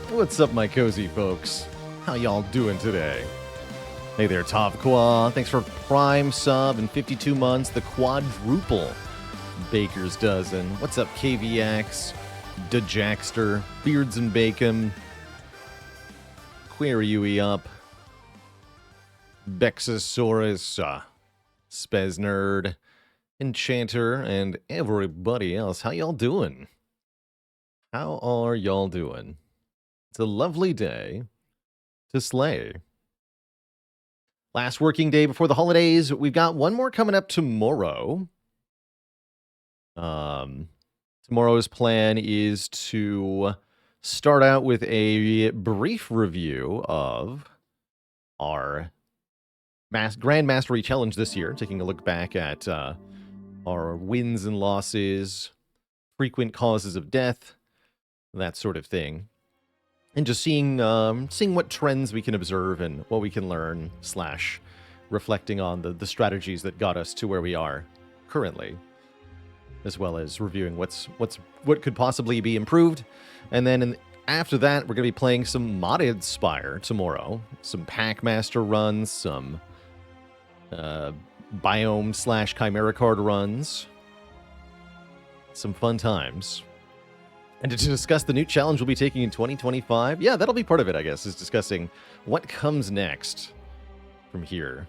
What's up, my cozy folks? How y'all doing today? Hey there, Tavqua. Thanks for Prime sub in 52 months. The quadruple Baker's Dozen. What's up, KVX, DeJackster, Beards and Bacon, Queer Yui up, Bexosaurus, Spez Nerd, Enchanter, and everybody else. How y'all doing? How are y'all doing? It's a lovely day to slay. Last working day before the holidays. We've got one more coming up tomorrow. Tomorrow's plan is to start out with a brief review of our Grand Mastery Challenge this year, taking a look back at our wins and losses, frequent causes of death, that sort of thing. And just seeing what trends we can observe and what we can learn, / reflecting on the strategies that got us to where we are currently, as well as reviewing what could possibly be improved. And then after that, we're going to be playing some modded Spire tomorrow, some Packmaster runs, some biome / chimera card runs, some fun times. And to discuss the new challenge we'll be taking in 2025, yeah, that'll be part of it, I guess, is discussing what comes next from here.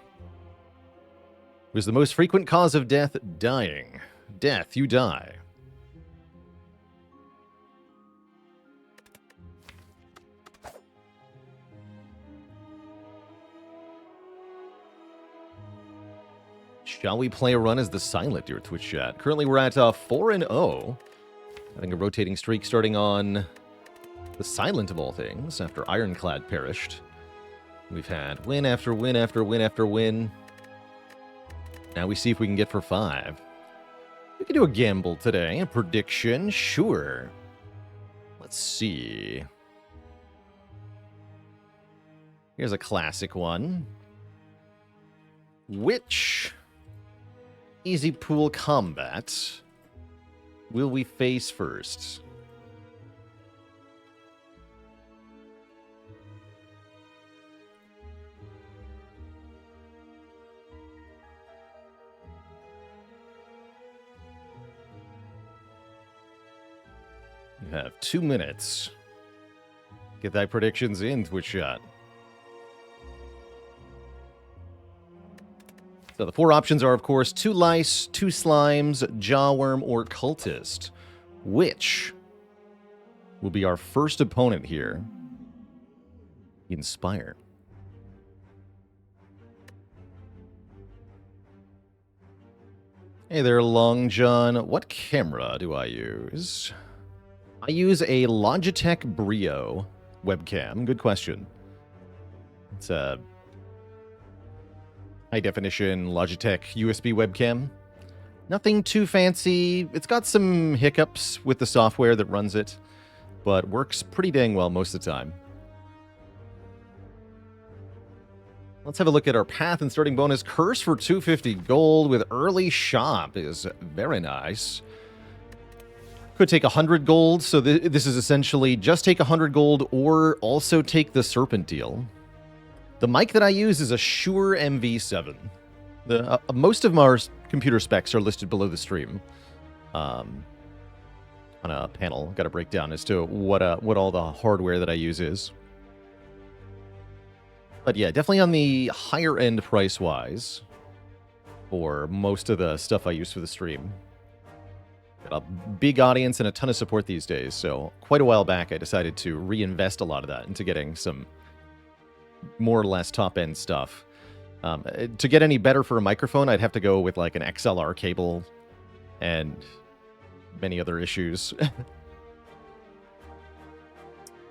Was the most frequent cause of death dying? Death, you die. Shall we play a run as the Silent, dear Twitch chat? Currently we're at 4-0. Having a rotating streak starting on the Silent of all things after Ironclad perished. We've had win after win after win after win. Now we see if we can get for 5. We can do a gamble today. A prediction, sure. Let's see. Here's a classic one. Which easy pool combat will we face first? You have 2 minutes. Get thy predictions in, Twitch chat. So the 4 options are, of course, 2 lice, 2 slimes, jawworm, or cultist. Which will be our first opponent here in Spire? Hey there, Long John. What camera do I use? I use a Logitech Brio webcam. Good question. It's a high-definition Logitech USB webcam. Nothing too fancy. It's got some hiccups with the software that runs it, but works pretty dang well most of the time. Let's have a look at our path and starting bonus. Curse for 250 gold with early shop is very nice. Could take 100 gold, so this is essentially just take 100 gold or also take the Serpent deal. The mic that I use is a Shure MV7. Most of our computer specs are listed below the stream on a panel. Got a breakdown as to what all the hardware that I use is. But yeah, definitely on the higher end price-wise for most of the stuff I use for the stream. Got a big audience and a ton of support these days, so quite a while back I decided to reinvest a lot of that into getting some more or less top-end stuff. To get any better for a microphone, I'd have to go with like an XLR cable and many other issues.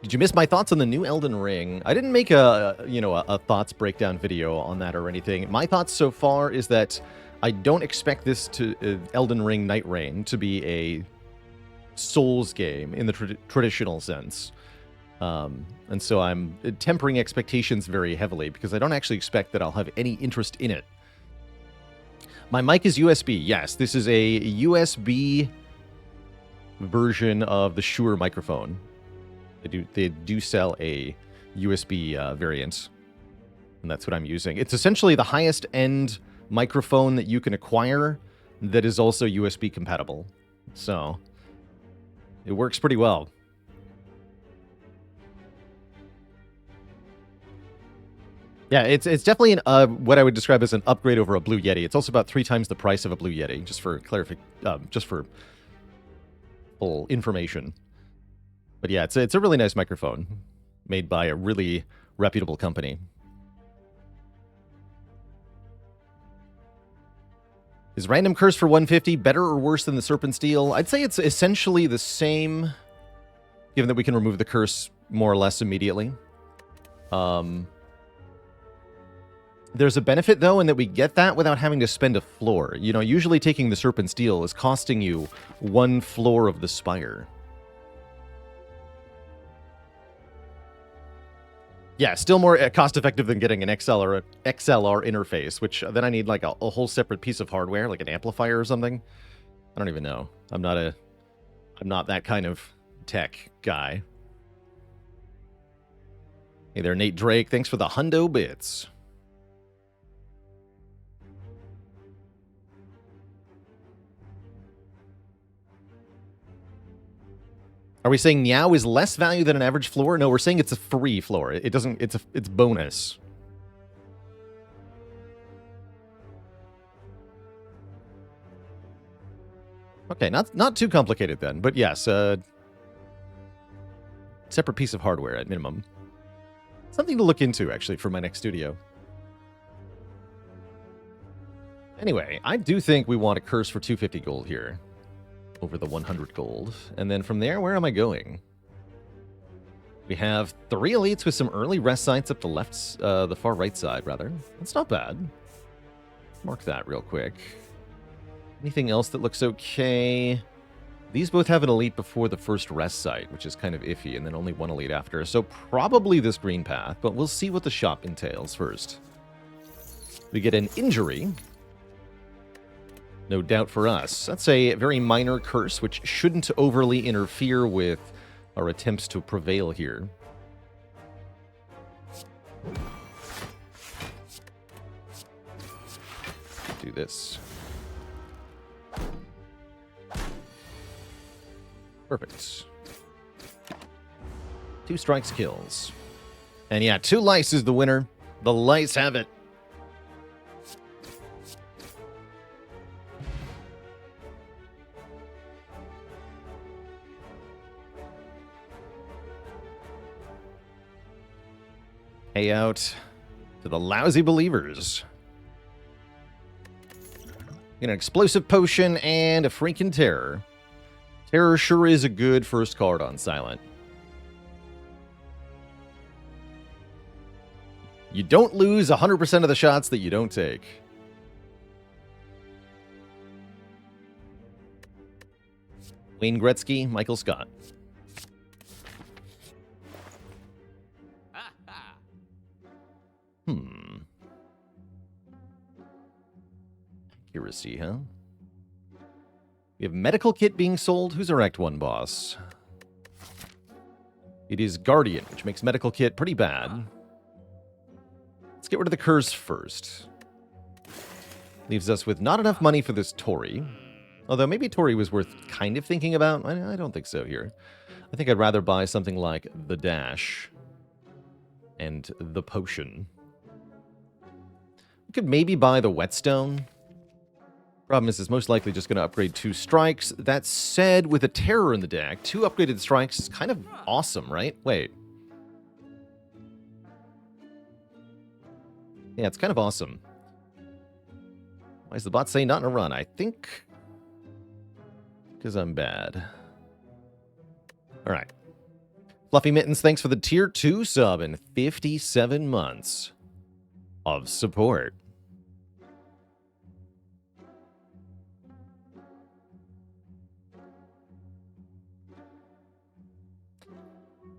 Did you miss my thoughts on the new Elden Ring? I didn't make a thoughts breakdown video on that or anything. My thoughts so far is that I don't expect this to Elden Ring Night Rain to be a Souls game in the traditional sense. And so I'm tempering expectations very heavily because I don't actually expect that I'll have any interest in it. My mic is USB. Yes, this is a USB version of the Shure microphone. They do sell a USB variant, and that's what I'm using. It's essentially the highest end microphone that you can acquire that is also USB compatible. So it works pretty well. Yeah, it's definitely what I would describe as an upgrade over a Blue Yeti. It's also about 3 times the price of a Blue Yeti, just for just for full information. But yeah, it's a really nice microphone made by a really reputable company. Is Random Curse for 150 better or worse than the Serpent Steel? I'd say it's essentially the same, given that we can remove the curse more or less immediately. There's a benefit, though, in that we get that without having to spend a floor. You know, usually taking the Serpent Steel is costing you 1 floor of the Spire. Yeah, still more cost-effective than getting an XLR interface, which then I need like a whole separate piece of hardware, like an amplifier or something. I don't even know. I'm not that kind of tech guy. Hey there, Nate Drake. Thanks for the hundo bits. Are we saying Meow is less value than an average floor? No, we're saying it's a free floor. It doesn't. It's bonus. Okay, not too complicated then, but yes, separate piece of hardware at minimum. Something to look into actually for my next studio. Anyway, I do think we want a curse for 250 gold here. Over the 100 gold. And then from there, where am I going? We have 3 elites with some early rest sites up the far right side, rather. That's not bad. Mark that real quick. Anything else that looks okay? These both have an elite before the first rest site, which is kind of iffy, and then only 1 elite after. So probably this green path, but we'll see what the shop entails first. We get an injury. No doubt for us. That's a very minor curse, which shouldn't overly interfere with our attempts to prevail here. Do this. Perfect. 2 strikes kills. And yeah, 2 lice is the winner. The lice have it. Pay out to the lousy believers. An explosive potion and a freaking terror. Terror sure is a good first card on Silent. You don't lose 100% of the shots that you don't take. Wayne Gretzky, Michael Scott. Accuracy, huh? We have medical kit being sold. Who's our Act 1 boss? It is Guardian, which makes medical kit pretty bad. Let's get rid of the curse first. Leaves us with not enough money for this Tori. Although maybe Tori was worth kind of thinking about. I don't think so here. I think I'd rather buy something like the Dash and the Potion. We could maybe buy the Whetstone. Problem is, it's most likely just going to upgrade 2 strikes. That said, with a Terror in the deck, 2 upgraded strikes is kind of awesome, right? Wait. Yeah, it's kind of awesome. Why is the bot saying not in a run? I think because I'm bad. All right. Fluffy Mittens, thanks for the tier 2 sub and 57 months of support.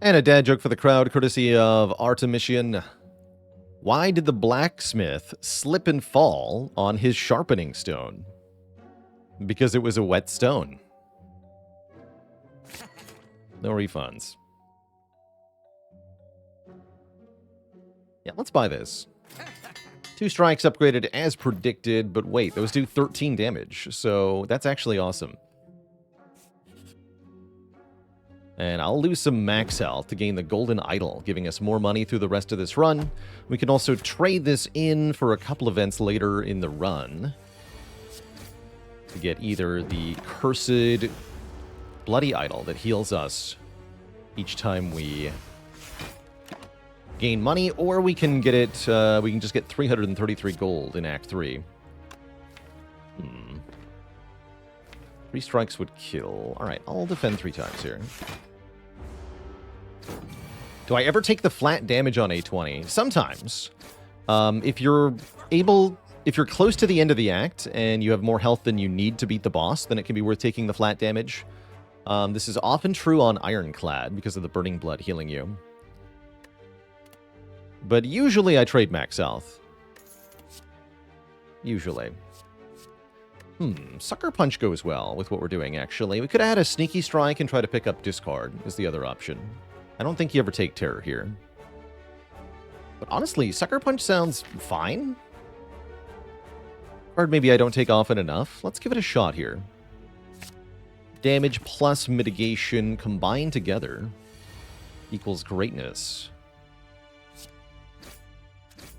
And a dad joke for the crowd, courtesy of Artemisian. Why did the blacksmith slip and fall on his sharpening stone? Because it was a wet stone. No refunds. Yeah, let's buy this. 2 strikes upgraded as predicted, but wait, those do 13 damage, so that's actually awesome. And I'll lose some max health to gain the golden idol, giving us more money through the rest of this run. We can also trade this in for a couple events later in the run to get either the cursed bloody idol that heals us each time we gain money, or we can get it, we can just get 333 gold in Act 3. 3 strikes would kill. Alright, I'll defend 3 times here. Do I ever take the flat damage on A20? Sometimes. If you're close to the end of the act, and you have more health than you need to beat the boss, then it can be worth taking the flat damage. This is often true on Ironclad, because of the Burning Blood healing you. But usually I trade max health. Usually. Sucker Punch goes well with what we're doing, actually. We could add a Sneaky Strike and try to pick up Discard, is the other option. I don't think you ever take Terror here. But honestly, Sucker Punch sounds fine. Or maybe I don't take often enough. Let's give it a shot here. Damage plus mitigation combined together equals greatness.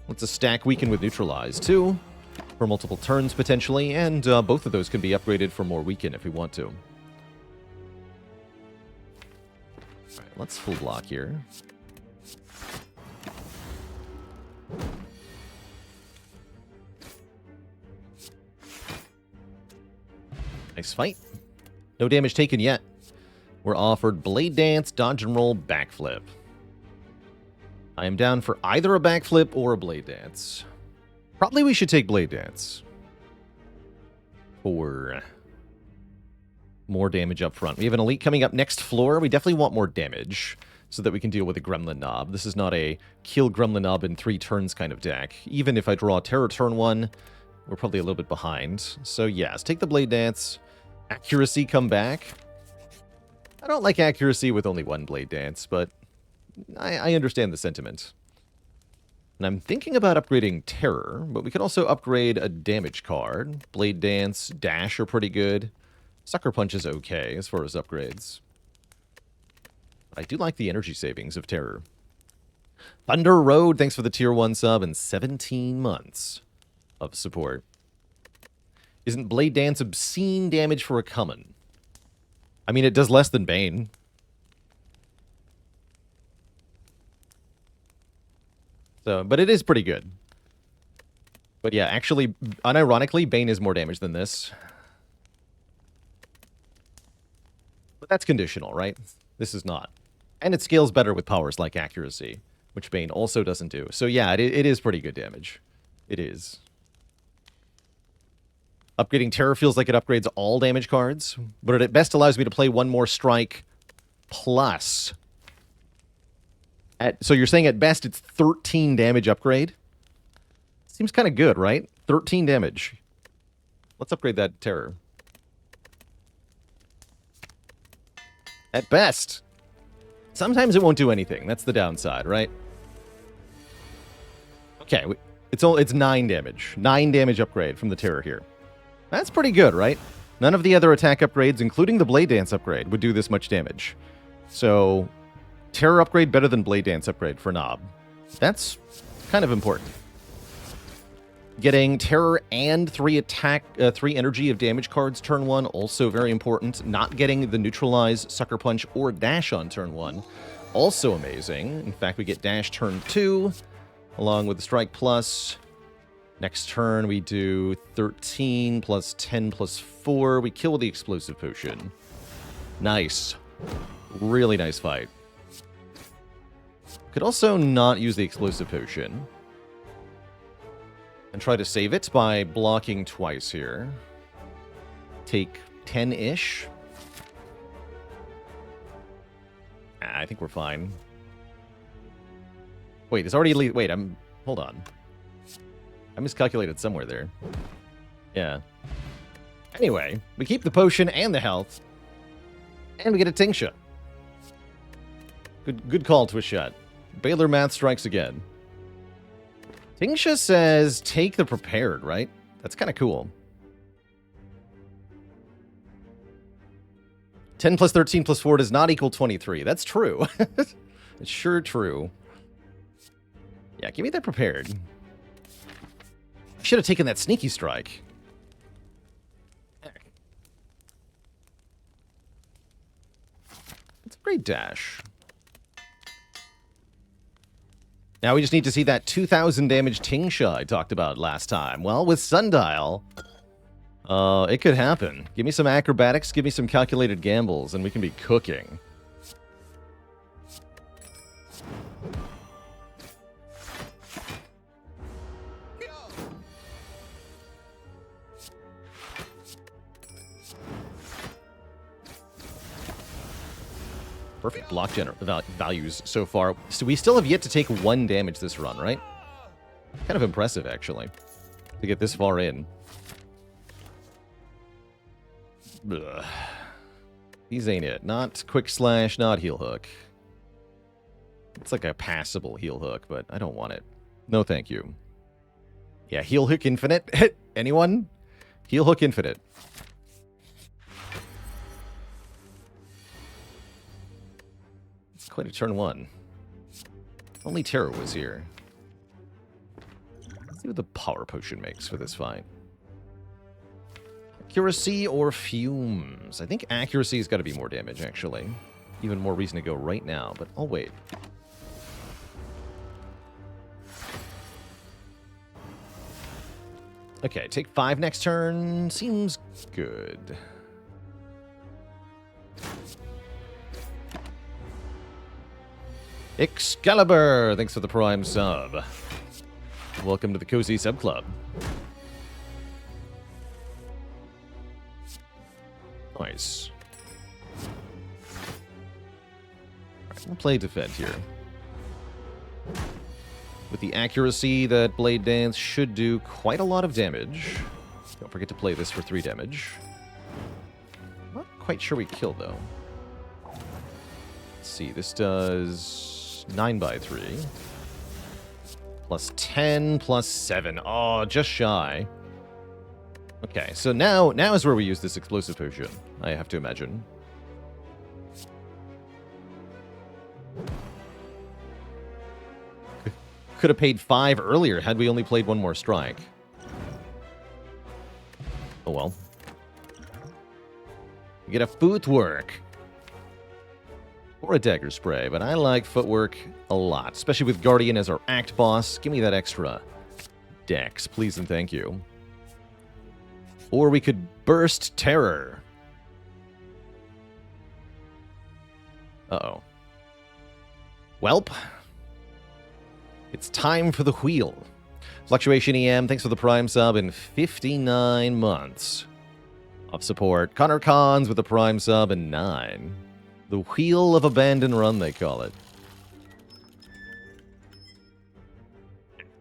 Let's a stack weaken with neutralize too, for multiple turns potentially, and both of those can be upgraded for more weaken if we want to. Alright, let's full block here. Nice fight. No damage taken yet. We're offered Blade Dance, Dodge and Roll, Backflip. I am down for either a Backflip or a Blade Dance. Probably we should take Blade Dance. For more damage up front. We have an elite coming up next floor. We definitely want more damage so that we can deal with a Gremlin Knob. This is not a kill Gremlin Knob in 3 turns kind of deck. Even if I draw Terror turn 1, we're probably a little bit behind. So yes, take the Blade Dance. Accuracy come back. I don't like accuracy with only 1 Blade Dance, but I understand the sentiment. And I'm thinking about upgrading Terror, but we could also upgrade a damage card. Blade Dance, Dash are pretty good. Sucker Punch is okay as far as upgrades. I do like the energy savings of Terror. Thunder Road, thanks for the tier 1 sub and 17 months of support. Isn't Blade Dance obscene damage for a common? I mean, it does less than Bane. So, but it is pretty good. But yeah, actually, unironically, Bane is more damage than this. But that's conditional, right? This is not. And it scales better with powers like accuracy, which Bane also doesn't do. So yeah, it is pretty good damage. It is. Upgrading Terror feels like it upgrades all damage cards, but it at best allows me to play 1 more strike plus. So you're saying at best it's 13 damage upgrade? Seems kind of good, right? 13 damage. Let's upgrade that Terror. At best. Sometimes it won't do anything. That's the downside, right? Okay, it's 9 damage. 9 damage upgrade from the Terror here. That's pretty good, right? None of the other attack upgrades, including the Blade Dance upgrade, would do this much damage. So, Terror upgrade better than Blade Dance upgrade for Knob. That's kind of important. Getting Terror and 3 energy of damage cards turn 1, also very important. Not getting the Neutralize, Sucker Punch, or Dash on turn 1, also amazing. In fact, we get Dash turn 2, along with the Strike Plus. Next turn, we do 13 plus 10 plus 4. We kill with the Explosive Potion. Nice. Really nice fight. Could also not use the Explosive Potion. And try to save it by blocking twice here. Take 10-ish. I think we're fine. Wait, it's already... Wait, hold on. I miscalculated somewhere there. Yeah. Anyway, we keep the potion and the health. And we get a Tingsha. Good call, Twist Shot. Baylor Math strikes again. Tingsha says take the prepared, right? That's kind of cool. 10 plus 13 plus 4 does not equal 23. That's true. It's sure true. Yeah, give me that prepared. I should have taken that sneaky strike. It's a great dash. Now we just need to see that 2,000 damage Tingsha I talked about last time. Well, with Sundial, it could happen. Give me some acrobatics, give me some calculated gambles, and we can be cooking. Perfect block values so far. So we still have yet to take 1 damage this run, right? Kind of impressive, actually, to get this far in. Ugh. These ain't it. Not quick slash, not heal hook. It's like a passable heal hook, but I don't want it. No thank you. Yeah, heal hook infinite. Anyone? Heal hook infinite. Quite a turn 1. Only Terror was here. Let's see what the power potion makes for this fight. Accuracy or fumes? I think accuracy's got to be more damage, actually. Even more reason to go right now, but I'll wait. Okay, take 5 next turn. Seems good. Excalibur! Thanks for the Prime sub. Welcome to the Cozy Sub Club. Nice. Alright, we'll play Defect here. With the accuracy that Blade Dance should do quite a lot of damage. Don't forget to play this for 3 damage. Not quite sure we kill, though. Let's see, this does 9 by 3. Plus 10, plus 7. Oh, just shy. Okay, so now is where we use this explosive potion, I have to imagine. Could have paid 5 earlier had we only played 1 more strike. Oh well. We get a footwork. Or a dagger spray, but I like footwork a lot, especially with Guardian as our act boss. Give me that extra dex, please and thank you. Or we could burst terror. Uh-oh. Welp. It's time for the wheel. Fluctuation EM, thanks for the Prime sub in 59 months of support. Connor Cons with the Prime sub in 9. The Wheel of Abandon Run, they call it.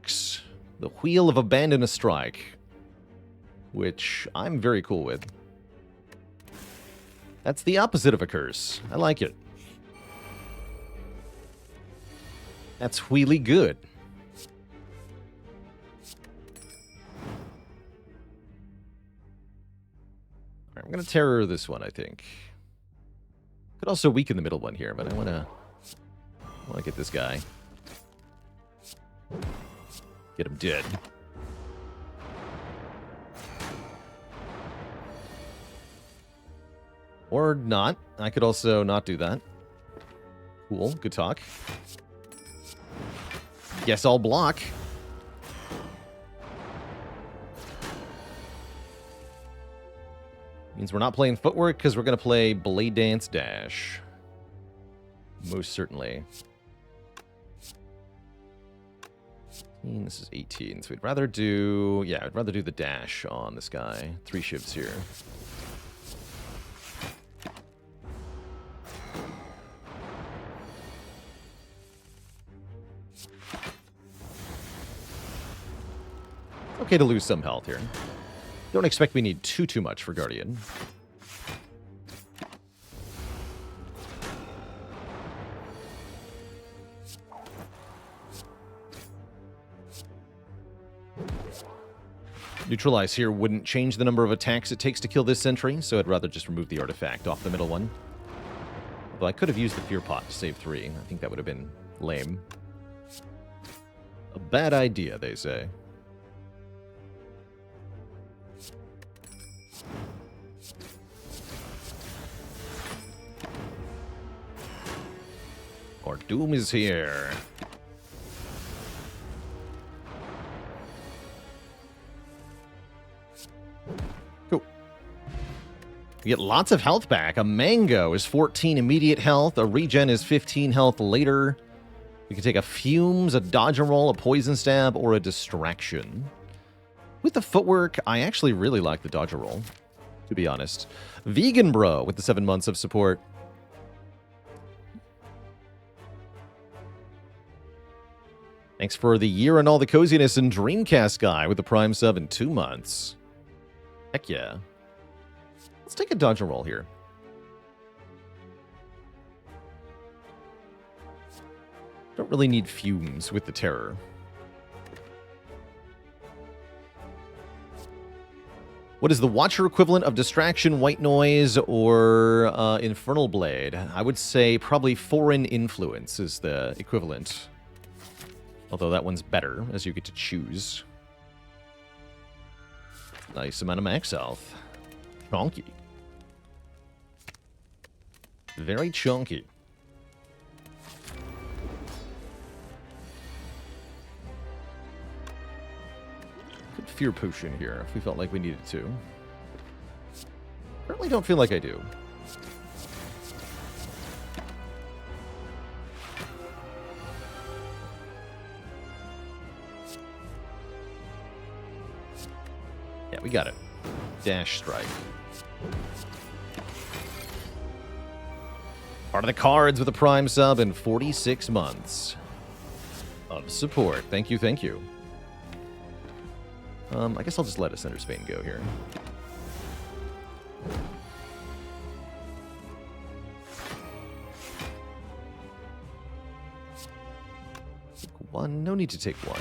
X. The Wheel of Abandon a Strike. Which I'm very cool with. That's the opposite of a curse. I like it. That's wheelie good. Alright, I'm going to terror this one, I think. Could also weaken the middle one here, but I want to get this guy. Get him dead. Or not. I could also not do that. Cool. Good talk. Guess I'll block. Means we're not playing footwork because we're going to play Blade Dance Dash. Most certainly. This is 18, so we'd rather do... Yeah, I'd rather do the dash on this guy. 3 shivs here. Okay to lose some health here. Don't expect we need too much for Guardian. Neutralize here wouldn't change the number of attacks it takes to kill this sentry, so I'd rather just remove the artifact off the middle one. Although I could have used the Fear Pot to save 3. I think that would have been lame. A bad idea, they say. Our doom is here. Cool. We get lots of health back. A mango is 14 immediate health. A regen is 15 health later. We can take a fumes, a dodge and roll, a poison stab, or a distraction. With the footwork, I actually really like the dodge and roll, to be honest. Vegan Bro with the 7 months of support. Thanks for the year and all the coziness, and Dreamcast Guy with the Prime sub in 2 months. Heck yeah. Let's take a dodge and roll here. Don't really need fumes with the terror. What is the Watcher equivalent of Distraction, White Noise, or Infernal Blade? I would say probably Foreign Influence is the equivalent. Although that one's better, as you get to choose. Nice amount of max health. Chonky. Very chunky. Good Fear Potion here, if we felt like we needed to. Currently don't feel like I do. Yeah, we got it. Dash Strike. Part of the cards with a Prime sub in 46 months of support. Thank you, thank you. I guess I'll just let a Center Spain go here. Take 1. No need to take 1.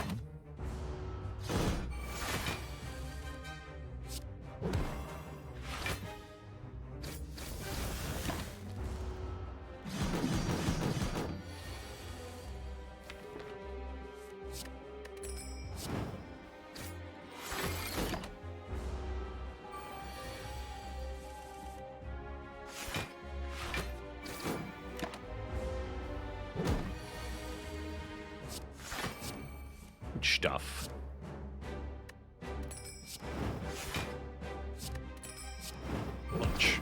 Stuff. Lunch.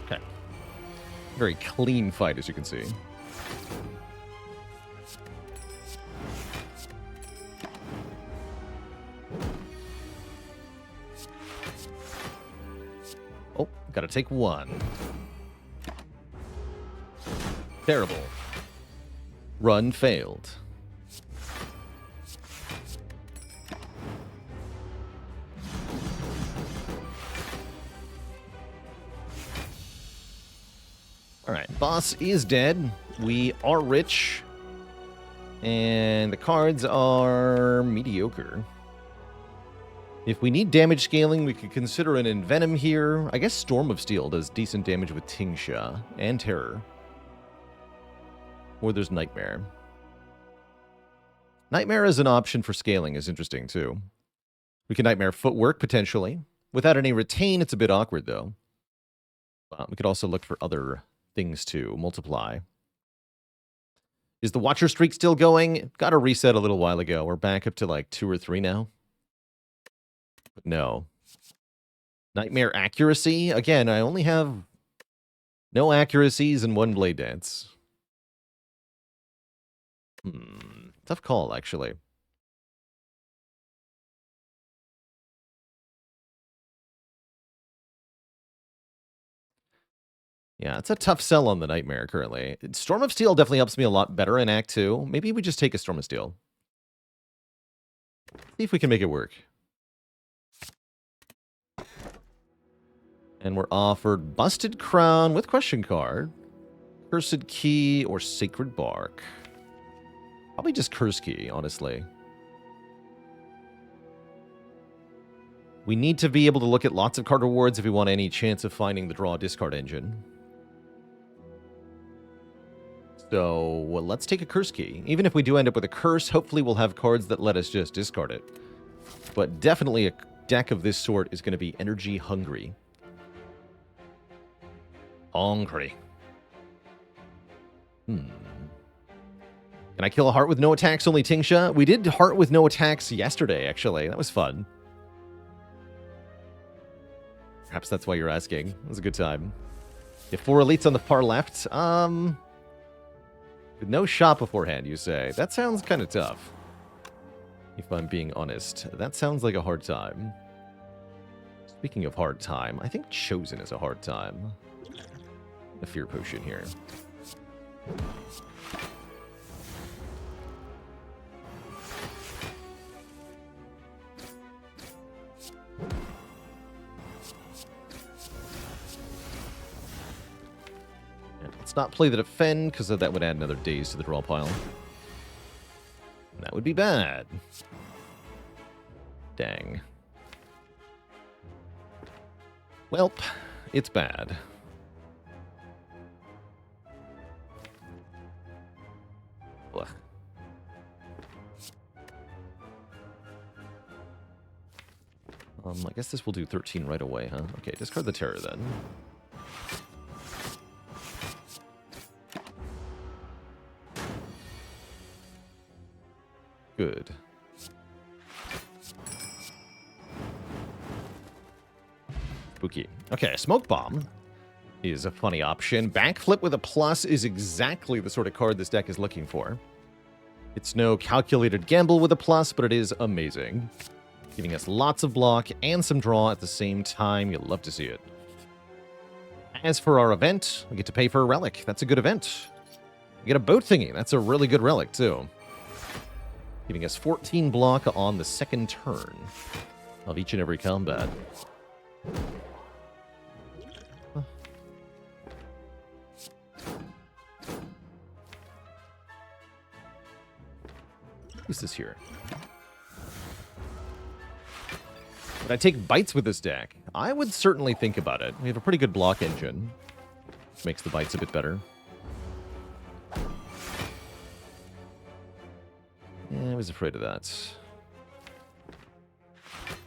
Okay. Very clean fight, as you can see. Gotta take 1. Terrible. Run failed. Alright, boss is dead. We are rich. And the cards are mediocre. If we need damage scaling, we could consider an Envenom here. I guess Storm of Steel does decent damage with Tingsha and Terror. Or there's Nightmare. Nightmare as an option for scaling is interesting, too. We can Nightmare Footwork, potentially. Without any Retain, it's a bit awkward, though. We could also look for other things to multiply. Is the Watcher streak still going? Got a reset a little while ago. We're back up to like 2 or 3 now. But no. Nightmare accuracy? Again, I only have no accuracies and 1 Blade Dance. Tough call, actually. Yeah, it's a tough sell on the Nightmare currently. Storm of Steel definitely helps me a lot better in Act 2. Maybe we just take a Storm of Steel. See if we can make it work. And we're offered Busted Crown with question card, Cursed Key, or Sacred Bark. Probably just Curse Key, honestly. We need to be able to look at lots of card rewards if we want any chance of finding the draw discard engine. So, well, let's take a Curse Key. Even if we do end up with a Curse, hopefully we'll have cards that let us just discard it. But definitely a deck of this sort is going to be energy hungry. Hungry. Can I kill a heart with no attacks, only Tingsha? We did heart with no attacks yesterday, actually. That was fun. Perhaps that's why you're asking. It was a good time. You have 4 elites on the far left. With no shot beforehand, you say. That sounds kind of tough. If I'm being honest. That sounds like a hard time. Speaking of hard time, I think Chosen is a hard time. A Fear Potion here. Let's not play the Defend, because that would add another daze to the draw pile. That would be bad. Dang. Welp, it's bad. Ugh. I guess this will do 13 right away, huh? Okay, discard the Terror then. Good. Spooky. Okay, Smoke Bomb is a funny option. Backflip with a plus is exactly the sort of card this deck is looking for. It's no calculated gamble with a plus, but it is amazing. Giving us lots of block and some draw at the same time. You'll love to see it. As for our event, we get to pay for a relic. That's a good event. We get a boat thingy. That's a really good relic, too. Giving us 14 block on the second turn of each and every combat. Who's this here? Would I take bites with this deck? I would certainly think about it. We have a pretty good block engine, which makes the bites a bit better. Yeah, I was afraid of that.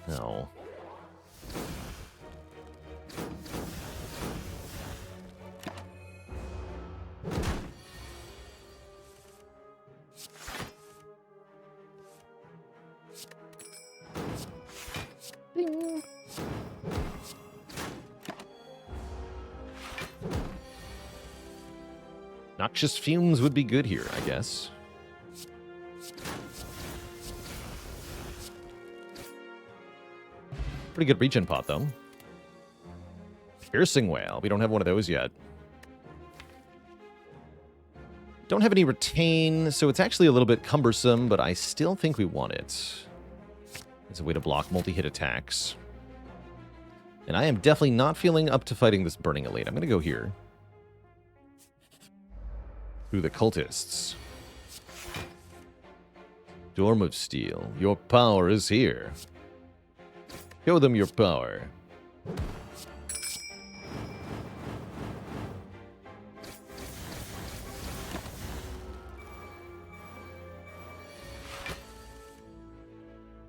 No. Ding. Noxious Fumes would be good here, I guess. Pretty good regen pot, though. Piercing Whale. We don't have one of those yet. Don't have any Retain, so it's actually a little bit cumbersome, but I still think we want it. It's a way to block multi-hit attacks. And I am definitely not feeling up to fighting this Burning Elite. I'm going to go here. Through the Cultists. Storm of Steel. Your power is here. Show them your power.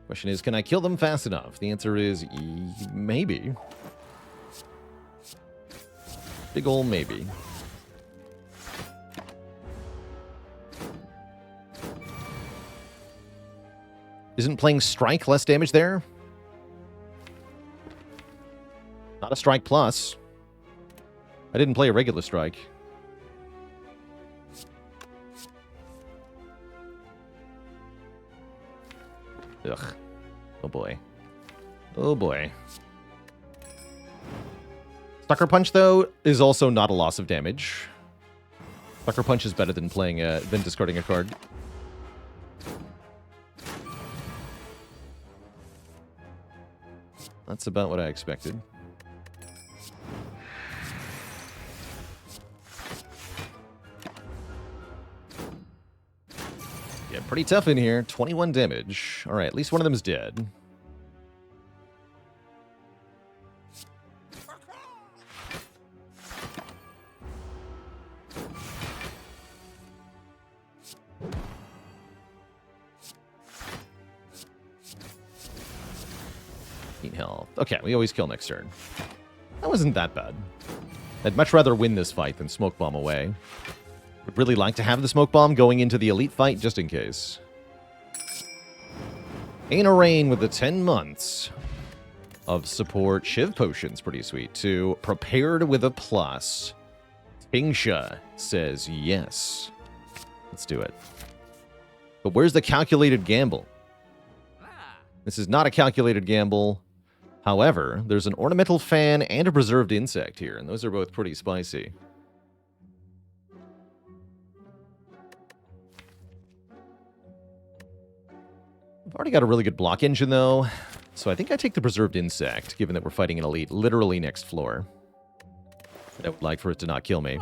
Question is, can I kill them fast enough? The answer is maybe. Big ol' maybe. Isn't playing Strike less damage there? Not a Strike plus. I didn't play a regular Strike. Ugh. Oh boy. Oh boy. Sucker Punch, though, is also not a loss of damage. Sucker Punch is better than playing than discarding a card. That's about what I expected. Yeah, pretty tough in here. 21 damage. All right, at least one of them is dead. Health. Okay, we always kill next turn. That wasn't that bad. I'd much rather win this fight than smoke bomb away. Would really like to have the smoke bomb going into the elite fight just in case. Aina Rain with the 10 months of support. Shiv Potion's pretty sweet too. Prepared with a plus. Tingsha says yes. Let's do it. But where's the calculated gamble? This is not a calculated gamble. However, there's an ornamental fan and a preserved insect here, and those are both pretty spicy. I've already got a really good block engine, though, so I think I take the preserved insect, given that we're fighting an elite literally next floor. I would like for it to not kill me.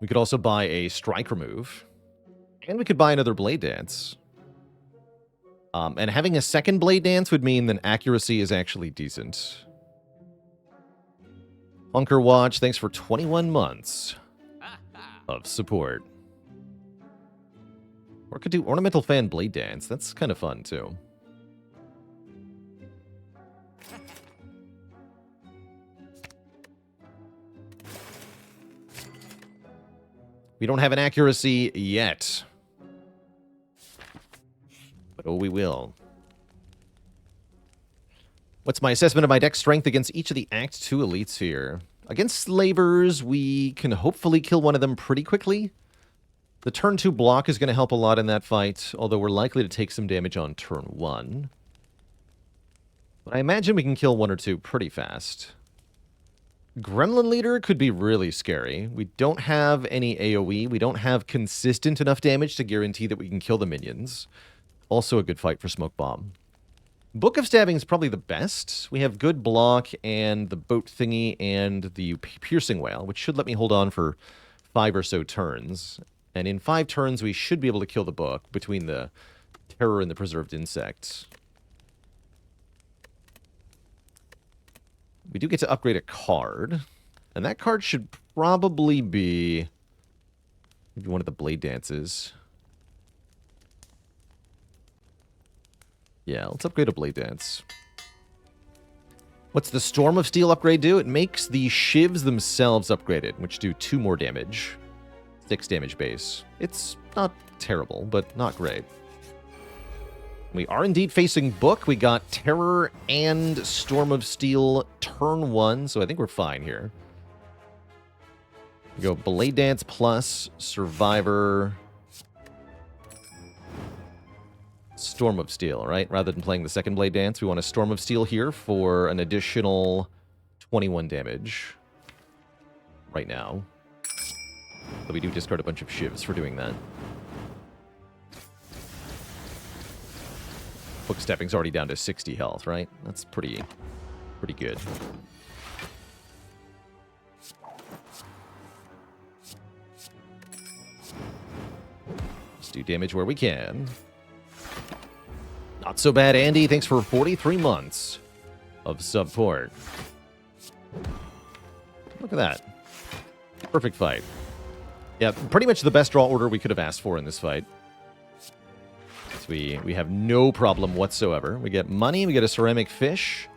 We could also buy a strike remove, and we could buy another blade dance. And having a second blade dance would mean that accuracy is actually decent. Hunker Watch, thanks for 21 months of support. Or could do Ornamental Fan Blade Dance. That's kind of fun, too. We don't have an accuracy yet. But oh, we will. What's my assessment of my deck strength against each of the Act 2 elites here? Against Slavers, we can hopefully kill one of them pretty quickly. The turn 2 block is going to help a lot in that fight, although we're likely to take some damage on turn 1. But I imagine we can kill 1 or 2 pretty fast. Gremlin Leader could be really scary. We don't have any AoE. We don't have consistent enough damage to guarantee that we can kill the minions. Also a good fight for Smoke Bomb. Book of Stabbing is probably the best. We have good block and the boat thingy and the piercing whale, which should let me hold on for 5 or so turns. And in 5 turns, we should be able to kill the book between the terror and the preserved insects. We do get to upgrade a card. And that card should probably be maybe one of the blade dances. Yeah, let's upgrade a blade dance. What's the Storm of Steel upgrade do? It makes the shivs themselves upgraded, which do 2 more damage. 6 damage base. It's not terrible, but not great. We are indeed facing Book. We got Terror and Storm of Steel turn 1, so I think we're fine here. We go Blade Dance plus Survivor... Storm of Steel, right? Rather than playing the second Blade Dance, we want a Storm of Steel here for an additional 21 damage right now. But we do discard a bunch of shivs for doing that. Book Stepping's already down to 60 health, right? That's pretty good. Let's do damage where we can. Not so bad, Andy. Thanks for 43 months of support. Look at that. Perfect fight. Yeah, pretty much the best draw order we could have asked for in this fight. So we have no problem whatsoever. We get money, we get a ceramic fish.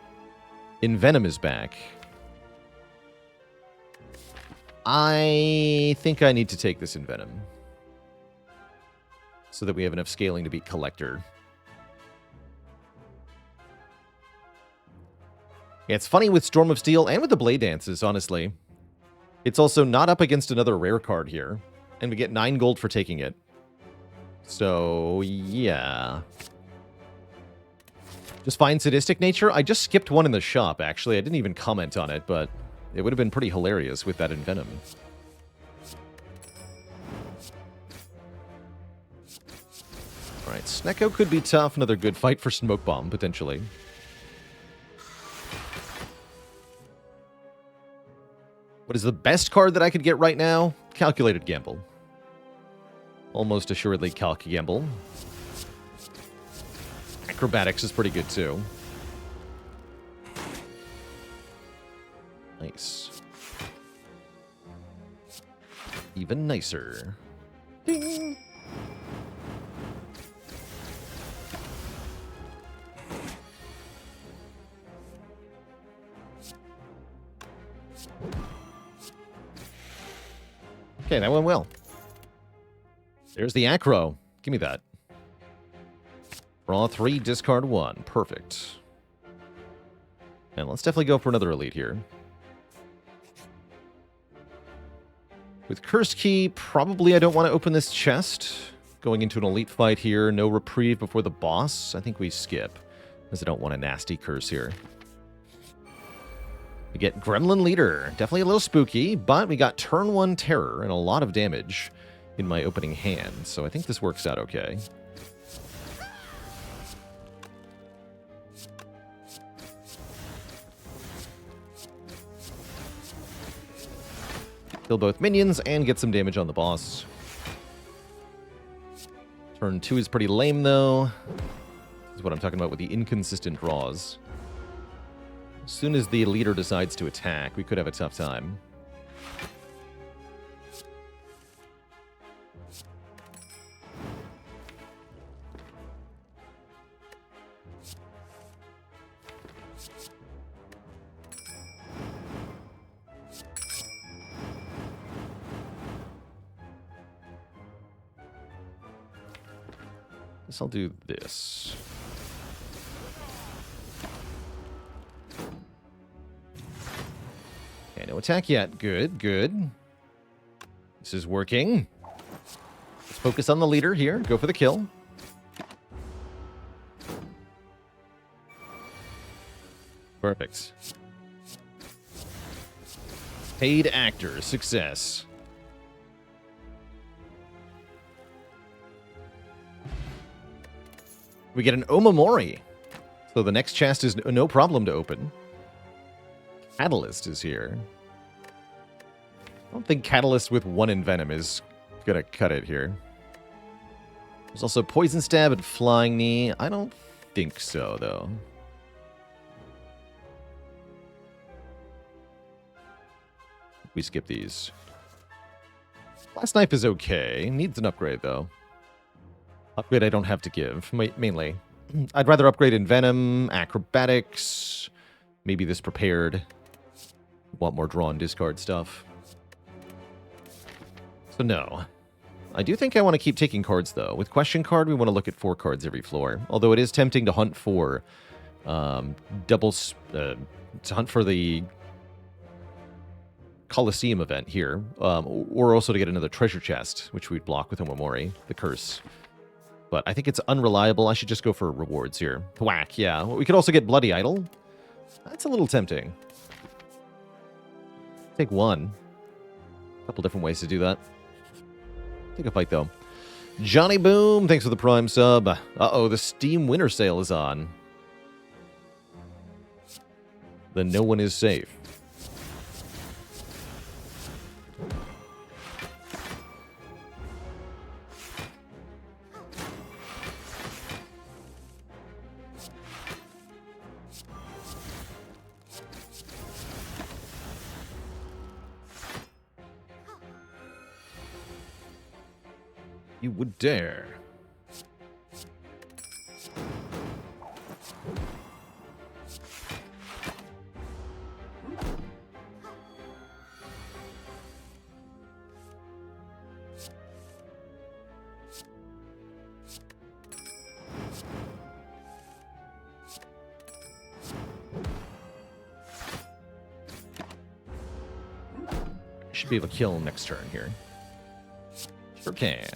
Envenom is back. I think I need to take this Envenom. So that we have enough scaling to beat Collector. Yeah, it's funny with Storm of Steel and with the Blade Dances, honestly. It's also not up against another rare card here. And we get 9 gold for taking it. So, yeah. Just find Sadistic Nature. I just skipped one in the shop, actually. I didn't even comment on it, but it would have been pretty hilarious with that Envenom. Alright, Snecko could be tough. Another good fight for Smoke Bomb, potentially. What is the best card that I could get right now? Calculated Gamble. Almost assuredly Calc Gamble. Acrobatics is pretty good too. Nice. Even nicer. Ding. Okay, that went well. There's the acro. Give me that. Draw 3, discard 1. Perfect. And let's definitely go for another elite here. With Cursed Key, probably I don't want to open this chest. Going into an elite fight here, no reprieve before the boss. I think we skip, because I don't want a nasty curse here. We get Gremlin Leader. Definitely a little spooky, but we got turn 1 terror and a lot of damage in my opening hand, so I think this works out okay. Kill both minions and get some damage on the boss. Turn 2 is pretty lame, though. This is what I'm talking about with the inconsistent draws. As soon as the leader decides to attack, we could have a tough time. Guess I'll do this. Okay, no attack yet. Good, good. This is working. Let's focus on the leader here. Go for the kill. Perfect. Paid actor. Success. We get an Omamori. So the next chest is no problem to open. Catalyst is here. I don't think Catalyst with 1 Envenom is going to cut it here. There's also Poison Stab and Flying Knee. I don't think so, though. We skip these. Last Knife is okay. Needs an upgrade, though. Upgrade I don't have to give, mainly. I'd rather upgrade Envenom, Acrobatics, maybe this Prepared. Want more draw and discard stuff. So no. I do think I want to keep taking cards, though. With Question Card, we want to look at 4 cards every floor. Although it is tempting to hunt for to hunt for the Coliseum event here, or also to get another treasure chest, which we'd block with Omamori, the curse. But I think it's unreliable. I should just go for rewards here. Whack, yeah. We could also get Bloody Idol. That's a little tempting. Take 1. A couple different ways to do that. Take a fight, though. Johnny Boom, thanks for the Prime sub. Uh-oh, the Steam Winter Sale is on. Then no one is safe. You would dare. Should be able to kill him next turn here. Sure can.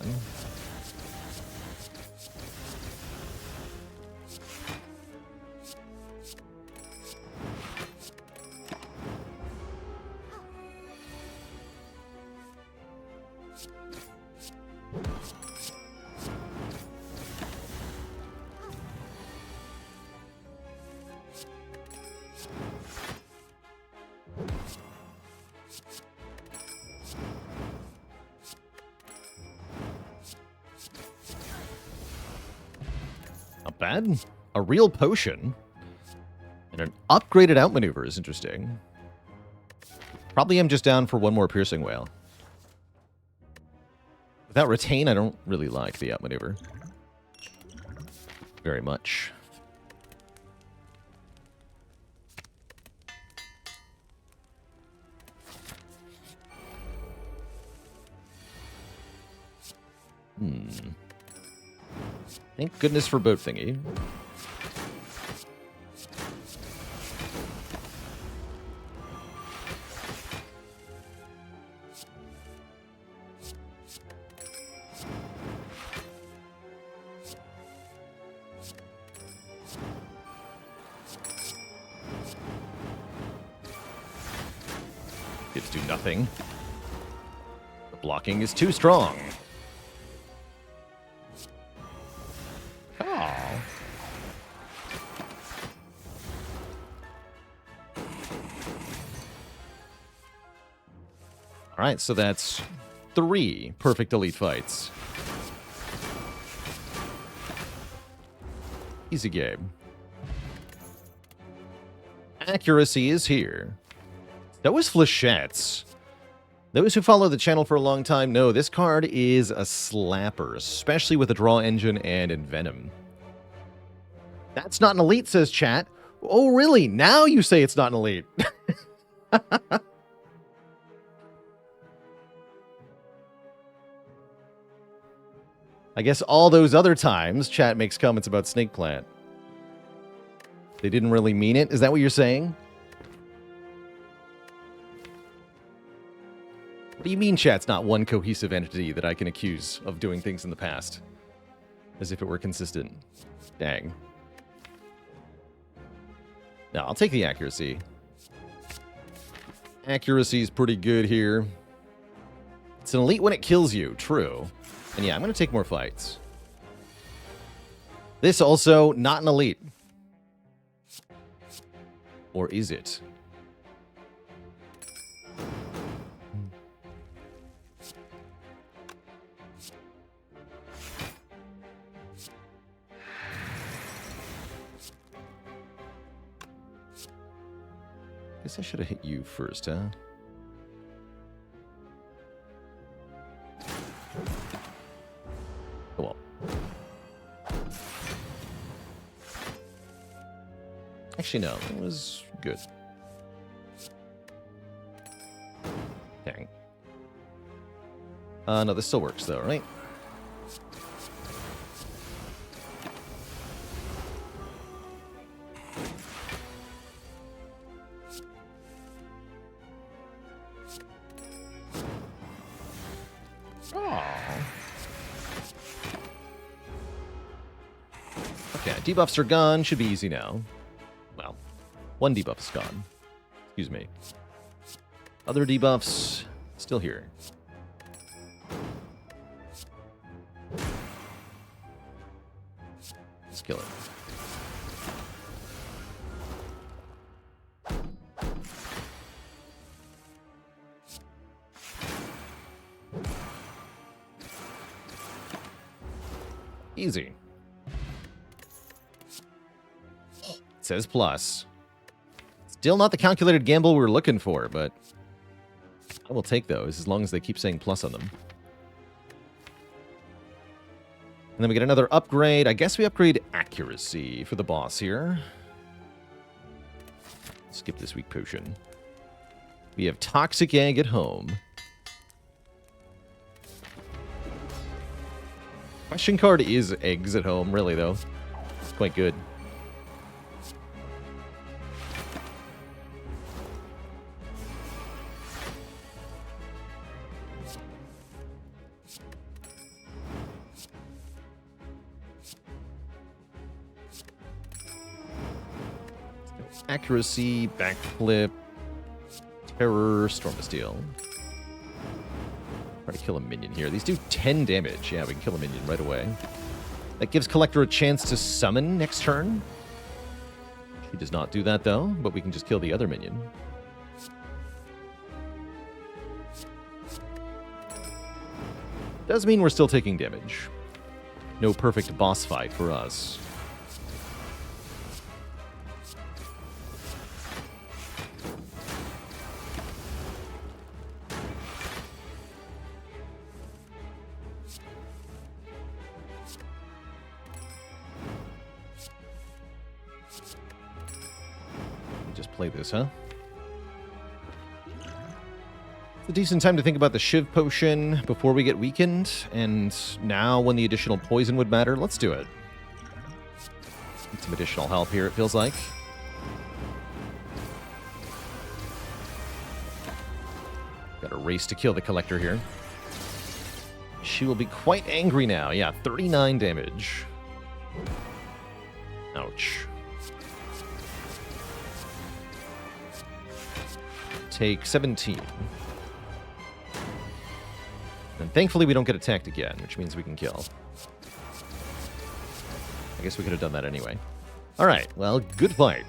not bad. A real potion. And an upgraded outmaneuver is interesting. Probably am just down for one more piercing whale. Without retain, I don't really like the outmaneuver very much. Thank goodness for boat thingy. Kids do nothing. The blocking is too strong. Alright, so that's 3 perfect elite fights. Easy game. Accuracy is here. So is Flechettes. Those who follow the channel for a long time know this card is a slapper, especially with the draw engine and Envenom. That's not an elite, says chat. Oh, really? Now you say it's not an elite. I guess all those other times, chat makes comments about Snake Plant. They didn't really mean it? Is that what you're saying? What do you mean chat's not one cohesive entity that I can accuse of doing things in the past? As if it were consistent. Dang. No, I'll take the accuracy. Accuracy's pretty good here. It's an elite when it kills you, true. And yeah, I'm going to take more fights. This also not an elite. Or is it? Guess I should have hit you first, huh? Oh well. Actually, no. It was good. Dang. No, this still works, though, right? Debuffs are gone. Should be easy now. Well, one debuff is gone. Excuse me. Other debuffs still here. Let's kill it. Easy. Says plus. Still not the calculated gamble we were looking for, but I will take those as long as they keep saying plus on them. And then we get another upgrade. I guess we upgrade accuracy for the boss here. Skip this weak potion. We have Toxic Egg at home. Question card is eggs at home, really, though. It's quite good. Accuracy, backflip, terror, storm of steel. Try to kill a minion here. These do 10 damage. Yeah, we can kill a minion right away. That gives Collector a chance to summon next turn. He does not do that, though, but we can just kill the other minion. Does mean we're still taking damage. No perfect boss fight for us. play this, huh? It's a decent time to think about the Shiv potion before we get weakened, and now when the additional poison would matter, let's do it. Need some additional help here, it feels like. Got a race to kill the Collector here. She will be quite angry now. Yeah, 39 damage. Ouch. Take 17. And thankfully we don't get attacked again, which means we can kill. I guess we could have done that anyway. Alright, well, good fight.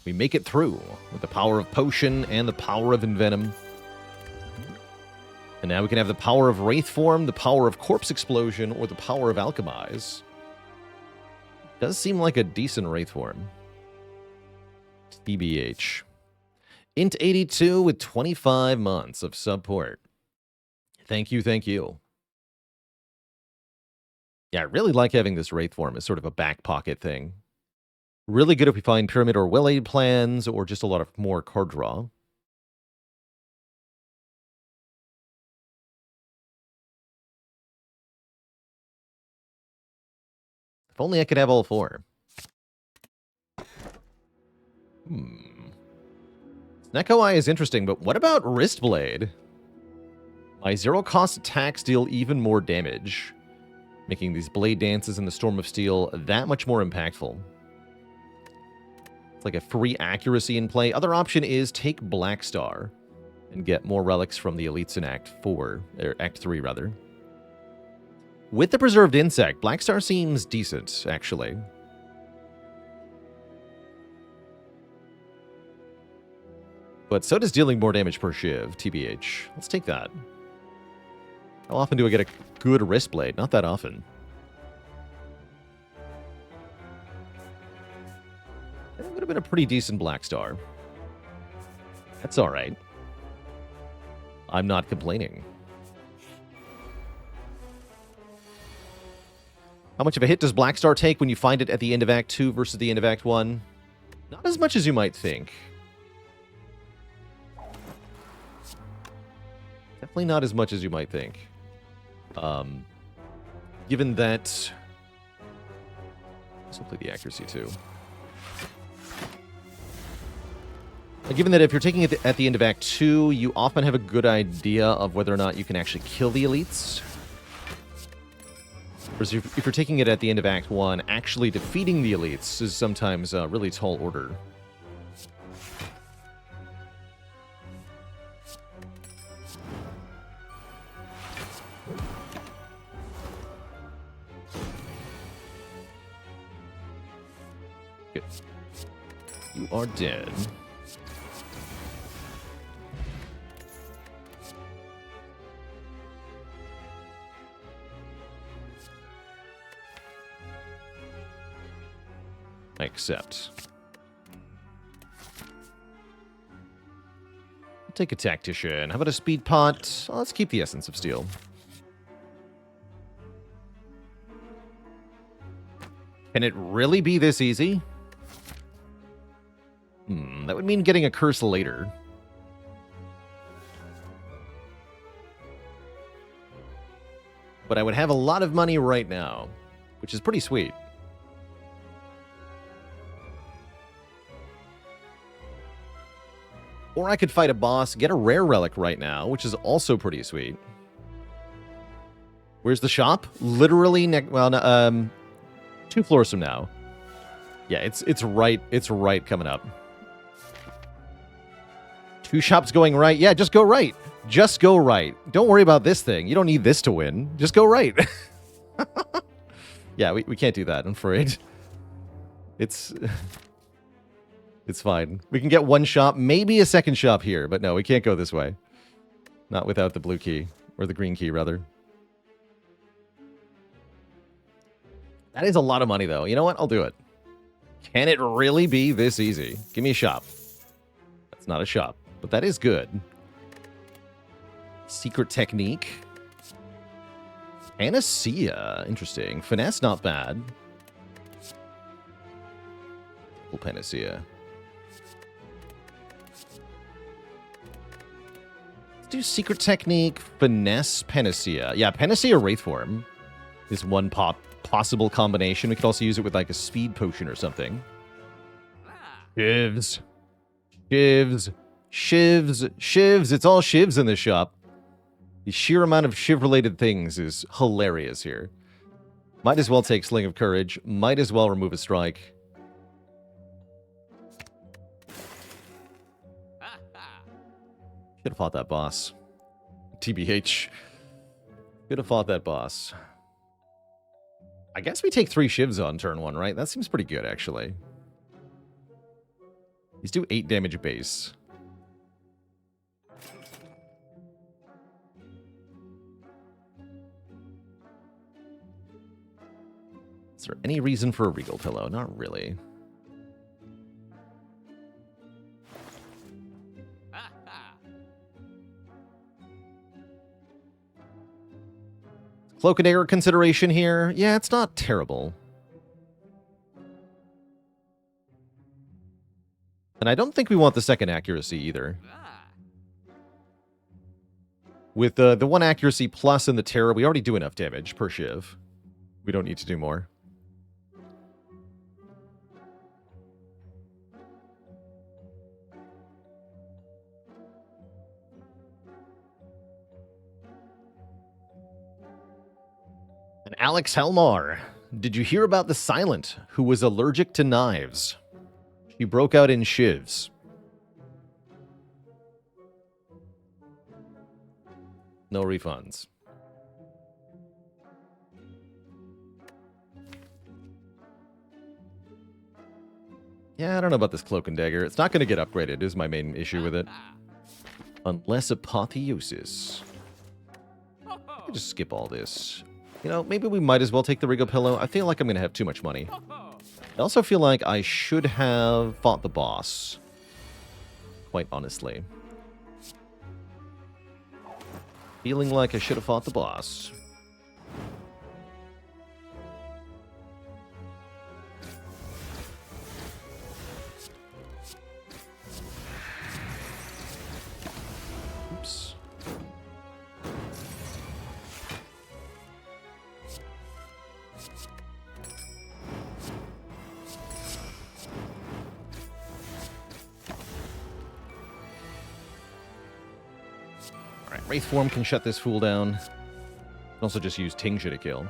We make it through with the power of Potion and the power of Envenom. And now we can have the power of Wraith Form, the power of Corpse Explosion, or the power of Alchemize. Does seem like a decent Wraith Form. TBH. Int 82 with 25 months of support. Thank you, thank you. Yeah, I really like having this Wraith Form as sort of a back pocket thing. Really good if we find Pyramid or Well Aid plans, or just a lot of more card draw. If only I could have all four. Neko Eye is interesting, but what about Wristblade? My zero-cost attacks deal even more damage, making these blade dances in the Storm of Steel that much more impactful. It's like a free accuracy in play. Other option is take Black Star and get more relics from the elites in Act 4, or Act 3, rather. With the Preserved Insect, Black Star seems decent, actually. But so does dealing more damage per Shiv, TBH. Let's take that. How often do I get a good Wristblade? Not that often. That would have been a pretty decent Black Star. That's alright. I'm not complaining. How much of a hit does Black Star take when you find it at the end of Act 2 versus the end of Act 1? Not as much as you might think. Definitely not as much as you might think. Given that... Let's play the accuracy too. Given that if you're taking it at the end of Act 2, you often have a good idea of whether or not you can actually kill the elites. Whereas if you're taking it at the end of Act 1, actually defeating the elites is sometimes a really tall order. Good. You are dead. I accept. I'll take a Tactician. How about a Speed Pot? Oh, let's keep the Essence of Steel. Can it really be this easy? That would mean getting a Curse later. But I would have a lot of money right now, which is pretty sweet. Or I could fight a boss, get a rare relic right now, which is also pretty sweet. Where's the shop? Literally, 2 floors from now. Yeah, it's right coming up. 2 shops going right. Yeah, just go right. Just go right. Don't worry about this thing. You don't need this to win. Just go right. Yeah, we can't do that, I'm afraid. It's fine. We can get 1 shop, maybe a 2nd shop here, but no, we can't go this way. Not without the blue key. Or the green key, rather. That is a lot of money, though. You know what? I'll do it. Can it really be this easy? Give me a shop. That's not a shop, but that is good. Secret Technique. Panacea. Interesting. Finesse, not bad. Panacea. Let's do Secret Technique, Finesse, Panacea. Yeah, Panacea Wraithform is one possible combination. We could also use it with like a Speed Potion or something. Shivs. Shivs. Shivs. Shivs. It's all shivs in this shop. The sheer amount of shiv-related things is hilarious here. Might as well take Sling of Courage. Might as well remove a strike. Should have fought that boss. TBH. Should have fought that boss. I guess we take 3 shivs on turn 1, right? That seems pretty good, actually. These do 8 damage base. Is there any reason for a Regal Pillow? Not really. Cloak and Dagger consideration here. Yeah, it's not terrible. And I don't think we want the second accuracy either. With the 1 accuracy plus and the terror, we already do enough damage per shiv. We don't need to do more. And Alex Helmar, did you hear about the Silent who was allergic to knives? She broke out in shivs. No refunds. Yeah, I don't know about this Cloak and Dagger. It's not going to get upgraded, is my main issue with it. Unless Apotheosis. I can just skip all this. You know, maybe we might as well take the Regal Pillow. I feel like I'm going to have too much money. I also feel like I should have fought the boss. Quite honestly. Feeling like I should have fought the boss. Oops. Alright, Wraithform can shut this fool down. Can also just use Tingsha to kill.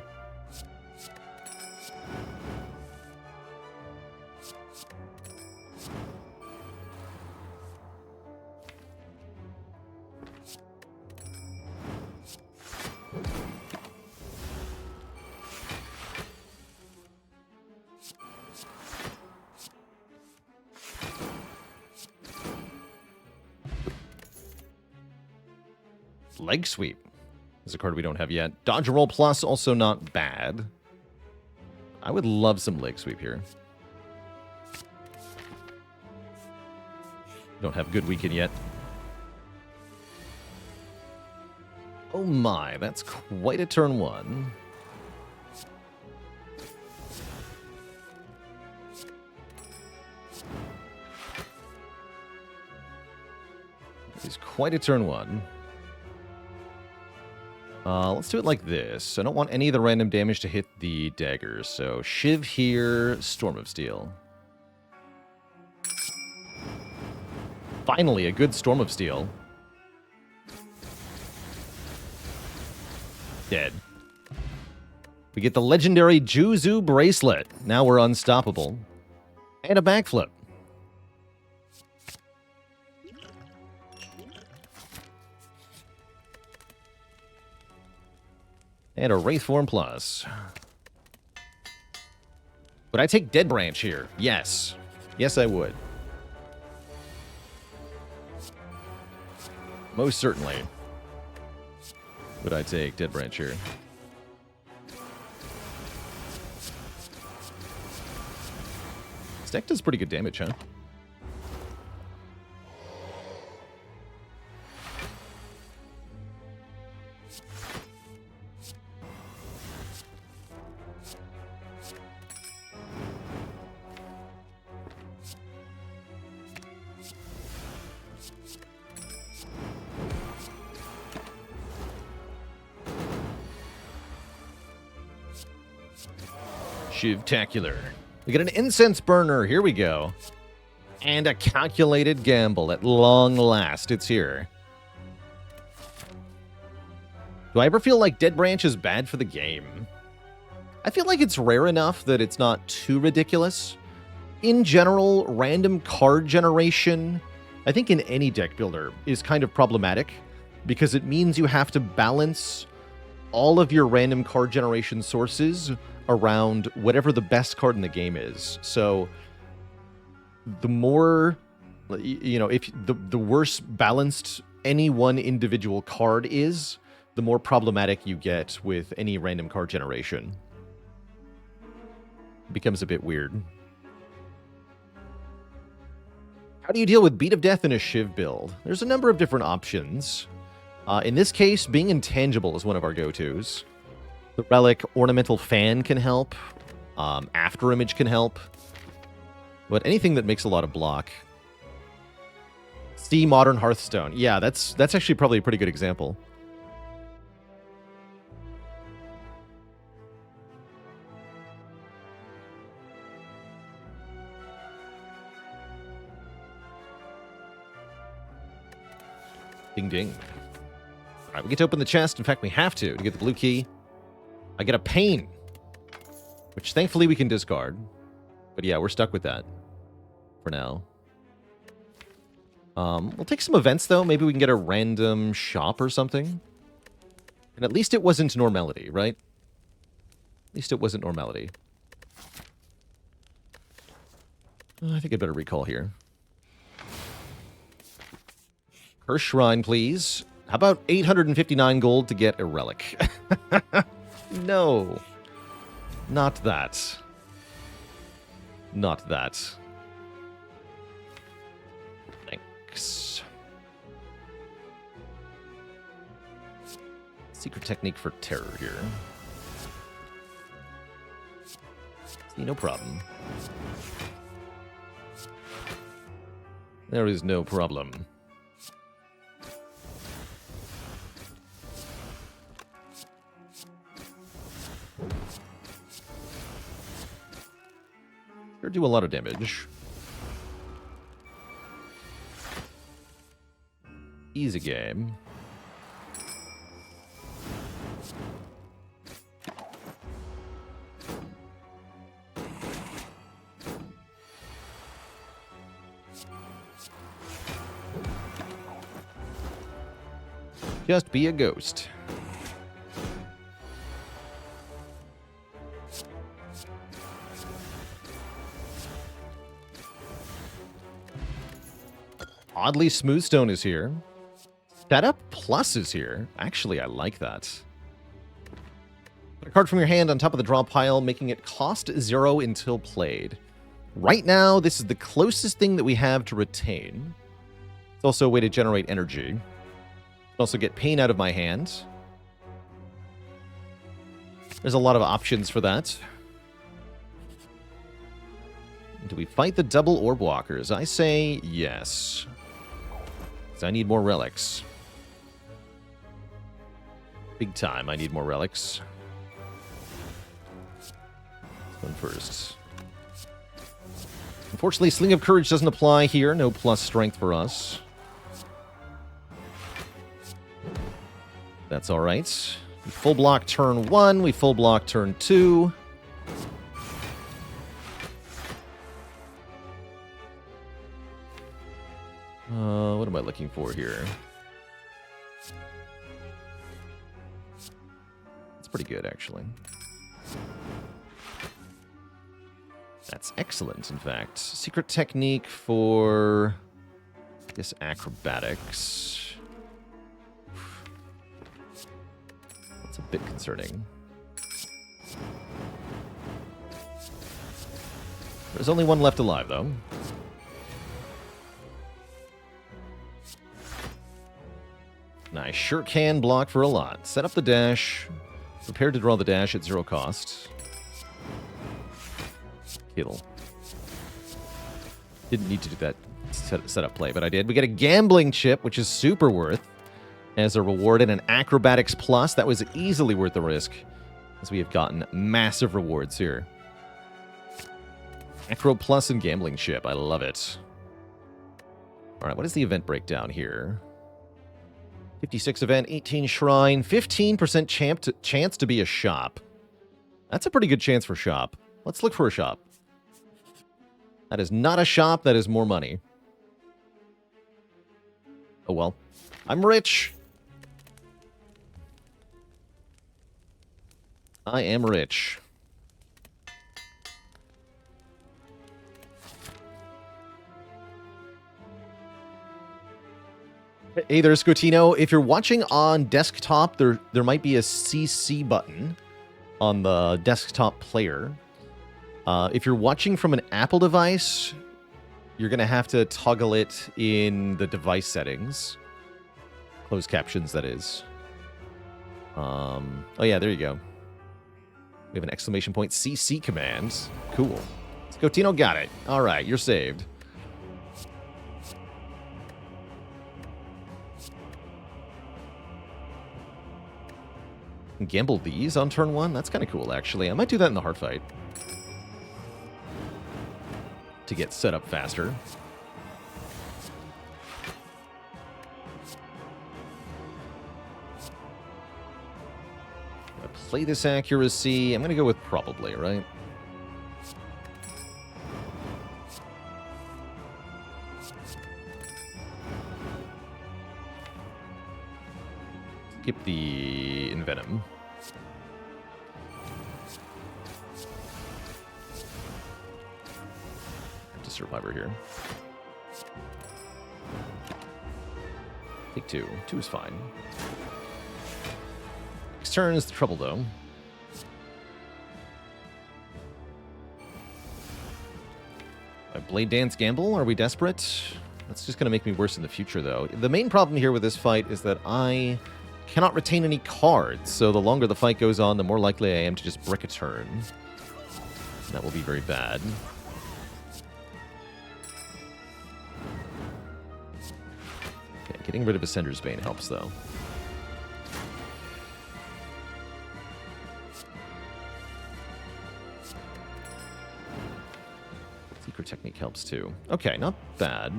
Leg Sweep is a card we don't have yet. Dodge Roll Plus, also not bad. I would love some Leg Sweep here. Don't have good weekend yet. Oh my, that's quite a turn 1. It's quite a turn 1. Let's do it like this. I don't want any of the random damage to hit the daggers. So Shiv here, Storm of Steel. Finally, a good Storm of Steel. Dead. We get the legendary Juzu Bracelet. Now we're unstoppable. And a backflip. And a Wraithform Plus. Would I take Dead Branch here? Yes. Yes, I would. Most certainly would I take Dead Branch here. This deck does pretty good damage, huh? Shivtacular. We get an incense burner. Here we go. And a calculated gamble. At long last, it's here. Do I ever feel like Dead Branch is bad for the game? I feel like it's rare enough that it's not too ridiculous. In general, random card generation, I think in any deck builder, is kind of problematic because it means you have to balance all of your random card generation sources around whatever the best card in the game is. So the more, if the worse balanced any one individual card is, the more problematic you get with any random card generation. It becomes a bit weird. How do you deal with Beat of Death in a Shiv build? There's a number of different options. In this case, being intangible is one of our go-tos. The Relic Ornamental Fan can help. Afterimage can help. But anything that makes a lot of block. See Modern Hearthstone. Yeah, that's actually probably a pretty good example. Ding ding. All right, we get to open the chest. In fact, we have to get the blue key. I get a Pain, which thankfully we can discard. But yeah, we're stuck with that for now. We'll take some events, though. Maybe we can get a random shop or something. And at least it wasn't Normality, right? At least it wasn't Normality. I think I'd better recall here. Curse Shrine, please. How about 859 gold to get a relic? No. Not that. Not that. Thanks. Secret technique for terror here. See, no problem. There is no problem. Sure do a lot of damage. Easy game. Just be a ghost. Oddly Smooth Stone is here. Setup Plus is here. Actually, I like that. Put a card from your hand on top of the draw pile, making it cost 0 until played. Right now, this is the closest thing that we have to retain. It's also a way to generate energy. Also get Pain out of my hand. There's a lot of options for that. Do we fight the double orb walkers? I say yes. I need more relics. Big time, I need more relics. This one first. Unfortunately, Sling of Courage doesn't apply here. No plus strength for us. That's alright. We full block turn 1, we full block turn 2. What am I looking for here? It's pretty good, actually. That's excellent, in fact. Secret technique for, I guess, acrobatics. That's a bit concerning. There's only one left alive, though. I sure can block for a lot. Set up the dash. Prepared to draw the dash at 0 cost. Kill. Didn't need to do that setup play, but I did. We get a gambling chip, which is super worth as a reward, and an acrobatics plus. That was easily worth the risk, as we have gotten massive rewards here. Macro Plus and Gambling Chip. I love it. All right, what is the event breakdown here? 56 event, 18 shrine, 15% chance to be a shop. That's a pretty good chance for shop. Let's look for a shop. That is not a shop. That is more money. Oh, well. I'm rich. I am rich. Hey there, Scotino. If you're watching on desktop, there might be a CC button on the desktop player. If you're watching from an Apple device, you're going to have to toggle it in the device settings. Closed captions, that is. Oh, yeah, there you go. We have an exclamation point CC command. Cool. Scotino got it. All right, you're saved. Gamble these on turn 1? That's kind of cool, actually. I might do that in the hard fight. To get set up faster. I play this accuracy. I'm going to go with probably, right? Skip the Envenom. To Survivor here. Take 2. 2 is fine. Next turn is the trouble, though. Blade Dance Gamble? Are we desperate? That's just going to make me worse in the future, though. The main problem here with this fight is that I cannot retain any cards, so the longer the fight goes on, the more likely I am to just brick a turn. And that will be very bad. Okay, getting rid of Ascender's Bane helps, though. Secret Technique helps, too. Okay, not bad.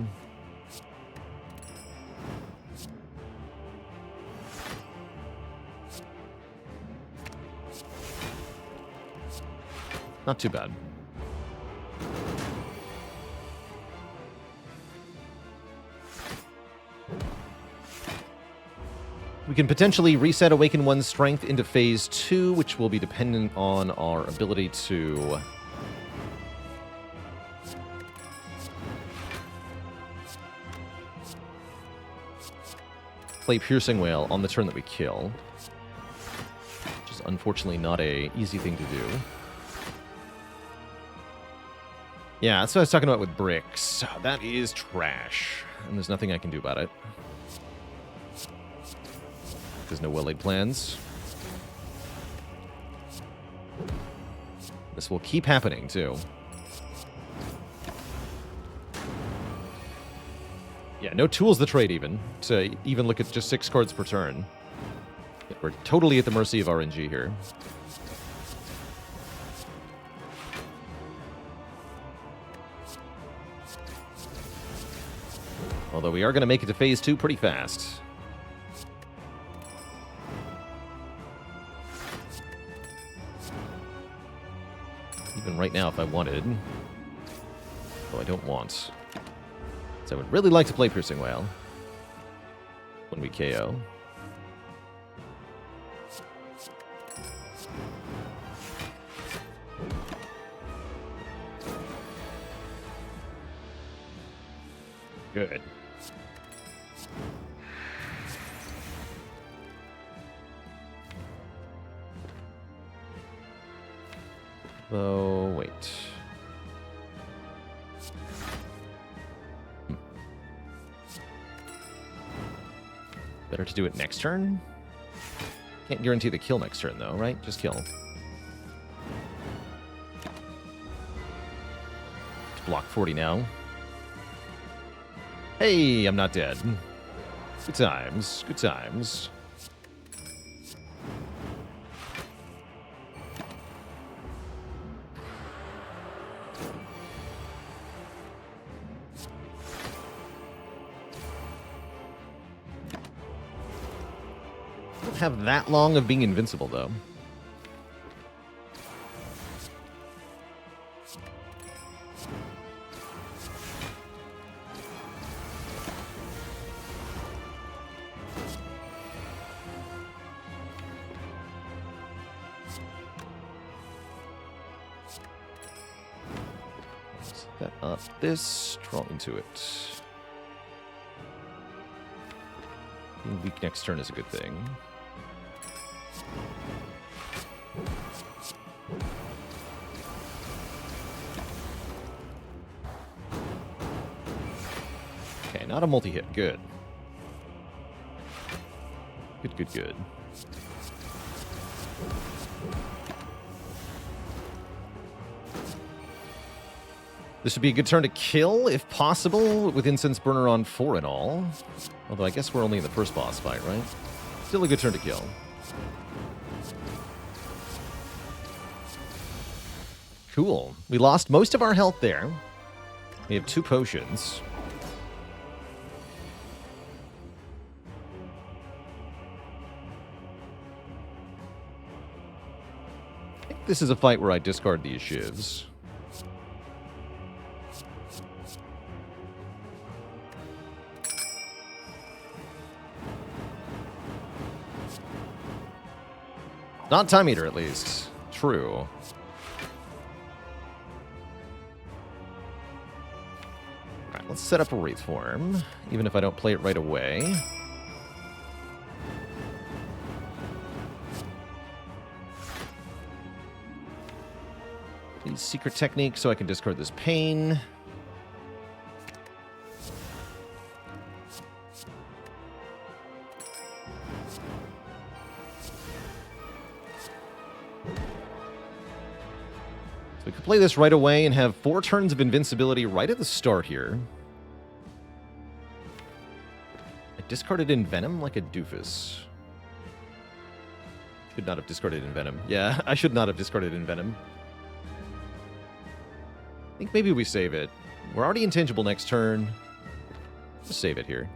Not too bad. We can potentially reset Awaken 1's strength into Phase 2, which will be dependent on our ability to play Piercing Wail on the turn that we kill. Which is unfortunately not an easy thing to do. Yeah, that's what I was talking about with bricks. That is trash. And there's nothing I can do about it. There's no well-laid plans. This will keep happening, too. Yeah, no tools to trade, even. To even look at just 6 cards per turn. We're totally at the mercy of RNG here. Although we are going to make it to Phase 2 pretty fast. Even right now, if I wanted. Though I don't want. So I would really like to play Piercing Wail. When we KO. Good. Oh, wait. Better to do it next turn? Can't guarantee the kill next turn, though, right? Just kill. Block 40 now. Hey, I'm not dead. Good times. Good times. have that long of being invincible, though. Set up this, draw into it. Being weak next turn is a good thing. Okay, not a multi-hit. Good. Good, good, good. This would be a good turn to kill, if possible, with Incense Burner on 4 and all. Although I guess we're only in the first boss fight, right? Still a good turn to kill. Cool. We lost most of our health there. We have 2 potions. I think this is a fight where I discard these shivs. Not Time Eater, at least. True. Alright, let's set up a Wraith form, even if I don't play it right away. Need Secret Technique so I can discard this Pain. We could play this right away and have 4 turns of invincibility right at the start here. I discarded Envenom like a doofus. Should not have discarded Envenom. Yeah, I should not have discarded Envenom. I think maybe we save it. We're already intangible next turn. Just save it here.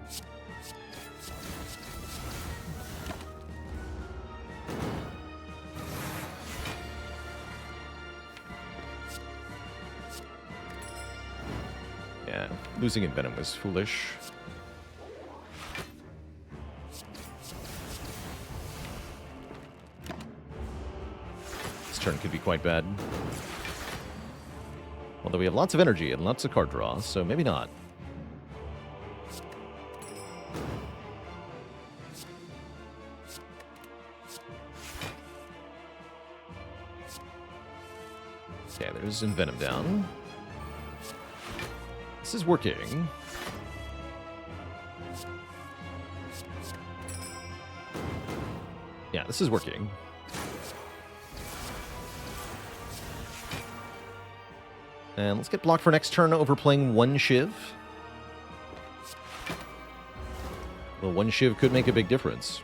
Yeah, losing Envenom was foolish. This turn could be quite bad. Although we have lots of energy and lots of card draw, so maybe not. Okay, there's Envenom down. This is working. Yeah, this is working. And let's get blocked for next turn over playing 1 Shiv. Well, 1 Shiv could make a big difference.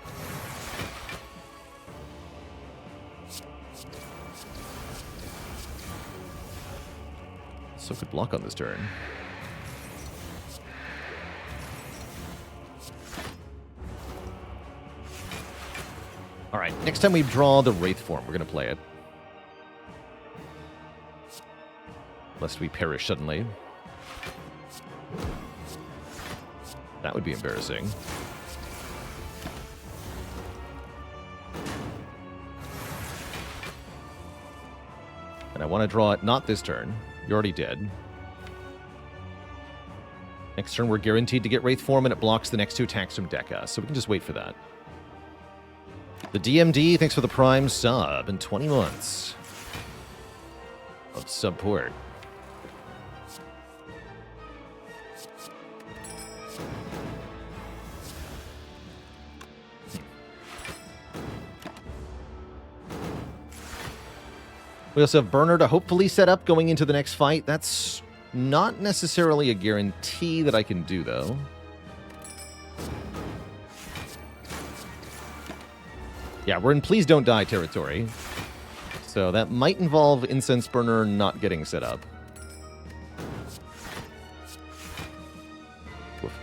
So could block on this turn. Alright, next time we draw the Wraith form, we're going to play it. Lest we perish suddenly. That would be embarrassing. And I want to draw it not this turn. You're already dead. Next turn, we're guaranteed to get Wraith form, and it blocks the next 2 attacks from Deca, so we can just wait for that. The DMD, thanks for the Prime sub in 20 months of support. We also have Burner to hopefully set up going into the next fight. That's not necessarily a guarantee that I can do, though. Yeah, we're in Please Don't Die territory. So that might involve Incense Burner not getting set up. Oof.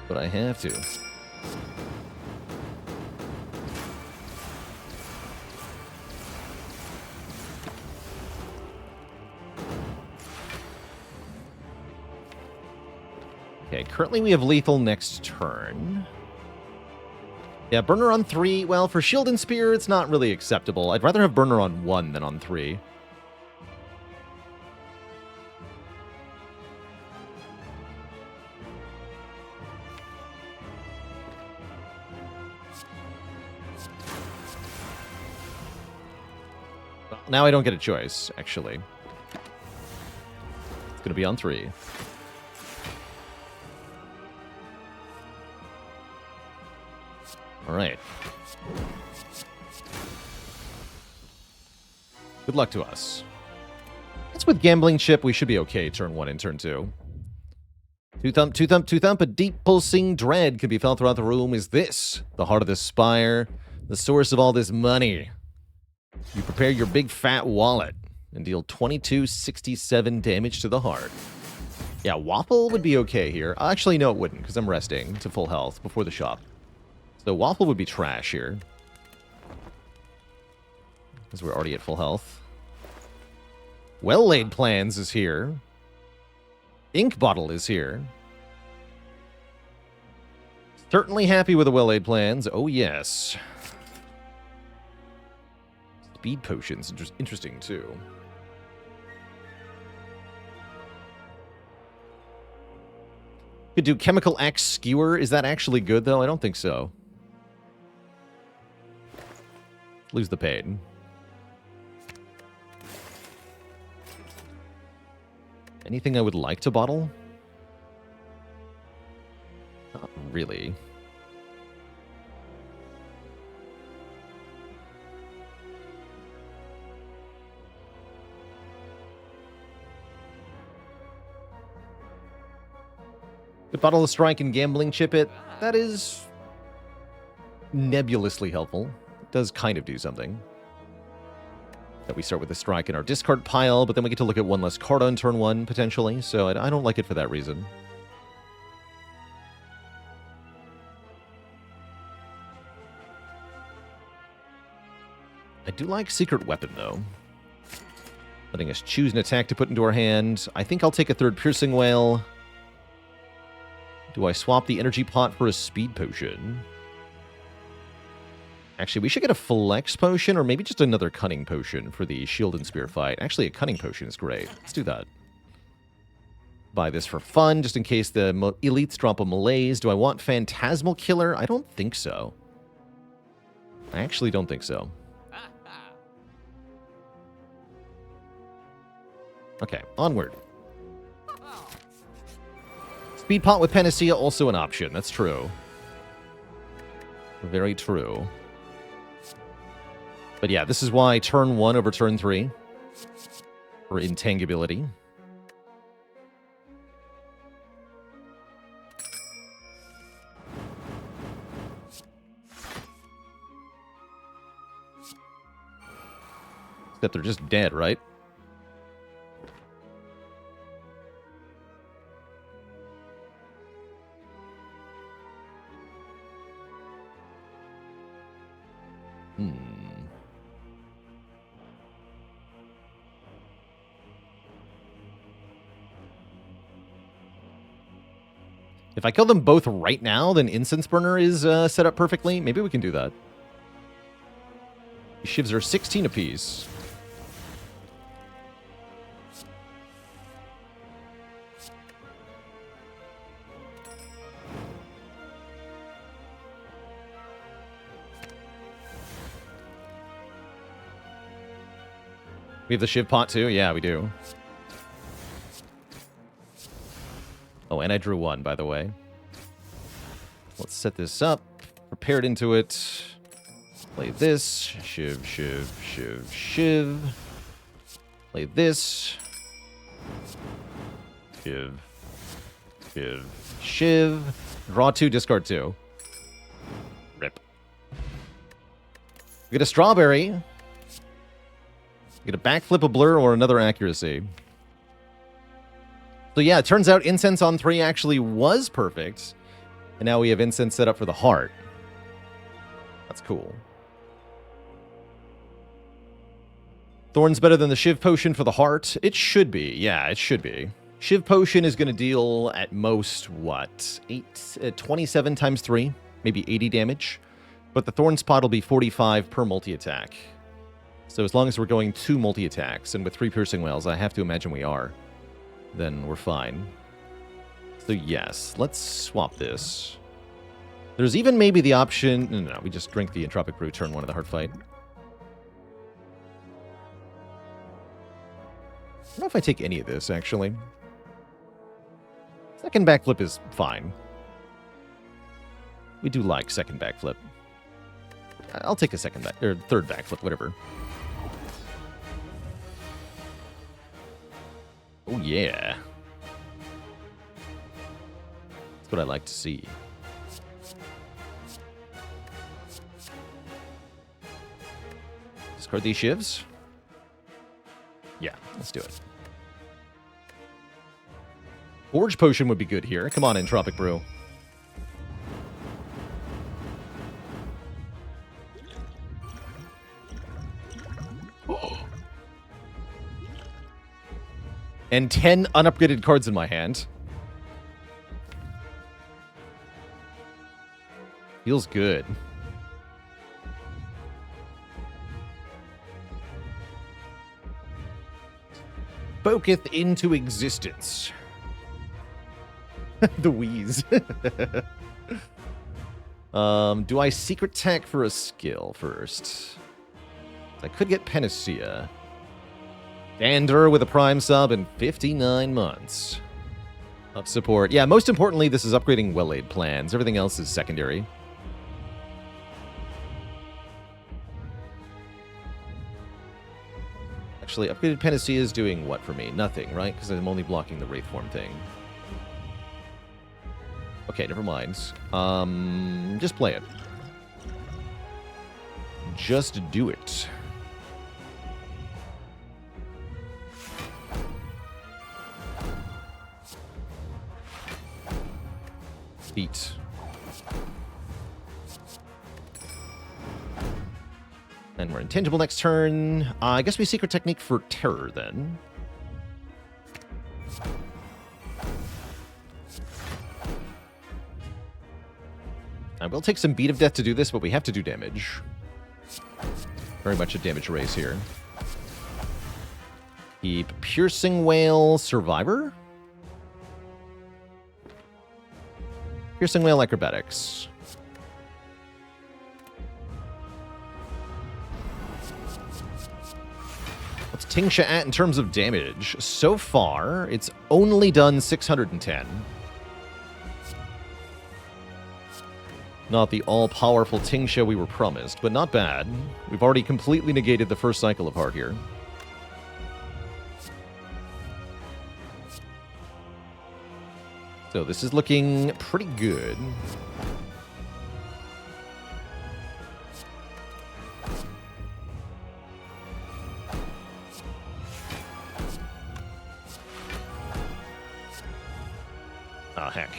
But I have to. Okay, currently we have lethal next turn. Yeah, burner on 3. Well, for shield and spear, it's not really acceptable. I'd rather have burner on 1 than on 3. Now I don't get a choice, actually. It's going to be on 3. All right. Good luck to us. It's with Gambling Chip, we should be okay turn 1 and turn 2. Two thump, two thump, two thump. A deep pulsing dread can be felt throughout the room. Is this the heart of the Spire? The source of all this money? You prepare your big fat wallet and deal 2267 damage to the heart. Yeah, Waffle would be okay here. Actually, no, it wouldn't, because I'm resting to full health before the shop. So Waffle would be trash here. Because we're already at full health. Well-Laid Plans is here. Ink Bottle is here. Certainly happy with the Well-Laid Plans. Oh, yes. Speed Potions. Interesting, too. Could do Chemical Axe Skewer. Is that actually good, though? I don't think so. Lose the pain. Anything I would like to bottle? Not really. Could bottle a strike and Gambling Chip it. That is nebulously helpful. It does kind of do something. That we start with a strike in our discard pile, but then we get to look at one less card on turn 1, potentially, so I don't like it for that reason. I do like Secret Weapon, though. Letting us choose an attack to put into our hand. I think I'll take a third Piercing Whale. Do I swap the Energy Pot for a Speed Potion? Actually, we should get a Flex Potion, or maybe just another Cunning Potion for the Shield and Spear fight. Actually, a Cunning Potion is great. Let's do that. Buy this for fun, just in case the elites drop a Malaise. Do I want Phantasmal Killer? I don't think so. I actually don't think so. Okay, onward. Speed Pot with Panacea, also an option. That's true. Very true. But yeah, this is why turn 1 over turn 3. For Intangibility. Except they're just dead, right? If I kill them both right now, then Incense Burner is set up perfectly. Maybe we can do that. These shivs are 16 apiece. We have the Shiv Pot too? Yeah, we do. Oh, and I drew 1, by the way. Let's set this up. Prepared into it. Play this. Shiv, shiv, shiv, shiv. Play this. Shiv. Shiv. Shiv. Draw 2, discard 2. Rip. We get a Strawberry. We get a Backflip, a Blur, or another Accuracy. So yeah, it turns out Incense on 3 actually was perfect. And now we have incense set up for the heart. That's cool. Thorn's better than the Shiv Potion for the heart? It should be. Yeah, it should be. Shiv Potion is going to deal at most, what? 27 times 3? Maybe 80 damage. But the Thorn Spot will be 45 per multi-attack. So as long as we're going 2 multi-attacks, and with 3 Piercing Wails, I have to imagine we are, then we're fine. So yes, let's swap this. There's even maybe the option... No, we just drink the Entropic Brew turn 1 of the Heart Fight. I don't know if I take any of this, actually. Second backflip is fine. We do like second backflip. I'll take a third backflip, whatever. Oh, yeah. That's what I like to see. Discard these shivs. Yeah, let's do it. Forge Potion would be good here. Come on, Entropic Brew. Oh. And 10 unupgraded cards in my hand. Feels good. Spoketh into existence. The wheeze. Do I secret tech for a skill first? I could get Panacea. Dander with a prime sub in 59 months. Of support. Yeah, most importantly, this is upgrading well-laid plans. Everything else is secondary. Actually, upgraded Panacea is doing what for me? Nothing, right? Because I'm only blocking the Wraith Form thing. Okay, never mind. Just play it. Just do it. Beat. And we're intangible next turn. I guess we secret technique for terror then. I will take some Beat of Death to do this, but we have to do damage. Very much a damage race here. Keep Piercing Wail Survivor. Piercing Wail Acrobatics. What's Tingsha at in terms of damage? So far, it's only done 610. Not the all-powerful Tingsha we were promised, but not bad. We've already completely negated the first cycle of heart here. So this is looking pretty good. Ah, heck.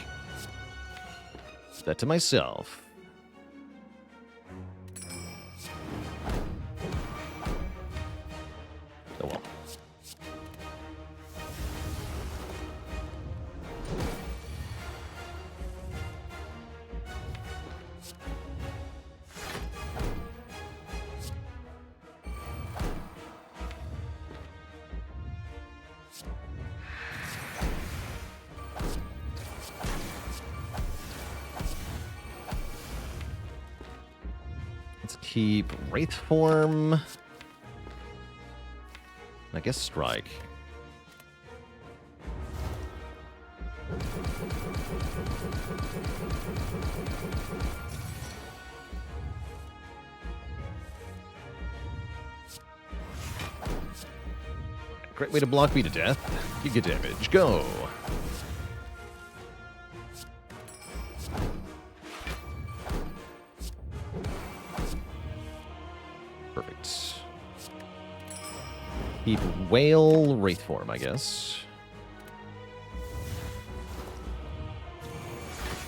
That to myself. Oh well. Let's keep Wraith Form. I guess Strike. Great way to block me to death. Giga damage. Go. Perfect. Keep Whale Wraith Form, I guess.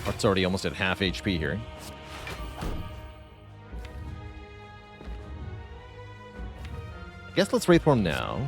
It's already almost at half HP here. I guess let's Wraithform now.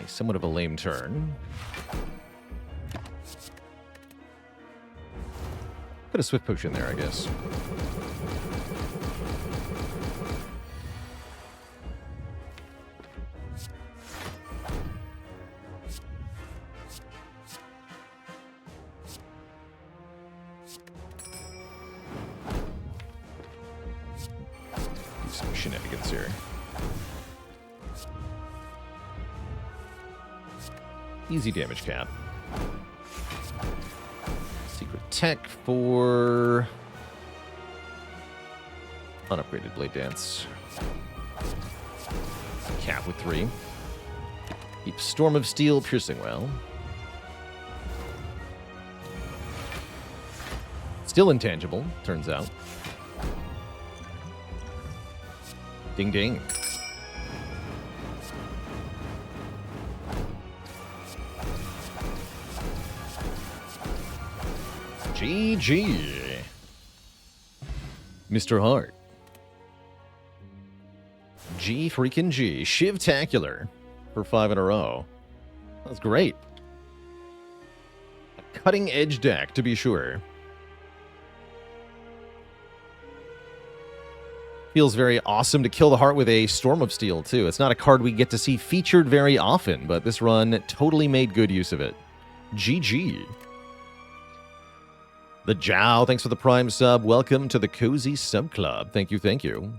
Somewhat of a lame turn. Put a Swift Potion there, I guess. Do some shenanigans here. Easy damage cap. Secret tech for unupgraded Blade Dance. Cap with 3. Keep Storm of Steel piercing well. Still intangible, turns out. Ding ding. GG. Mr. Hart. G freaking G. Shivtacular for 5 in a row. That's great. A cutting edge deck, to be sure. Feels very awesome to kill the heart with a Storm of Steel, too. It's not a card we get to see featured very often, but this run totally made good use of it. GG. The Jow, thanks for the Prime sub. Welcome to the Cozy Sub Club. Thank you, thank you.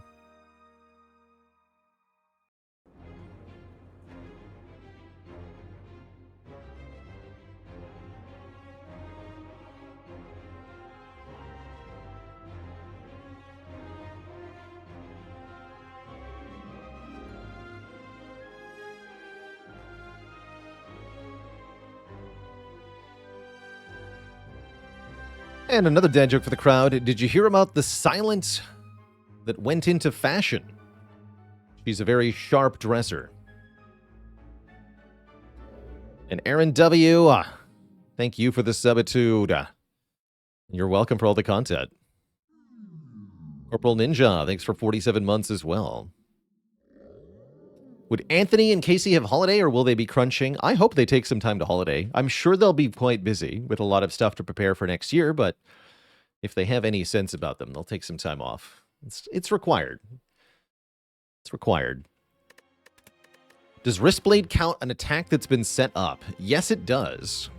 And another dad joke for the crowd. Did you hear about the silence that went into fashion? She's a very sharp dresser. And Aaron W., thank you for the subitude. You're welcome for all the content. Corporal Ninja, thanks for 47 months as well. Would Anthony and Casey have holiday, or will they be crunching? I hope they take some time to holiday. I'm sure they'll be quite busy with a lot of stuff to prepare for next year, but if they have any sense about them, they'll take some time off. It's required. It's required. Does Wristblade count an attack that's been set up? Yes, it does.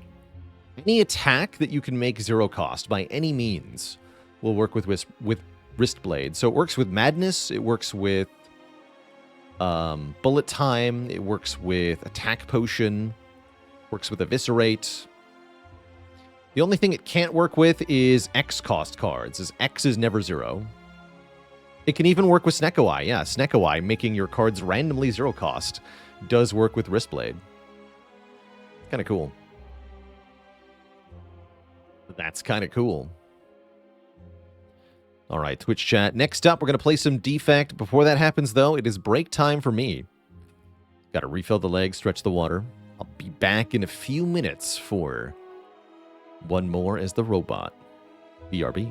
Any attack that you can make 0 cost by any means will work with Wristblade. So it works with Madness, it works with Bullet Time, it works with Attack Potion, works with Eviscerate. The only thing it can't work with is X cost cards, as X is never 0. It can even work with Snecko-Eye. Yeah, Snecko-Eye, making your cards randomly 0 cost, does work with Wristblade. Kind of cool. That's kind of cool. All right, Twitch chat. Next up, we're going to play some Defect. Before that happens, though, it is break time for me. Got to refill the legs, stretch the water. I'll be back in a few minutes for one more as the robot. BRB.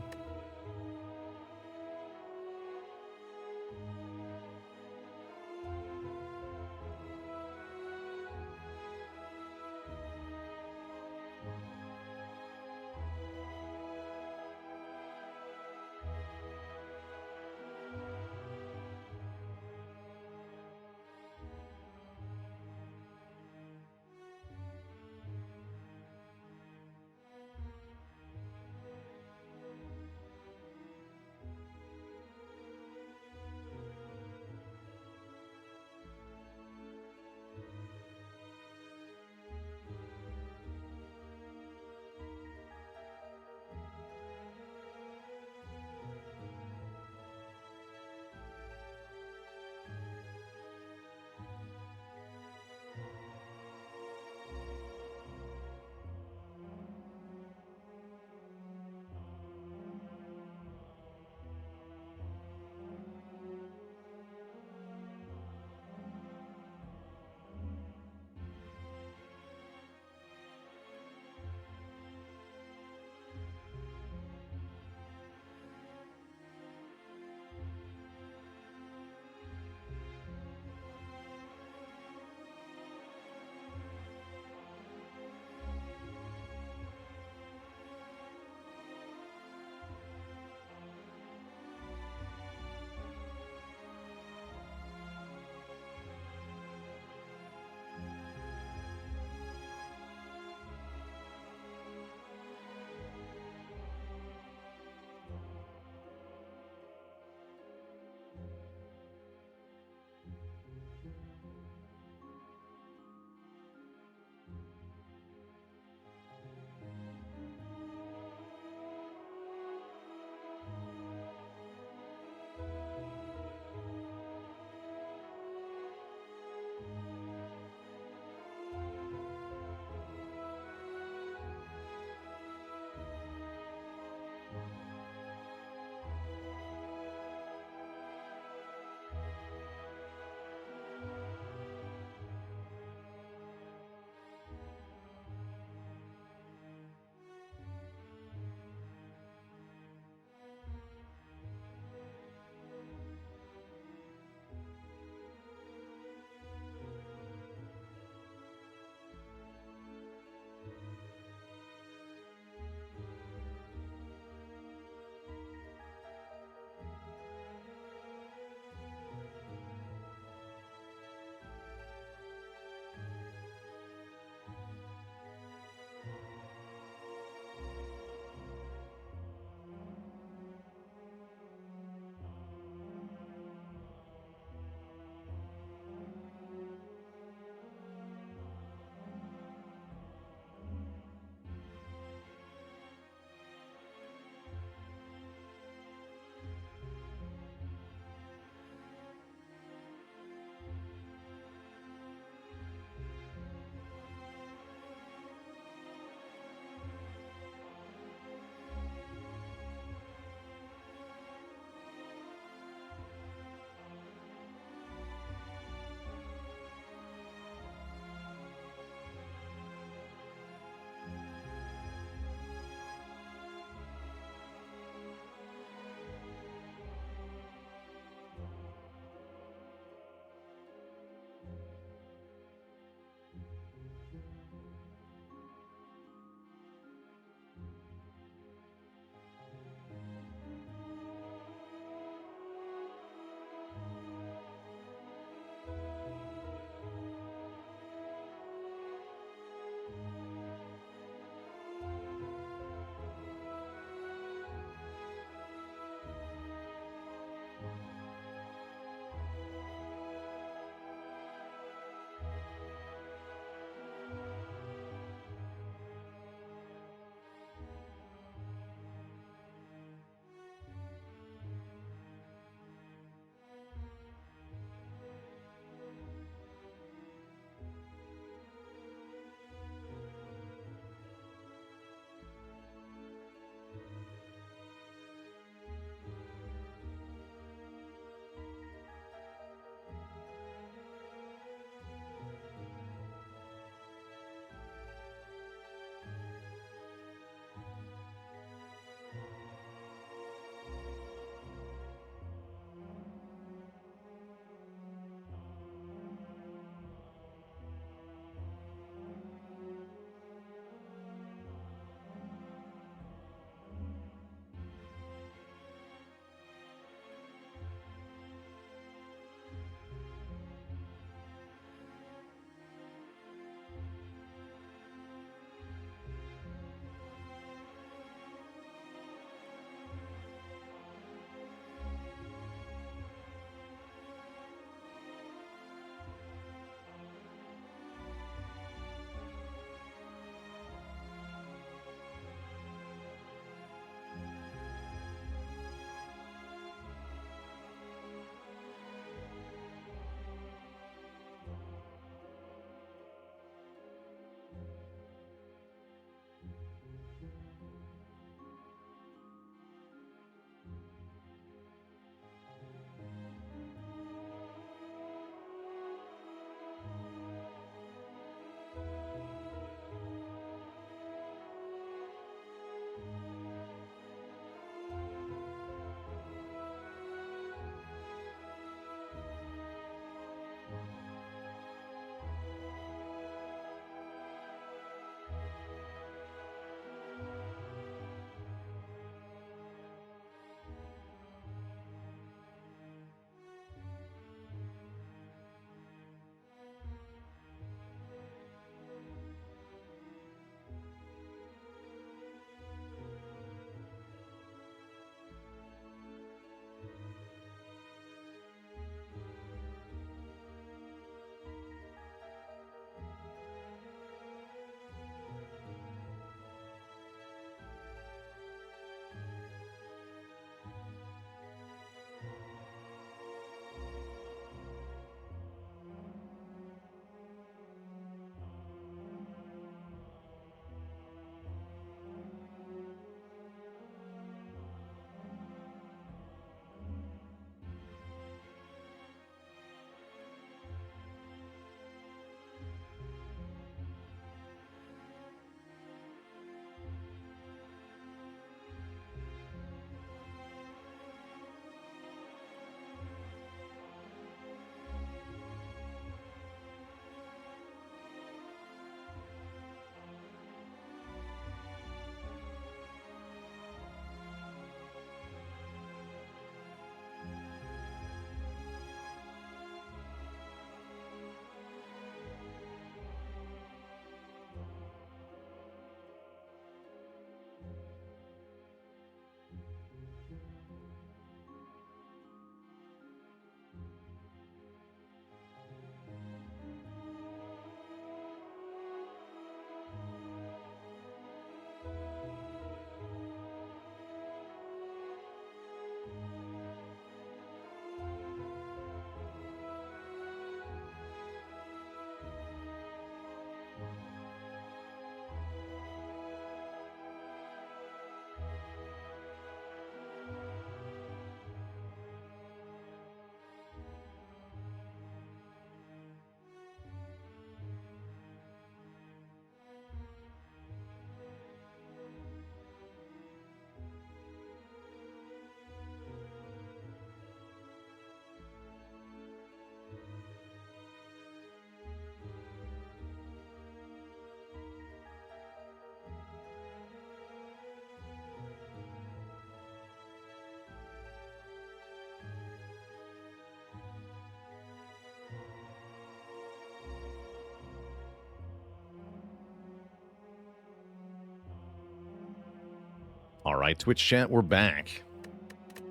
Alright, Twitch chat, we're back.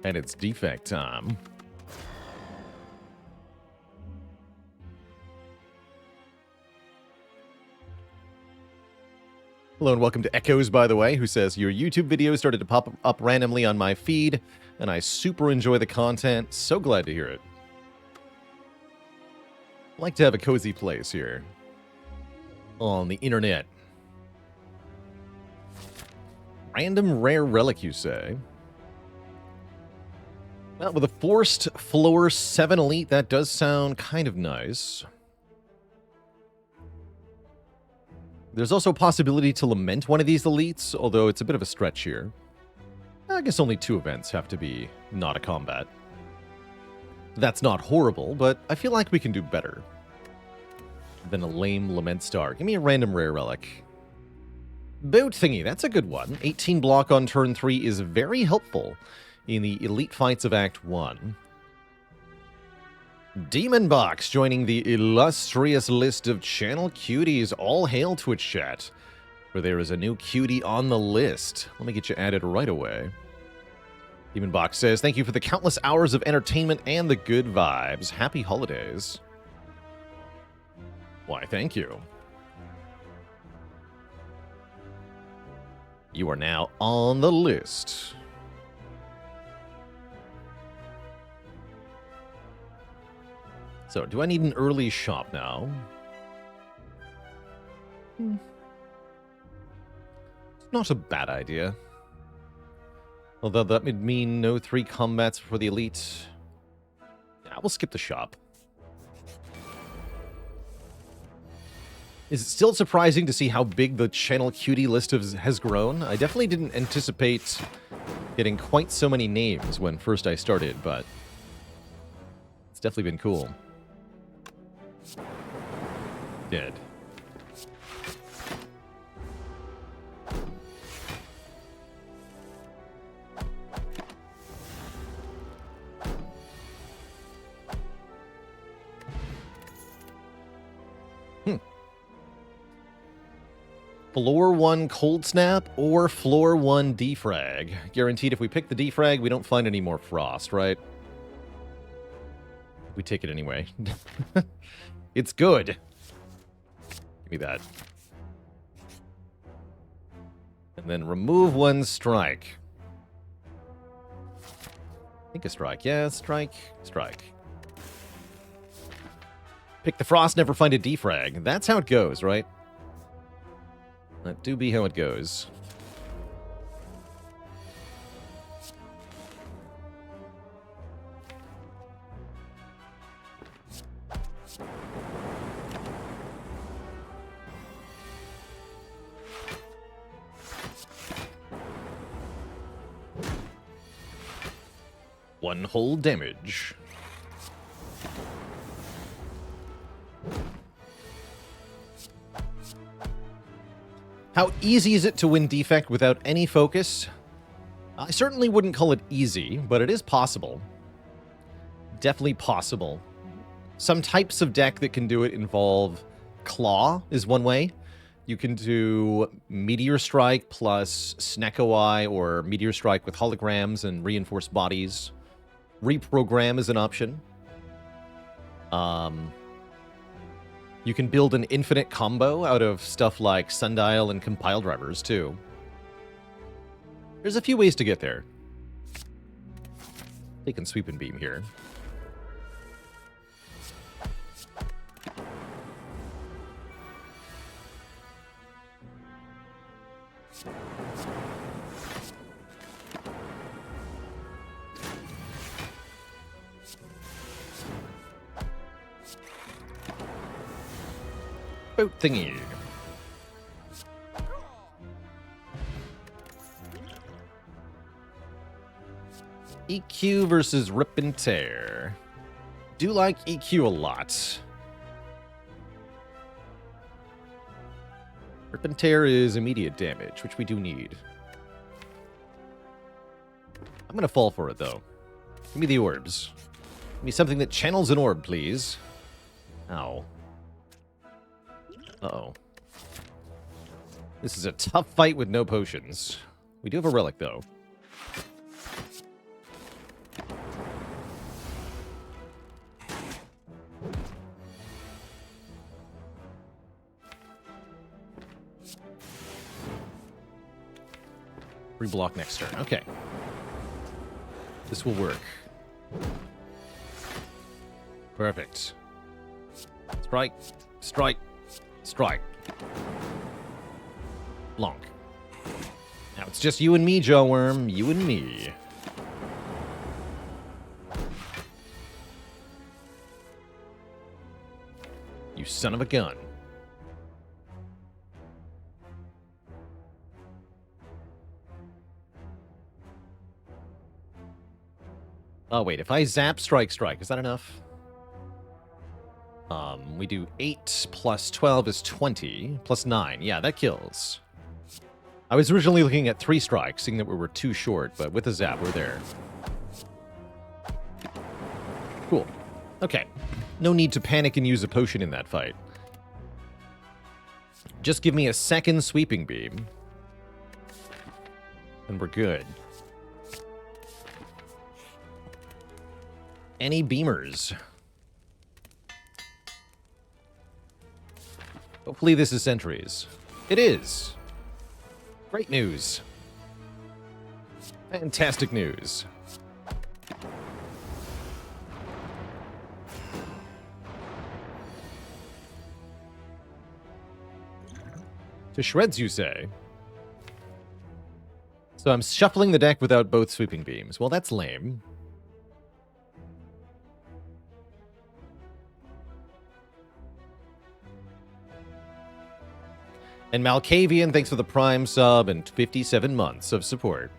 And it's Defect time. Hello and welcome to Echoes, by the way, who says, your YouTube videos started to pop up randomly on my feed, and I super enjoy the content. So glad to hear it. I like to have a cozy place here on the internet. Random rare relic, you say? Well, with a forced floor 7 elite, that does sound kind of nice. There's also a possibility to lament one of these elites, although it's a bit of a stretch here. I guess only 2 events have to be not a combat. That's not horrible, but I feel like we can do better than a lame lament star. Give me a random rare relic. Boat thingy, that's a good one. 18 block on turn 3 is very helpful in the elite fights of Act 1. Demon Box joining the illustrious list of channel cuties. All hail Twitch chat, for there is a new cutie on the list. Let me get you added right away. Demon Box says, thank you for the countless hours of entertainment and the good vibes. Happy holidays. Why, thank you. You are now on the list. So, do I need an early shop now? It's not a bad idea. Although that would mean no 3 combats for the elite. Yeah, we'll skip the shop. Is it still surprising to see how big the channel cutie list has grown? I definitely didn't anticipate getting quite so many names when first I started, but it's definitely been cool. Dead. Floor 1 Cold Snap or Floor 1 Defrag. Guaranteed if we pick the Defrag, we don't find any more Frost, right? We take it anyway. It's good. Give me that. And then remove 1 strike. I think a strike. Yeah, strike. Strike. Pick the Frost, never find a Defrag. That's how it goes, right? That do be how it goes. One whole damage. How easy is it to win Defect without any focus? I certainly wouldn't call it easy, but it is possible. Definitely possible. Some types of deck that can do it involve Claw is one way. You can do Meteor Strike plus Snecko Eye or Meteor Strike with holograms and reinforced bodies. Reprogram is an option. You can build an infinite combo out of stuff like Sundial and Compile Drivers, too. There's a few ways to get there. Taking Sweep and Beam here. Boat thingy. EQ versus Rip and Tear. Do like EQ a lot. Rip and Tear is immediate damage, which we do need. I'm gonna fall for it, though. Give me the orbs. Give me something that channels an orb, please. Ow. Uh-oh. This is a tough fight with no potions. We do have a relic, though. free block next turn. Okay. This will work. Perfect. Strike. Strike. Strike. Blonk. Now it's just you and me, Jawworm. You and me. You son of a gun. Oh, wait. If I zap, strike, strike. Is that enough? We do 8 plus 12 is 20. Plus 9. Yeah, that kills. I was originally looking at 3 strikes, seeing that we were 2 short, but with a zap, we're there. Cool. Okay. No need to panic and use a potion in that fight. Just give me a second sweeping beam. And we're good. Any beamers? Hopefully this is sentries. It is. Great news. Fantastic news. To shreds, you say? So I'm shuffling the deck without both sweeping beams. Well, that's lame. And Malkavian, thanks for the Prime sub and 57 months of support.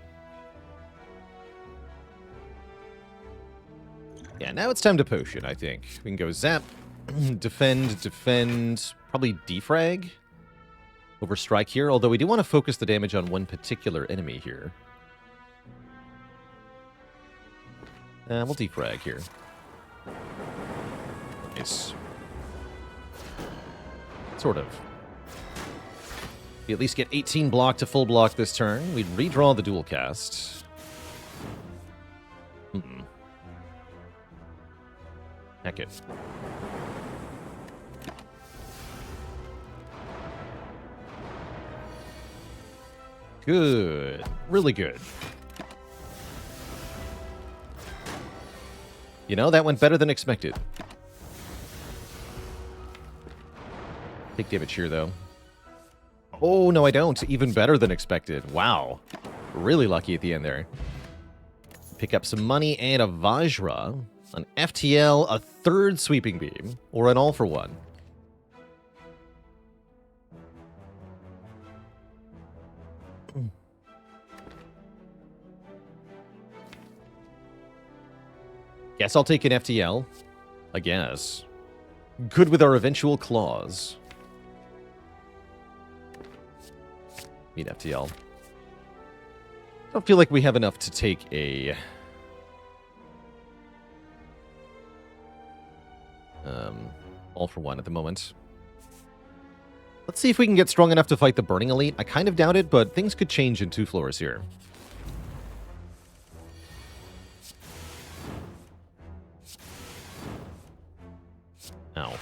Yeah, now it's time to potion, I think. We can go zap, defend, defend, probably defrag over strike here, although we do want to focus the damage on one particular enemy here. We'll defrag here. Nice. Sort of. We at least get 18 block to full block this turn. We'd redraw the dual cast. Heck it. Good. Really good. You know, that went better than expected. Take damage here, though. Oh, no, I don't. Even better than expected. Wow. Really lucky at the end there. Pick up some money and a Vajra, an FTL, a third sweeping beam, or an all-for-one. Guess I'll take an FTL. I guess. Good with our eventual claws. Need FTL. Don't feel like we have enough to take a... all for one at the moment. Let's see if we can get strong enough to fight the Burning Elite. I kind of doubt it, but things could change in 2 floors here. Ow.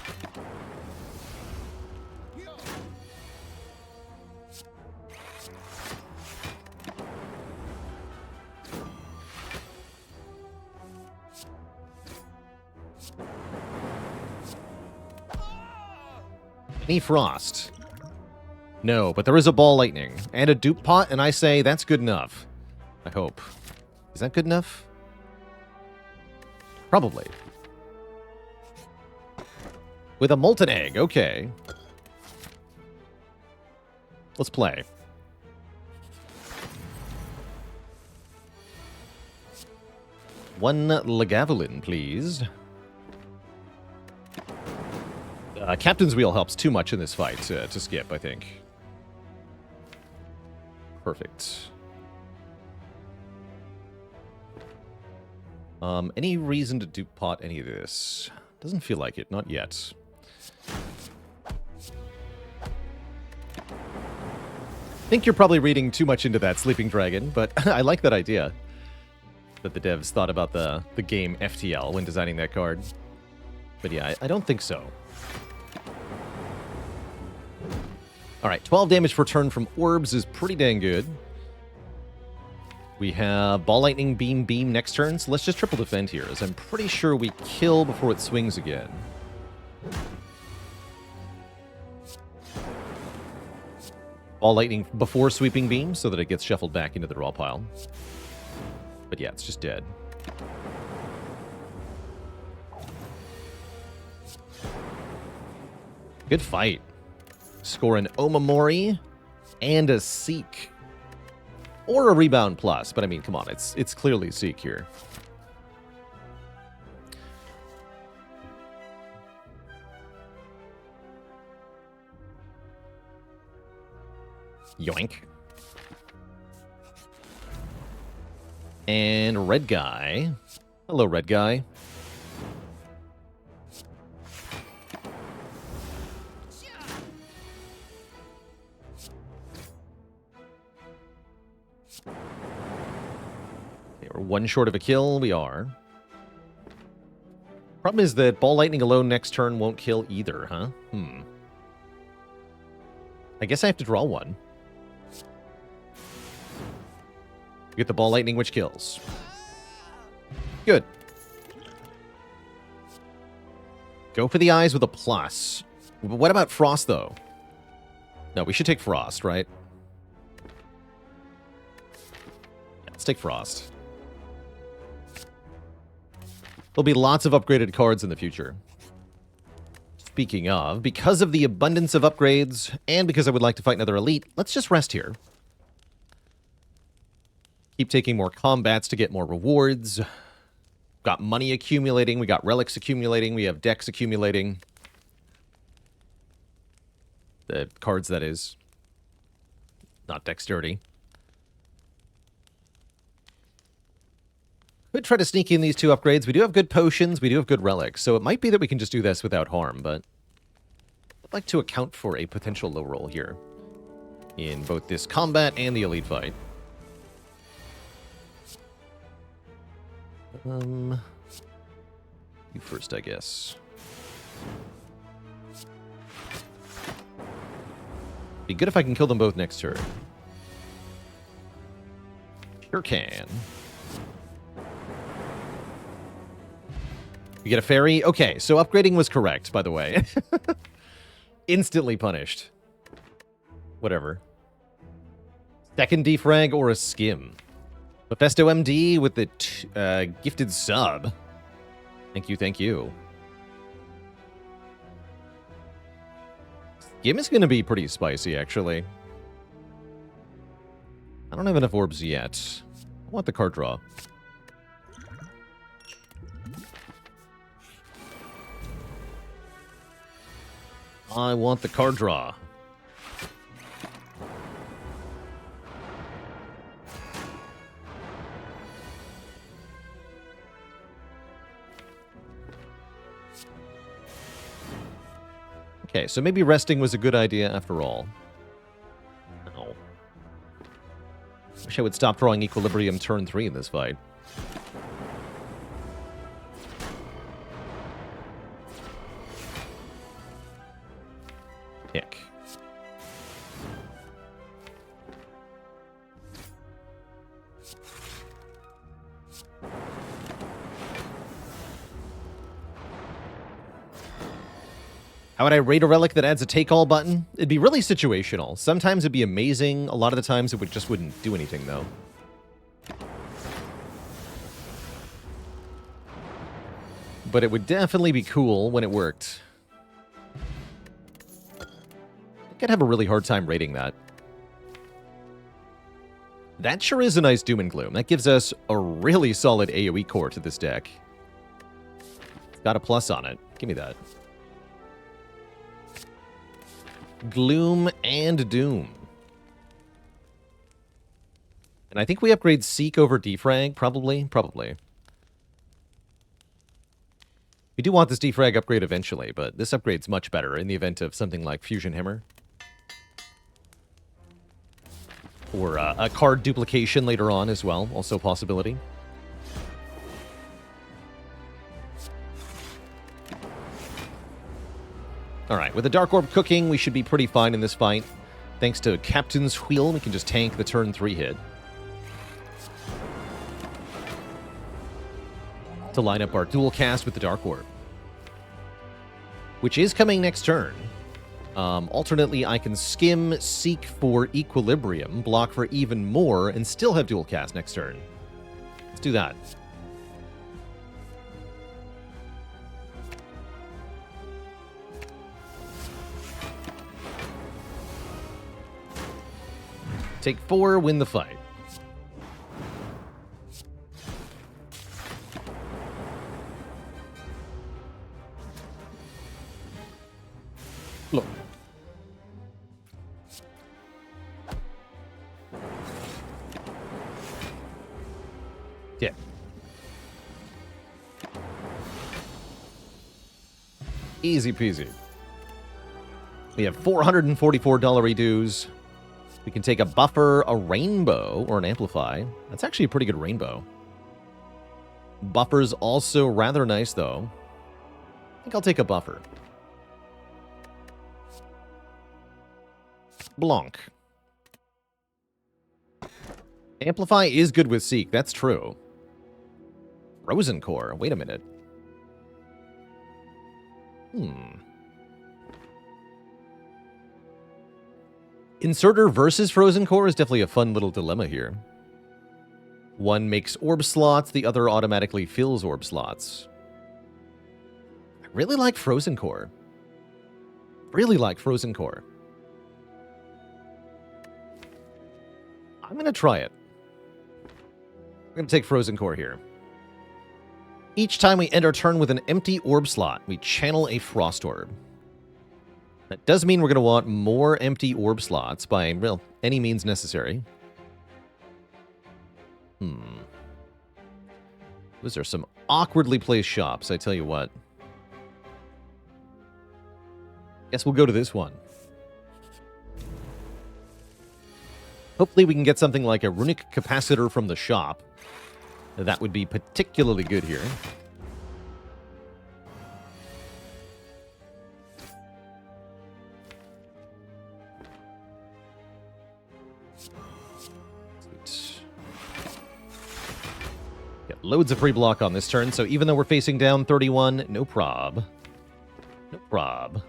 Any frost? No, but there is a ball lightning and a dupe pot, and I say that's good enough. I hope. Is that good enough? Probably. With a molten egg, okay. Let's play. One Lagavulin, please. Captain's Wheel helps too much in this fight to skip, I think. Perfect. Any reason to dupe pot any of this? Doesn't feel like it, not yet. I think you're probably reading too much into that Sleeping Dragon, but I like that idea. That the devs thought about the game FTL when designing that card. But yeah, I don't think so. Alright, 12 damage per turn from orbs is pretty dang good. We have Ball Lightning, Beam, Beam next turn, so let's just triple defend here, as I'm pretty sure we kill before it swings again. Ball Lightning before Sweeping Beam, so that it gets shuffled back into the draw pile. But yeah, it's just dead. Good fight. Score an Omamori and a Seek. Or a Rebound Plus, but I mean, come on, it's clearly Seek here. Yoink. And red guy. Hello, red guy. We're one short of a kill. We are. Problem is that Ball Lightning alone next turn won't kill either, huh? I guess I have to draw one. Get the Ball Lightning, which kills. Good. Go for the eyes with a plus. What about Frost, though? No, we should take Frost, right? Yeah, let's take Frost. There'll be lots of upgraded cards in the future. Speaking of, because of the abundance of upgrades, and because I would like to fight another elite, let's just rest here. Keep taking more combats to get more rewards. Got money accumulating, we got relics accumulating, we have decks accumulating. The cards, that is. Not dexterity. Could try to sneak in these two upgrades. We do have good potions, we do have good relics, so it might be that we can just do this without harm, but I'd like to account for a potential low roll here in both this combat and the elite fight. You first, I guess. Be good if I can kill them both next turn. Sure can. You get a fairy? Okay, so upgrading was correct, by the way. Instantly punished. Whatever. Second defrag or a skim. Mephisto MD with the gifted sub. Thank you, thank you. Skim is going to be pretty spicy, actually. I don't have enough orbs yet. I want the card draw. I want the card draw. Okay, so maybe resting was a good idea after all. No. Wish I would stop drawing Equilibrium turn 3 in this fight. Pick. How would I rate a relic that adds a take-all button? It'd be really situational. Sometimes it'd be amazing. A lot of the times it just wouldn't do anything, though. But it would definitely be cool when it worked. I think I'd have a really hard time rating that. That sure is a nice Doom and Gloom. That gives us a really solid AoE core to this deck. It's got a plus on it. Give me that. Gloom and Doom. And I think we upgrade Seek over Defrag, probably. Probably. We do want this Defrag upgrade eventually, but this upgrade's much better in the event of something like Fusion Hammer. Or a card duplication later on as well, also a possibility. Alright, with the Dark Orb cooking, we should be pretty fine in this fight. Thanks to Captain's Wheel, we can just tank the turn 3 hit. to line up our dual cast with the Dark Orb, which is coming next turn. Alternately, I can skim, seek for Equilibrium, block for even more, and still have dual cast next turn. Let's do that. Take 4, win the fight. Look. Yeah. Easy peasy. We have $444 redos. We can take a buffer, a rainbow, or an amplify. That's actually a pretty good rainbow. Buffer's also rather nice, though. I think I'll take a buffer. Blanc. Amplify is good with Seek, that's true. Frozen Core, wait a minute. Inserter versus Frozen Core is definitely a fun little dilemma here. One makes orb slots, the other automatically fills orb slots. I really like Frozen Core. Really like Frozen Core. I'm going to try it. I'm going to take Frozen Core here. Each time we end our turn with an empty orb slot, we channel a Frost Orb. That does mean we're going to want more empty orb slots by, well, any means necessary. Those are some awkwardly placed shops, I tell you what. Guess we'll go to this one. Hopefully we can get something like a runic capacitor from the shop. That would be particularly good here. Get loads of free block on this turn, so even though we're facing down 31, no prob. No prob.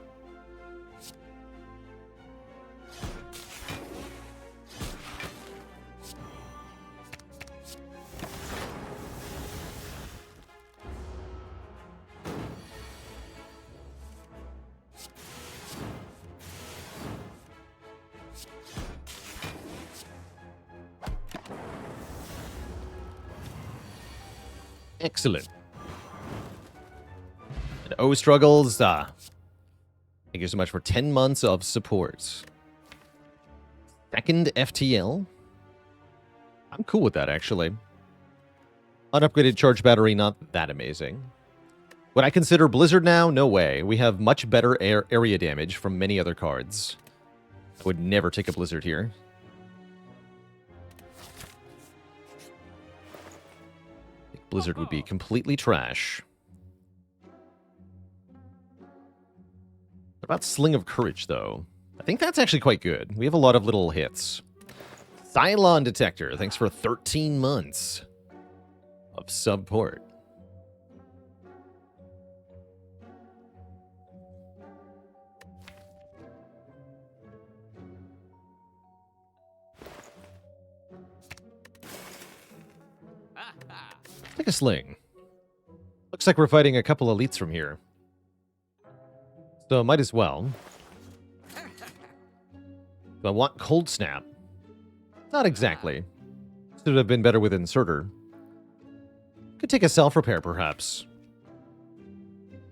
Excellent. And O struggles. Thank you so much for 10 months of support. Second FTL. I'm cool with that, actually. Unupgraded charge battery, not that amazing. Would I consider Blizzard now? No way. We have much better area damage from many other cards. I would never take a Blizzard here. Blizzard would be completely trash. What about Sling of Courage, though? I think that's actually quite good. We have a lot of little hits. Cylon Detector, thanks for 13 months of support. Take a sling. Looks like we're fighting a couple elites from here. So might as well. Do I want Cold Snap? Not exactly. Should have been better with Inserter. Could take a self-repair, perhaps.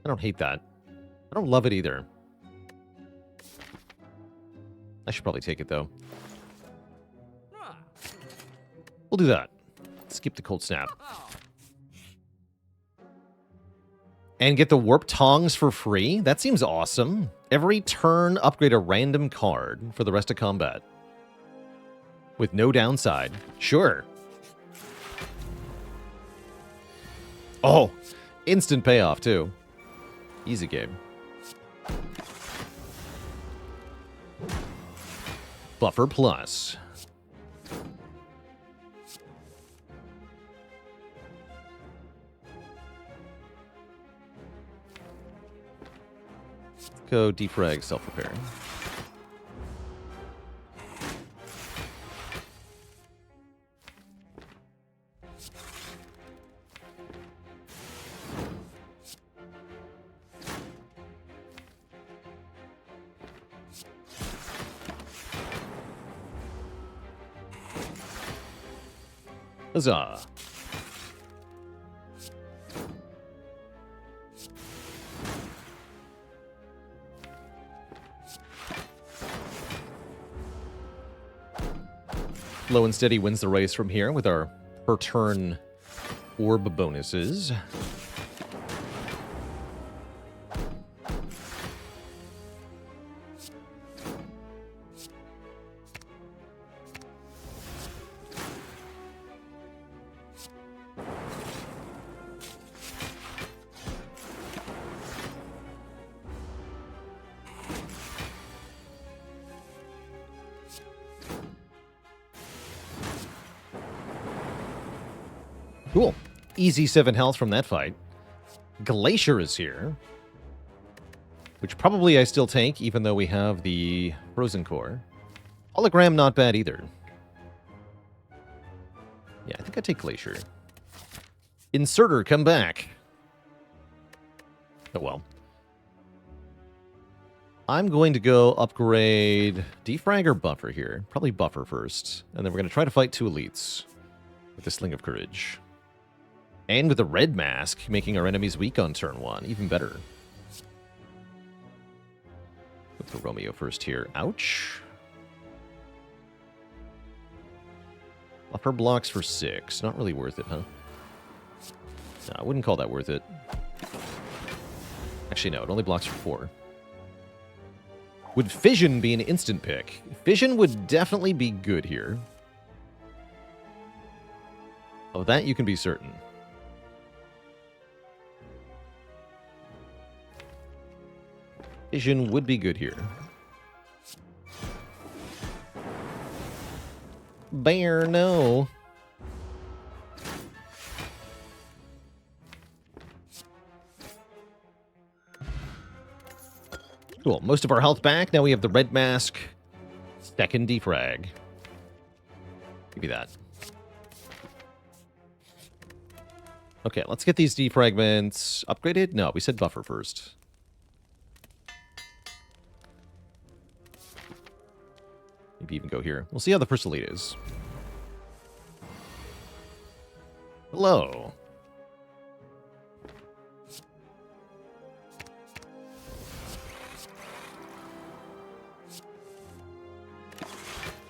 I don't hate that. I don't love it either. I should probably take it, though. We'll do that. Skip the Cold Snap. And get the Warp Tongs for free? That seems awesome. Every turn, upgrade a random card for the rest of combat. With no downside. Sure. Oh, instant payoff, too. Easy game. Buffer Plus. Let's go defrag self-repair. Huzzah. Slow and Steady wins the race from here with our per turn orb bonuses. Cool. Easy 7 health from that fight. Glacier is here. Which probably I still take, even though we have the Frozen Core. Hologram, not bad either. Yeah, I think I take Glacier. Inserter, come back. Oh well. I'm going to go upgrade Defrag or Buffer here. Probably Buffer first. And then we're going to try to fight 2 elites with the Sling of Courage. And with the red mask, making our enemies weak on turn 1. Even better. Look for Romeo first here. Ouch. Buffer blocks for 6. Not really worth it, huh? No, I wouldn't call that worth it. Actually, no. It only blocks for 4. Would Fission be an instant pick? Fission would definitely be good here. Of that you can be certain. Fission would be good here. Bear, no. Cool. Most of our health back. Now we have the red mask. Second defrag. Give me that. Okay, let's get these defragments upgraded. No, we said buffer first. Maybe even go here. We'll see how the first elite is. Hello.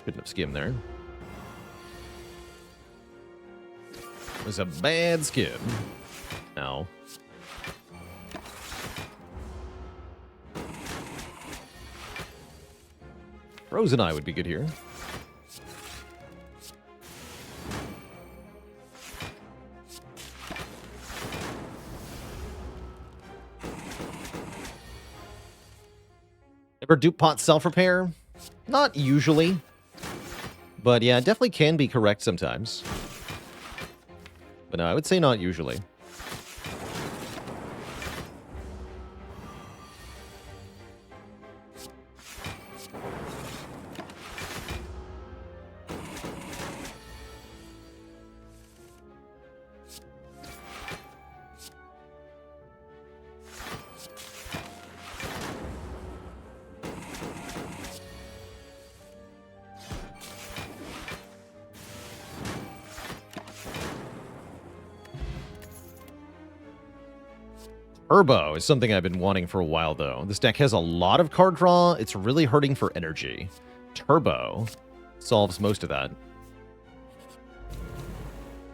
Couldn't have skimmed there. It was a bad skim. No. Frozen Eye would be good here. Ever dupe pot self-repair? Not usually. But yeah, it definitely can be correct sometimes. But no, I would say not usually. Turbo is something I've been wanting for a while, though. This deck has a lot of card draw. It's really hurting for energy. Turbo solves most of that.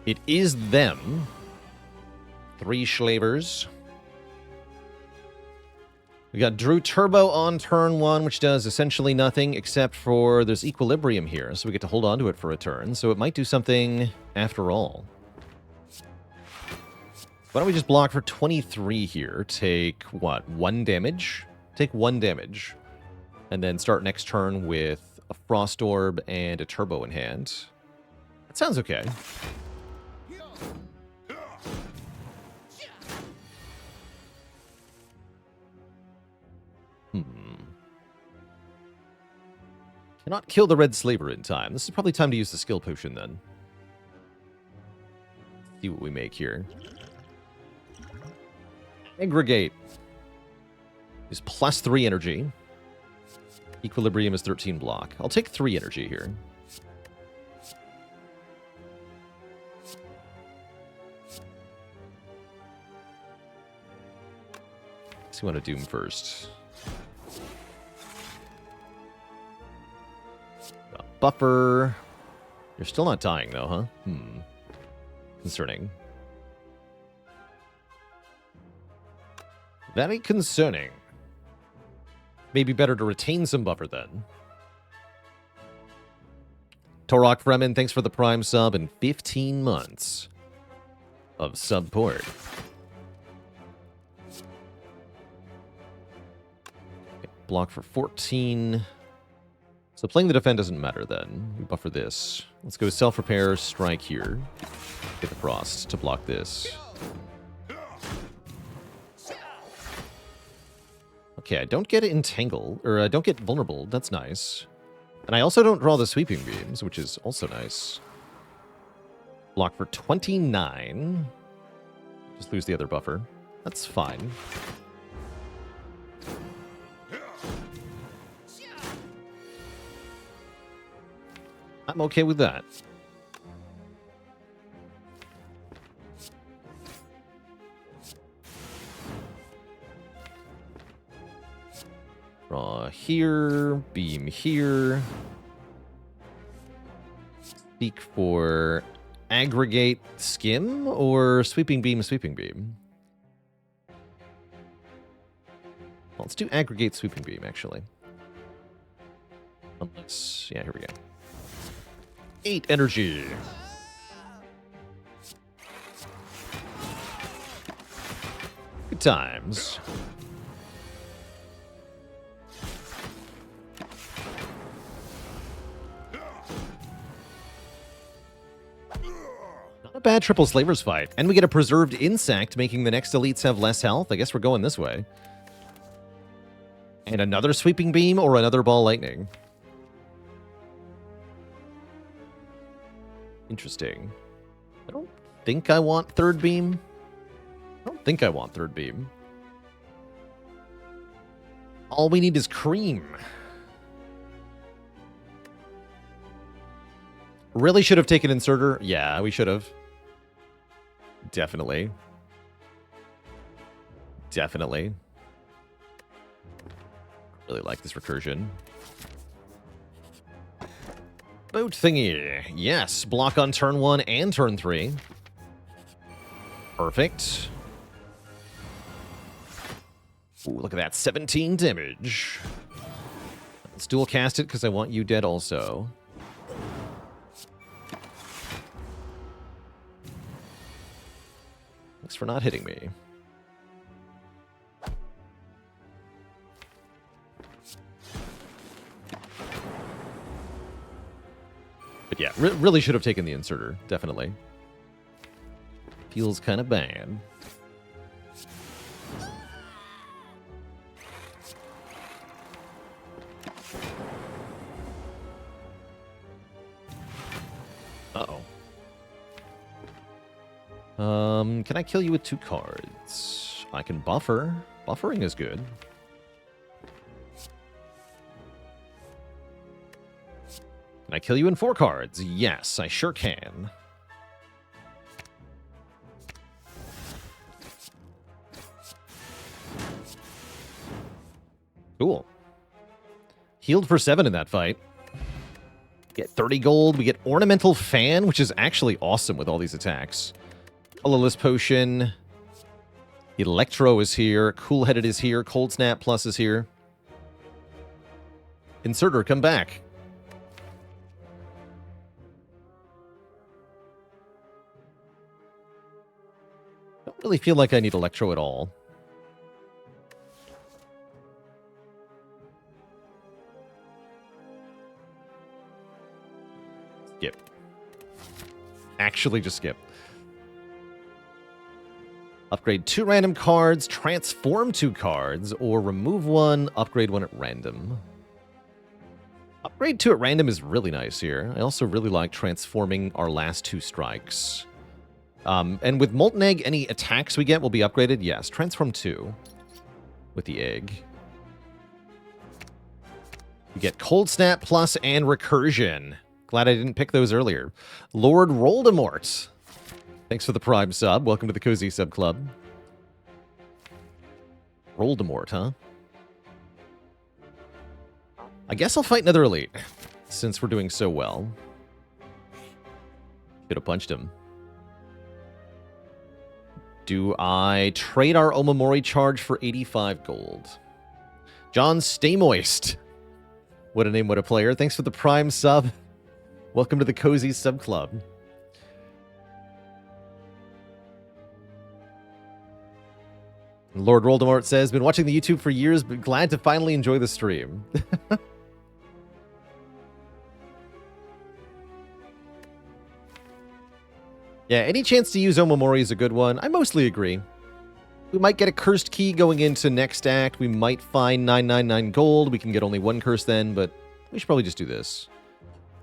It is them. 3 Slavers. We got Drew Turbo on turn 1, which does essentially nothing except for there's Equilibrium here, so we get to hold on to it for a turn. So it might do something after all. Why don't we just block for 23 here? Take, what, 1 damage? Take 1 damage. And then start next turn with a Frost Orb and a Turbo in hand. That sounds okay. Cannot kill the red slaver in time. This is probably time to use the skill potion then. See what we make here. Aggregate is +3 energy. Equilibrium is 13 block. I'll take 3 energy here. Let's see what I do first. Buffer. You're still not dying though, huh? Concerning. Very concerning. Maybe better to retain some buffer then. Torok Fremen, thanks for the Prime sub and 15 months of support. Block for 14. So playing the defend doesn't matter then. We buffer this. Let's go self-repair, strike here. Get the frost to block this. Okay, I don't get entangle, or I don't get vulnerable. That's nice. And I also don't draw the sweeping beams, which is also nice. Block for 29. Just lose the other buffer. That's fine. I'm okay with that. Draw here, beam here. Seek for aggregate skim or sweeping beam, sweeping beam. Well, let's do aggregate sweeping beam, actually. Unless, yeah, here we go. 8 energy. Good times. Not a bad triple slavers fight. And we get a preserved insect, making the next elites have less health. I guess we're going this way. And another sweeping beam or another ball lightning. Interesting. I don't think I want third beam. All we need is cream. Really should have taken inserter. Yeah, we should have. Definitely. Really like this recursion. Boat thingy. Yes, block on turn 1 and turn 3. Perfect. Ooh, look at that. 17 damage. Let's dual cast it because I want you dead also. Thanks for not hitting me. But yeah, really should have taken the inserter. Definitely. Feels kind of bad. Uh-oh. Can I kill you with 2 cards? I can buffer. Buffering is good. Can I kill you in 4 cards? Yes, I sure can. Cool. Healed for 7 in that fight. Get 30 gold. We get Ornamental Fan, which is actually awesome with all these attacks. Colorless Potion. Electro is here. Cool-Headed is here. Cold Snap Plus is here. Inserter, come back. Don't really feel like I need Electro at all. Skip. Actually, just skip. Upgrade 2 random cards, transform 2 cards, or remove 1, upgrade 1 at random. Upgrade 2 at random is really nice here. I also really like transforming our last 2 strikes. And with Molten Egg, any attacks we get will be upgraded. Yes, transform 2 with the egg. You get Cold Snap Plus and Recursion. Glad I didn't pick those earlier. Lord Voldemort. Thanks for the Prime sub. Welcome to the Cozy Sub Club. Voldemort, huh? I guess I'll fight another elite, since we're doing so well. Could have punched him. Do I trade our Omamori charge for 85 gold? John Stay Moist. What a name, what a player. Thanks for the Prime sub. Welcome to the Cozy Sub Club. Lord Voldemort says, been watching the YouTube for years, but glad to finally enjoy the stream. Yeah, any chance to use Omamori is a good one. I mostly agree. We might get a cursed key going into next act. We might find 999 gold. We can get only 1 curse then, but we should probably just do this.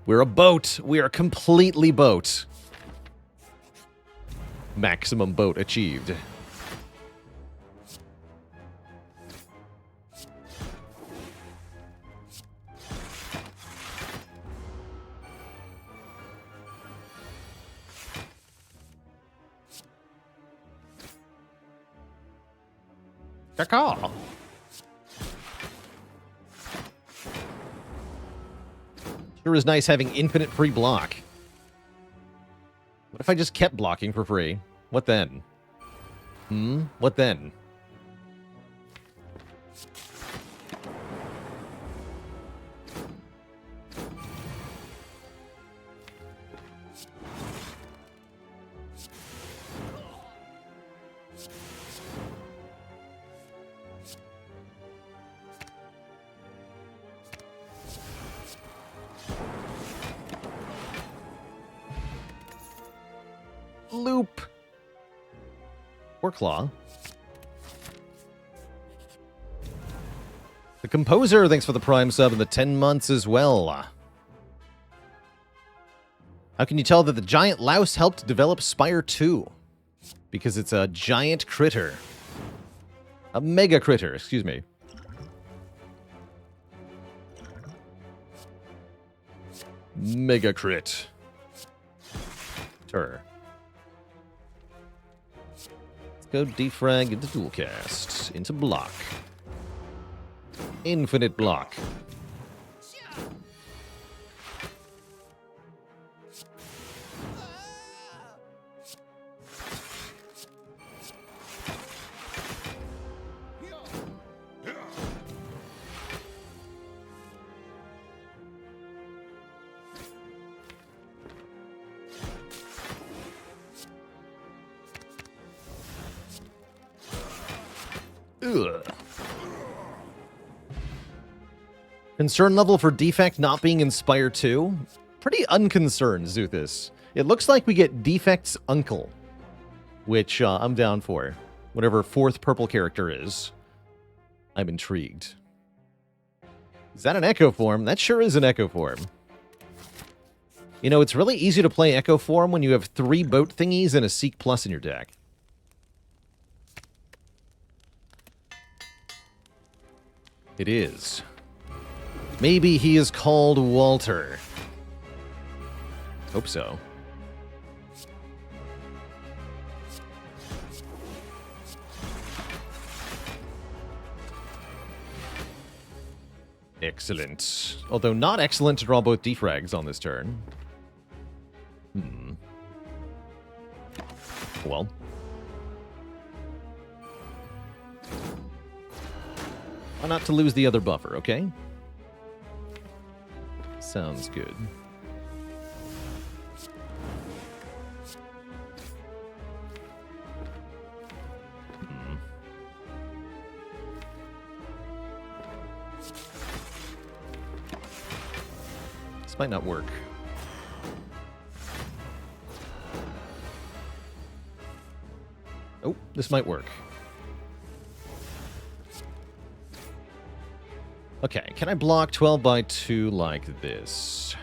We're a boat. We are completely boat. Maximum boat achieved. Caw. Sure is nice having infinite free block. What if I just kept blocking for free? What then? What then? Loop. Or claw. The Composer, thanks for the Prime sub and the 10 months as well. How can you tell that the giant louse helped develop Spire 2? Because it's a giant critter. A mega critter, excuse me. Mega crit. Let's go defrag into dual cast. Into block. Infinite block. Ugh. Concern level for Defect not being in Spire 2? Pretty unconcerned, Zuthis. It looks like we get Defect's uncle, which I'm down for. Whatever 4th purple character is. I'm intrigued. Is that an Echo form? That sure is an Echo form. You know, it's really easy to play Echo form when you have 3 boat thingies and a Seek Plus in your deck. It is. Maybe he is called Walter. Hope so. Excellent. Although not excellent to draw both defrags on this turn. Well. Why not to lose the other buffer, okay? Sounds good. This might not work. Oh, this might work. Okay, can I block 12 by 2 like this?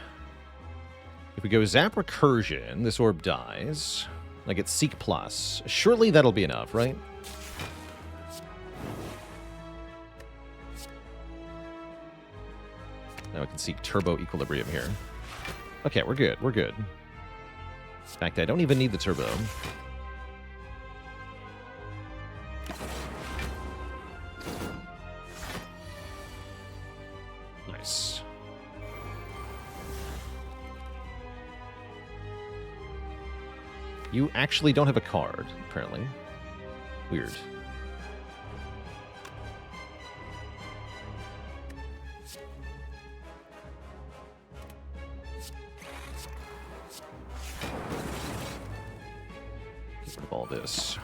If we go Zap Recursion, this orb dies. I get Seek Plus. Surely that'll be enough, right? Now I can seek Turbo Equilibrium here. Okay, we're good. We're good. In fact, I don't even need the Turbo. Nice. You actually don't have a card, apparently. Weird. Get rid of all this.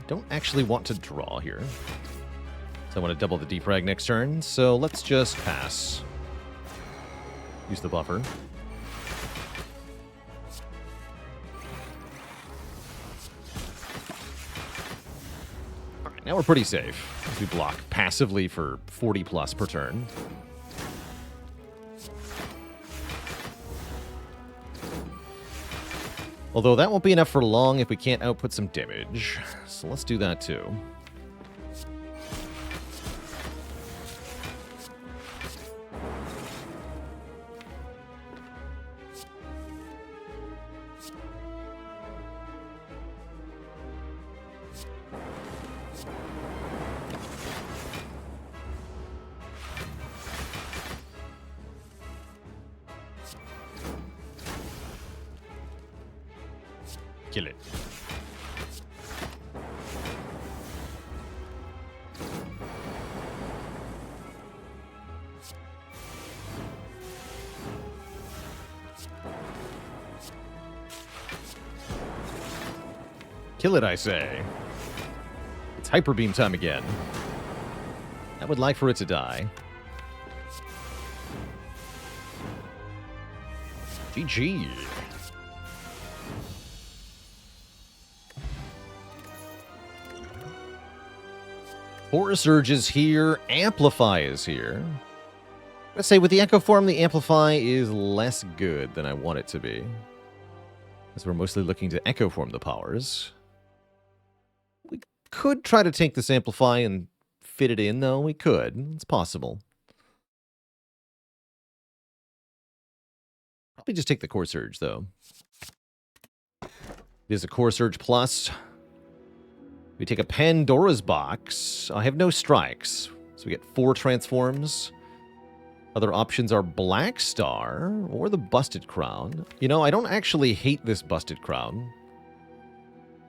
Don't actually want to draw here. So I want to double the defrag next turn, so let's just pass. Use the buffer. Alright, now we're pretty safe. We block passively for 40 plus per turn. Although that won't be enough for long if we can't output some damage. So let's do that too. Kill it. Kill it, I say. It's Hyper Beam time again. I would like for it to die. GG. Horror Surge is here. Amplify is here. Let's say with the Echo Form, the Amplify is less good than I want it to be. As we're mostly looking to Echo Form the powers. We could try to take this Amplify and fit it in, though. We could. It's possible. Probably just take the Core Surge, though. It is a Core Surge Plus. We take a Pandora's Box. I have no strikes, so we get 4 transforms. Other options are Black Star or the Busted Crown. You know, I don't actually hate this Busted Crown,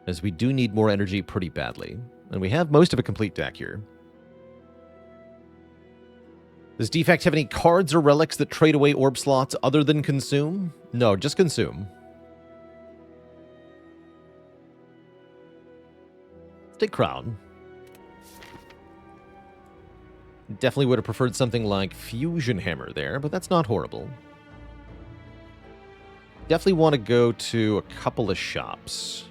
as we do need more energy pretty badly. And we have most of a complete deck here. Does Defect have any cards or relics that trade away orb slots other than Consume? No, just Consume. Take Crown. Definitely would have preferred something like Fusion Hammer there, but that's not horrible. Definitely want to go to a couple of shops.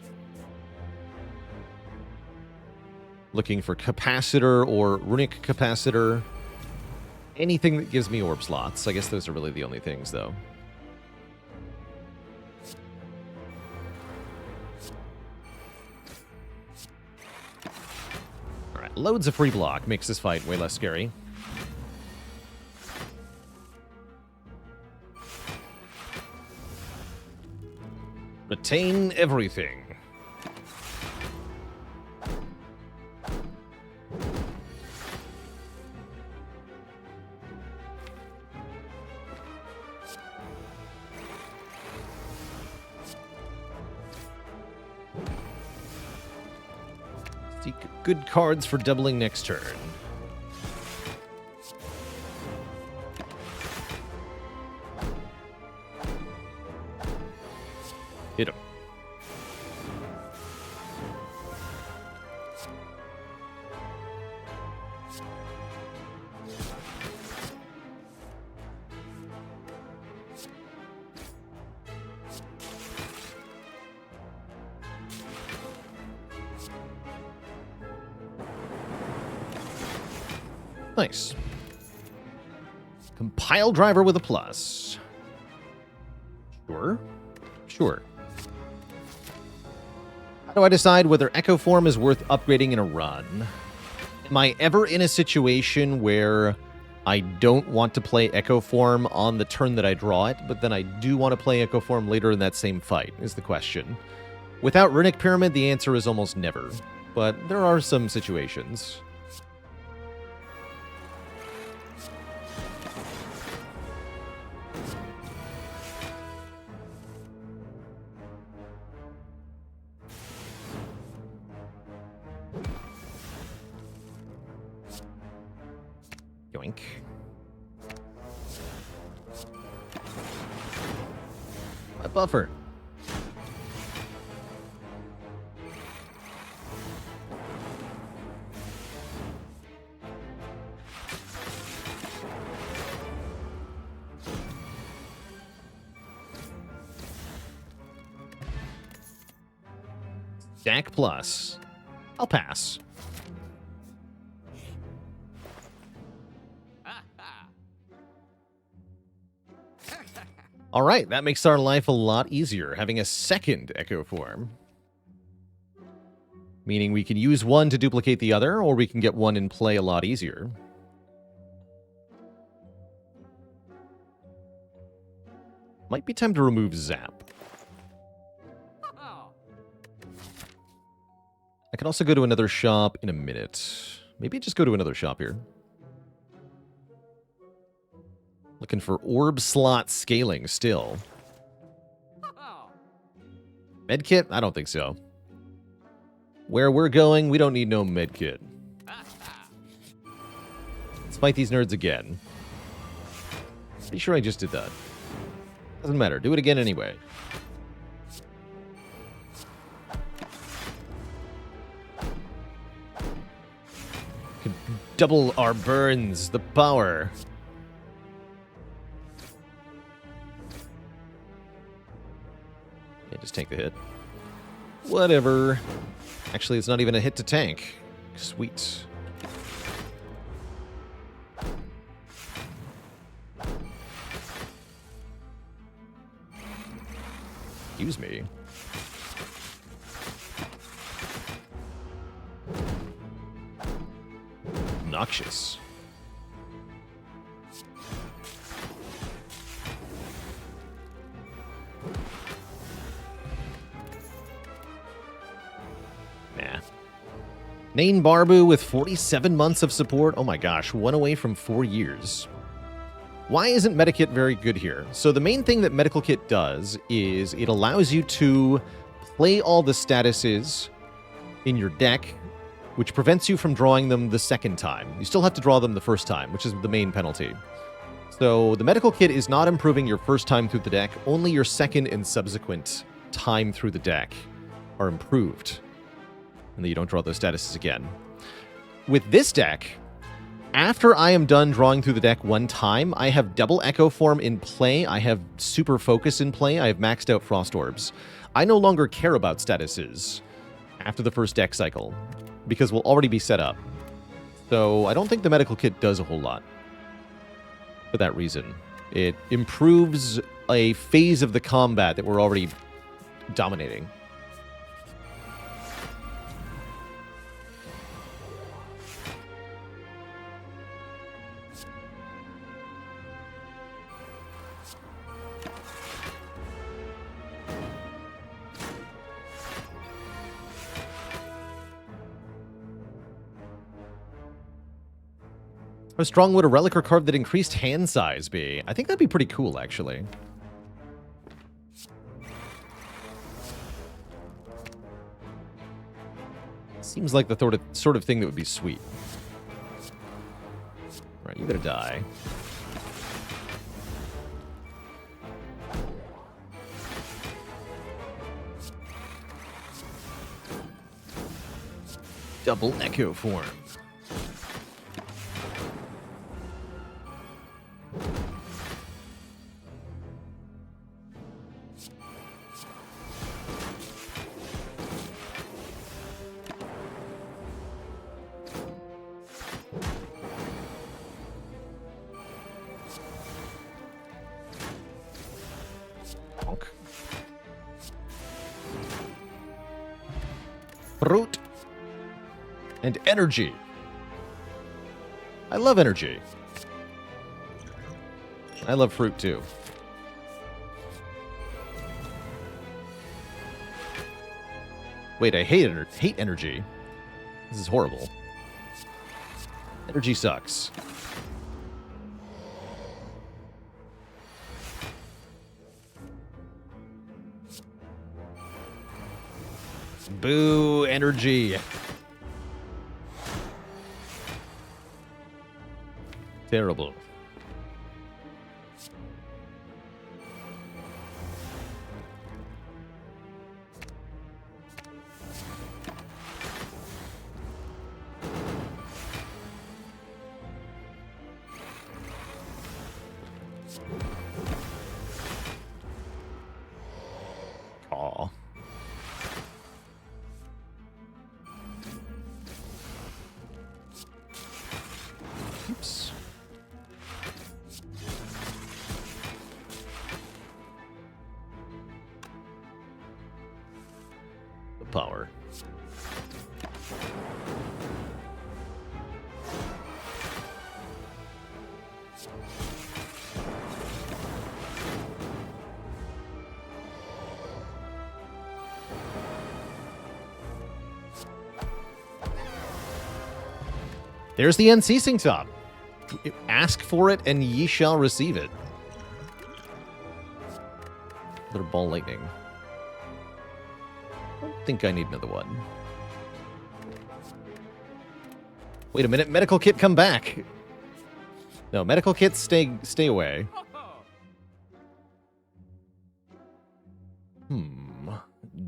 Looking for Capacitor or Runic Capacitor. Anything that gives me orb slots. I guess those are really the only things, though. Loads of free block makes this fight way less scary. Retain everything. Seek good cards for doubling next turn. Hit him. Nice. Compile driver with a plus. Sure. Sure. How do I decide whether Echo Form is worth upgrading in a run? Am I ever in a situation where I don't want to play Echo Form on the turn that I draw it, but then I do want to play Echo Form later in that same fight, is the question. Without Runic Pyramid, the answer is almost never. But there are some situations. Yoink. A buffer. Stack plus. I'll pass. All right, that makes our life a lot easier, having a second Echo Form. Meaning we can use one to duplicate the other, or we can get one in play a lot easier. Might be time to remove Zap. I can also go to another shop in a minute. Maybe just go to another shop here. Looking for orb slot scaling still. Medkit? I don't think so. Where we're going, we don't need no medkit. Let's fight these nerds again. Pretty sure I just did that. Doesn't matter. Do it again anyway. Can double our burns. The power. Yeah, just tank the hit. Whatever. Actually, it's not even a hit to tank. Sweet. Excuse me. Noxious. Nah. Nain Barbu with 47 months of support. Oh my gosh, one away from 4 years. Why isn't Medikit very good here? So the main thing that Medical Kit does is it allows you to play all the statuses in your deck, which prevents you from drawing them the second time. You still have to draw them the first time, which is the main penalty. So the Medical Kit is not improving your first time through the deck, only your second and subsequent time through the deck are improved. And then you don't draw those statuses again. With this deck, after I am done drawing through the deck one time, I have double Echo Form in play, I have Super Focus in play, I have maxed out Frost Orbs. I no longer care about statuses after the first deck cycle, because we'll already be set up. So I don't think the Medical Kit does a whole lot for that reason. It improves a phase of the combat that we're already dominating. How strong would a relic or card that increased hand size be? I think that'd be pretty cool, actually. Seems like the sort of thing that would be sweet. Right, you gotta die. Double Echo Form. Fruit. And energy. I love energy. I love fruit too. Wait, I hate energy. This is horrible. Energy sucks. Boo, energy. Terrible. Aw. Oops. The power. There's the unceasing top. Ask for it and ye shall receive it. Another ball lightning. I don't think I need another one. Wait a minute, medical kit, come back. No, medical kit, stay away.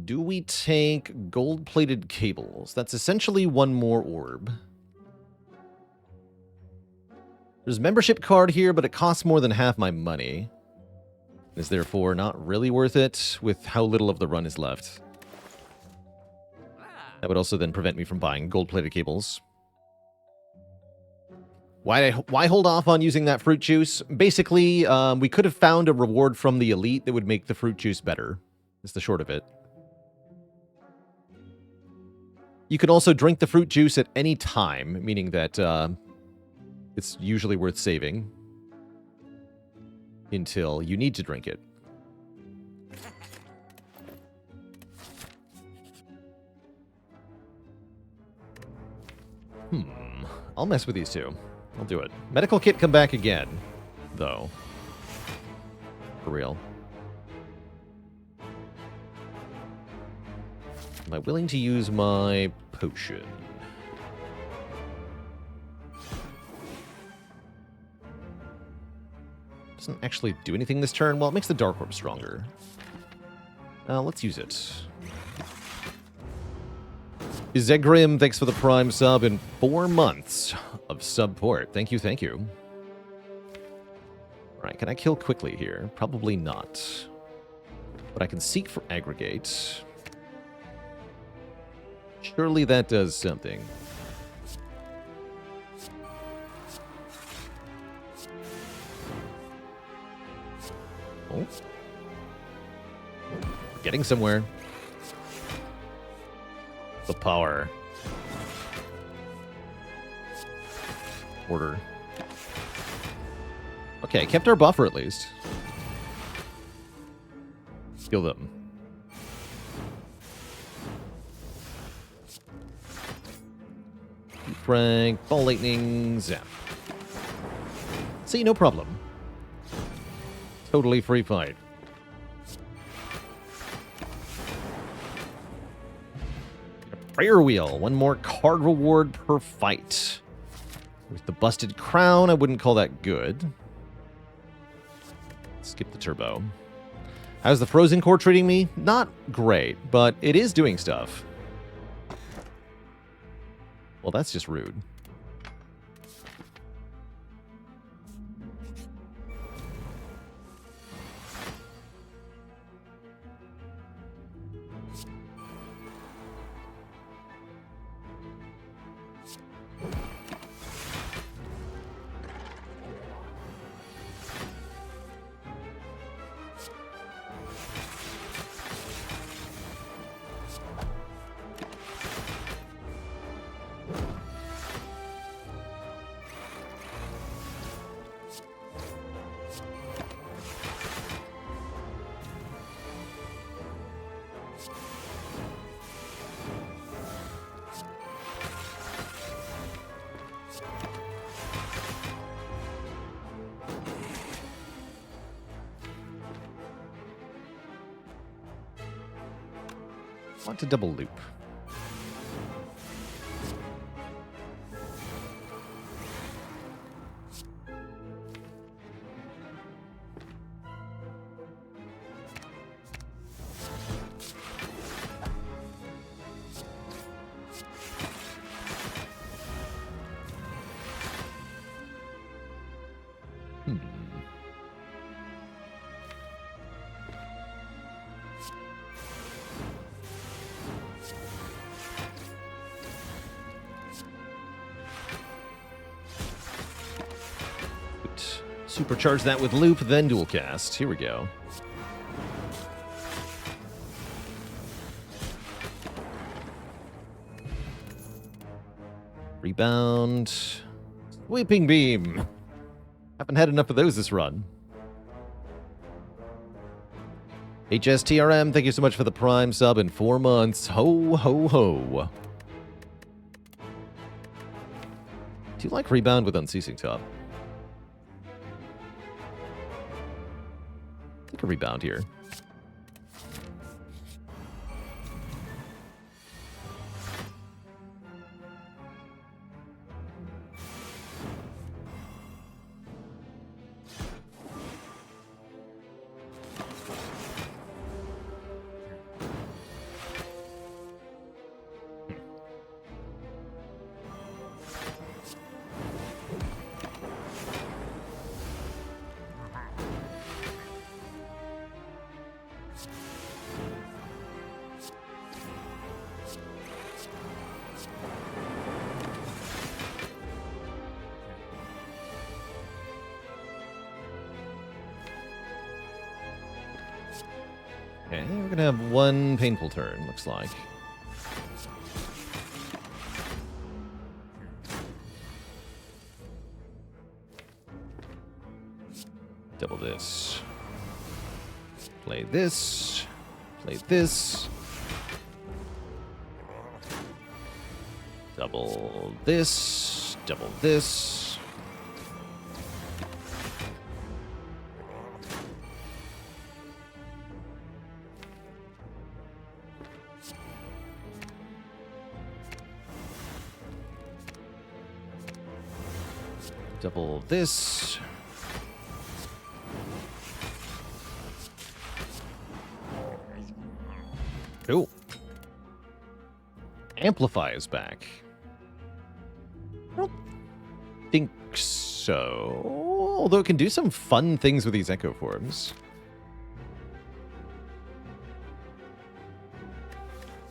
Do we take gold-plated cables? That's essentially one more orb. There's a membership card here, but it costs more than half my money. Is therefore not really worth it with how little of the run is left. That would also then prevent me from buying gold-plated cables. Why hold off on using that fruit juice? Basically, we could have found a reward from the elite that would make the fruit juice better. That's the short of it. You can also drink the fruit juice at any time, meaning that it's usually worth saving until you need to drink it. I'll mess with these two. I'll do it. Medical kit come back again, though. For real. Am I willing to use my potion? Doesn't actually do anything this turn. Well, it makes the Dark Orb stronger. Let's use it. Zegrim, thanks for the Prime sub in 4 months of support. Thank you, thank you. Alright, can I kill quickly here? Probably not. But I can seek for Aggregate. Surely that does something. Oh. We're getting somewhere. The power. Order. Okay, kept our buffer at least. Kill them. Frank, ball lightning, zap. See, no problem. Totally free fight. Prayer wheel. One more card reward per fight. With the busted crown, I wouldn't call that good. Skip the turbo. How's the frozen core treating me? Not great, but it is doing stuff. Well, that's just rude. want to double loop. Supercharge that with loop, then dual cast. Here we go. Rebound. Sweeping beam. Haven't had enough of those this run. HSTRM, thank you so much for the Prime sub in 4 months. Ho, ho, ho. Do you like rebound with unceasing top? Take a rebound here. Okay, we're going to have one painful turn, looks like. Double this. Play this. Play this. Double this. Double this. Double this. Cool. Amplify is back. I don't think so. Although it can do some fun things with these echo forms.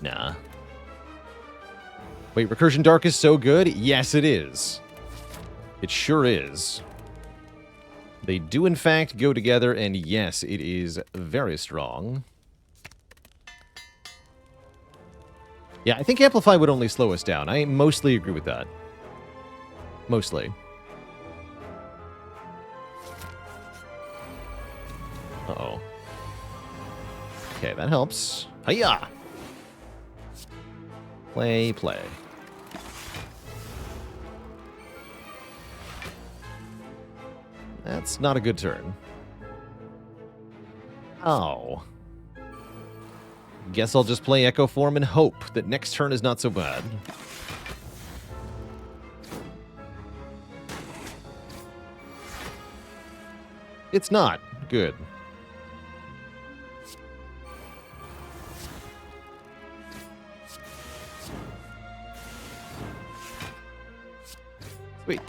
Nah. Wait, Recursion Dark is so good? Yes, it is. It sure is. They do, in fact, go together, and yes, it is very strong. Yeah, I think Amplify would only slow us down. I mostly agree with that. Mostly. Uh-oh. Okay, that helps. Hiya! Play, play. That's not a good turn. Oh. Guess I'll just play Echo Form and hope that next turn is not so bad. It's not. Good. Sweet.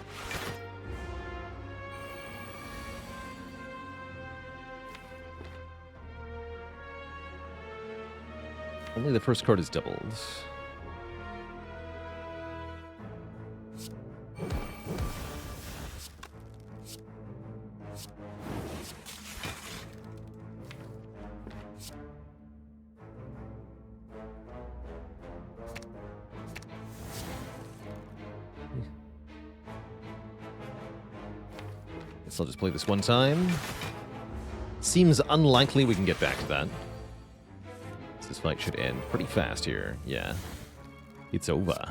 Only the first card is doubled. Guess I'll just play this one time. Seems unlikely we can get back to that. This fight should end pretty fast here. Yeah. It's over.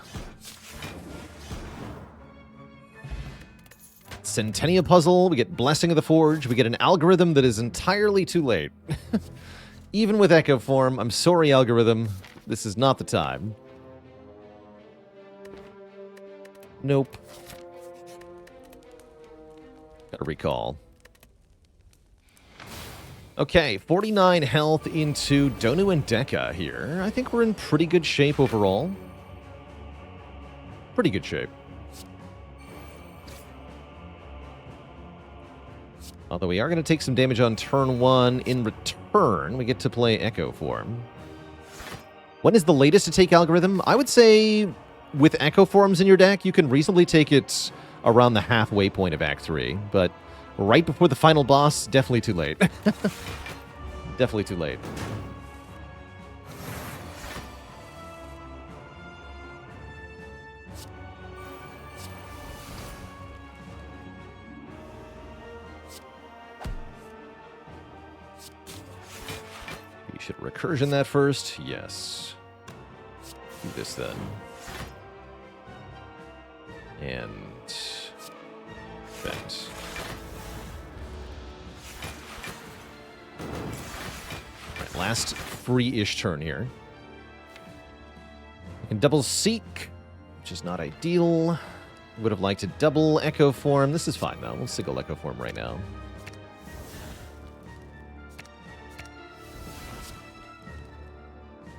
Centennia Puzzle. We get Blessing of the Forge. We get an algorithm that is entirely too late. Even with Echo Form. I'm sorry, algorithm. This is not the time. Nope. Gotta recall. Okay, 49 health into Donu and Deka here. I think we're in pretty good shape overall. Pretty good shape. Although we are going to take some damage on turn 1. In return, we get to play Echo Form. When is the latest to take Algorithm? I would say with Echo Forms in your deck, you can reasonably take it around the halfway point of Act 3. But right before the final boss, definitely too late. Definitely too late. You should recursion that first. Yes. Do this then. And Defect. Right, last free-ish turn here. We can double Seek, which is not ideal. Would have liked to double Echo Form. This is fine, though. We'll single Echo Form right now.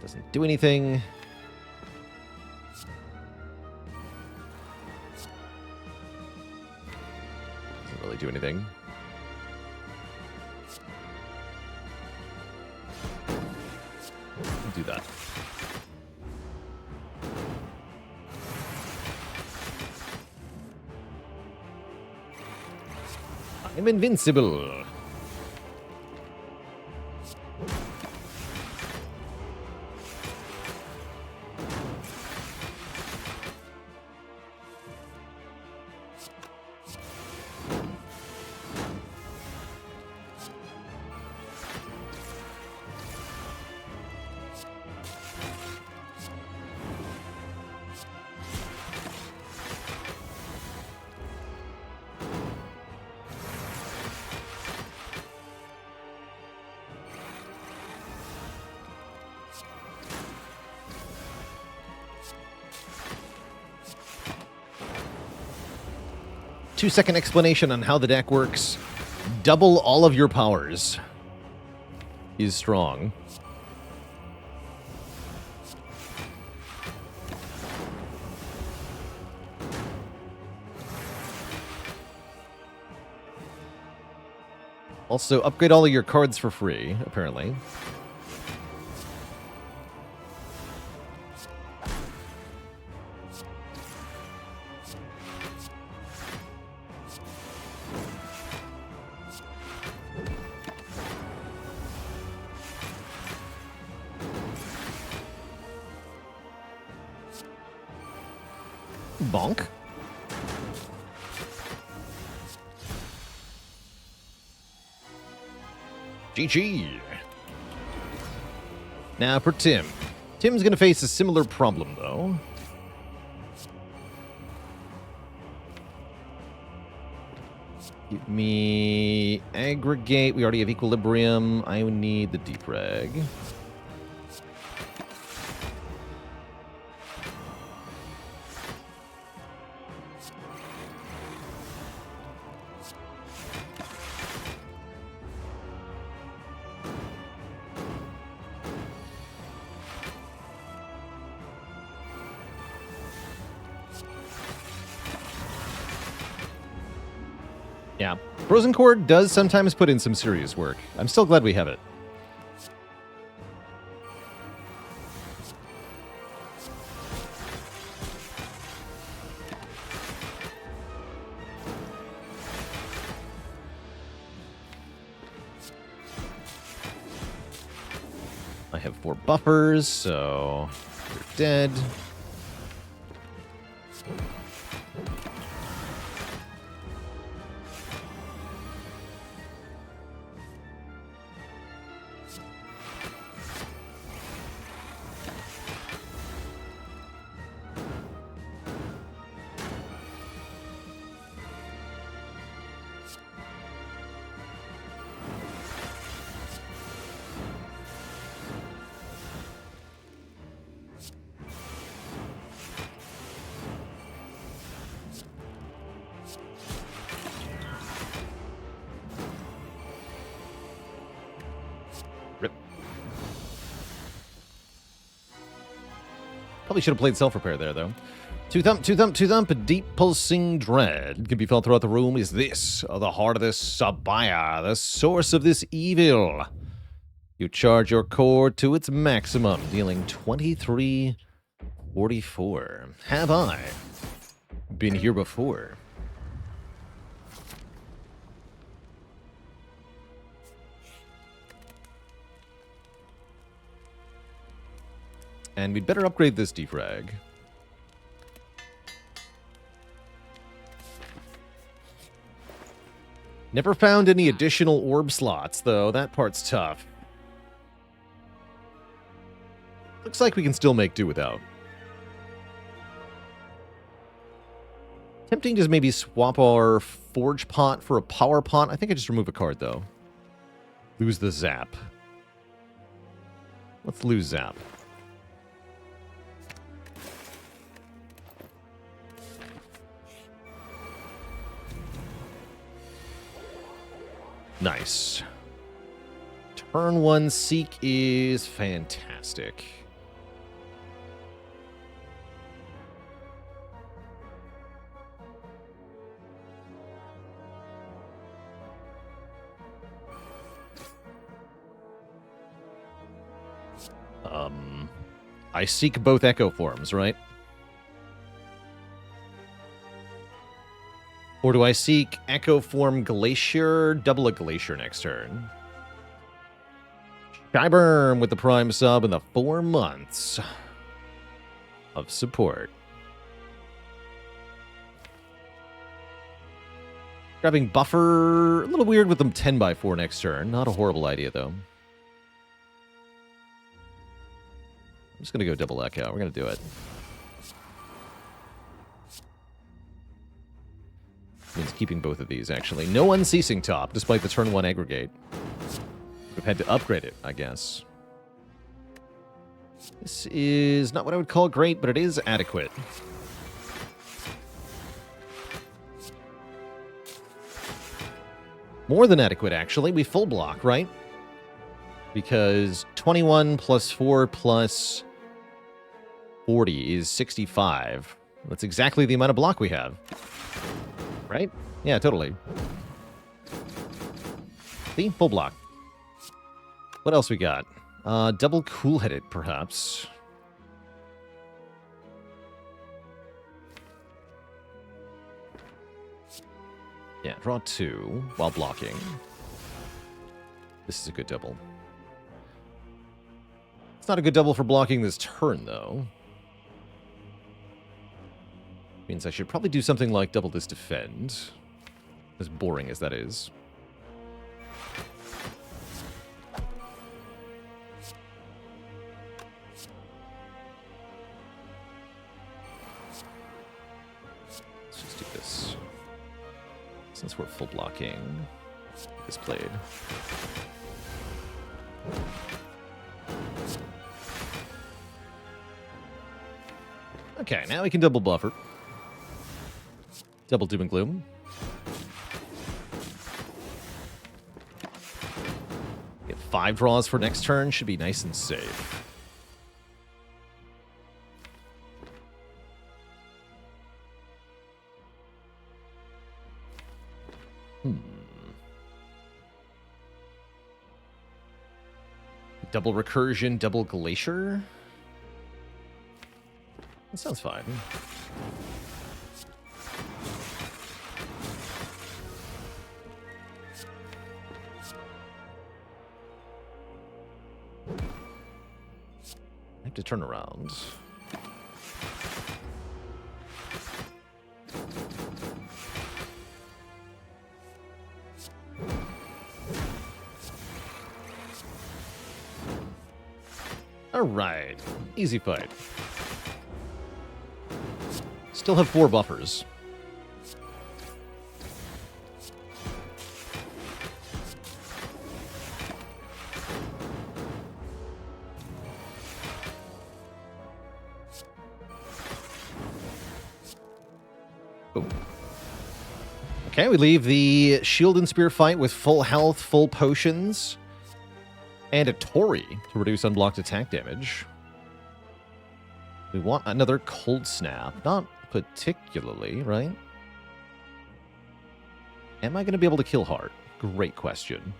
Doesn't do anything. Doesn't really do anything. Do that. I'm invincible. Two-second explanation on how the deck works. Double all of your powers is strong. Also, upgrade all of your cards for free, apparently. Bonk. GG. Now for Tim. Tim's going to face a similar problem, though. Give me aggregate. We already have equilibrium. I need the defrag. Yeah, Frozen Chord does sometimes put in some serious work. I'm still glad we have it. I have 4 buffers, so you're dead. Probably should have played self-repair there, though. Two thump, a deep pulsing dread can be felt throughout the room. Is this, the heart of this Spire, the source of this evil? You charge your core to its maximum, dealing 2344. Have I been here before? And we'd better upgrade this defrag. Never found any additional orb slots, though. That part's tough. Looks like we can still make do without. Tempting to maybe swap our forge pot for a power pot. I think I just remove a card, though. Lose the zap. Let's lose zap. Nice. Turn 1 Seek is fantastic. I seek both echo forms, right? Or do I seek Echo Form Glacier, double a Glacier next turn? Skyburn with the Prime sub and the 4 months of support. Grabbing Buffer, a little weird with them 10x4 next turn. Not a horrible idea, though. I'm just going to go double Echo. We're going to do it. Means keeping both of these, actually. No Unceasing Top, despite the turn 1 aggregate. We've had to upgrade it, I guess. This is not what I would call great, but it is adequate. More than adequate, actually. We full block, right? Because 21 plus 4 plus 40 is 65. That's exactly the amount of block we have. Right? Yeah, totally. See? Full block. What else we got? Double Cool-Headed, perhaps. Yeah, draw 2 while blocking. This is a good double. It's not a good double for blocking this turn, though. Means I should probably do something like double this defend. As boring as that is. Let's just do this. Since we're full blocking, this played. Okay, now we can double buffer. Double Doom and Gloom. Get 5 draws for next turn. Should be nice and safe. Double Recursion, double Glacier. That sounds fine. I have to turn around. All right, easy fight. Still have 4 buffers. Boom. Okay, we leave the Shield and Spear fight with full health, full potions, and a Tori to reduce unblocked attack damage. We want another Cold Snap. Not particularly, right? Am I going to be able to kill Heart? Great question.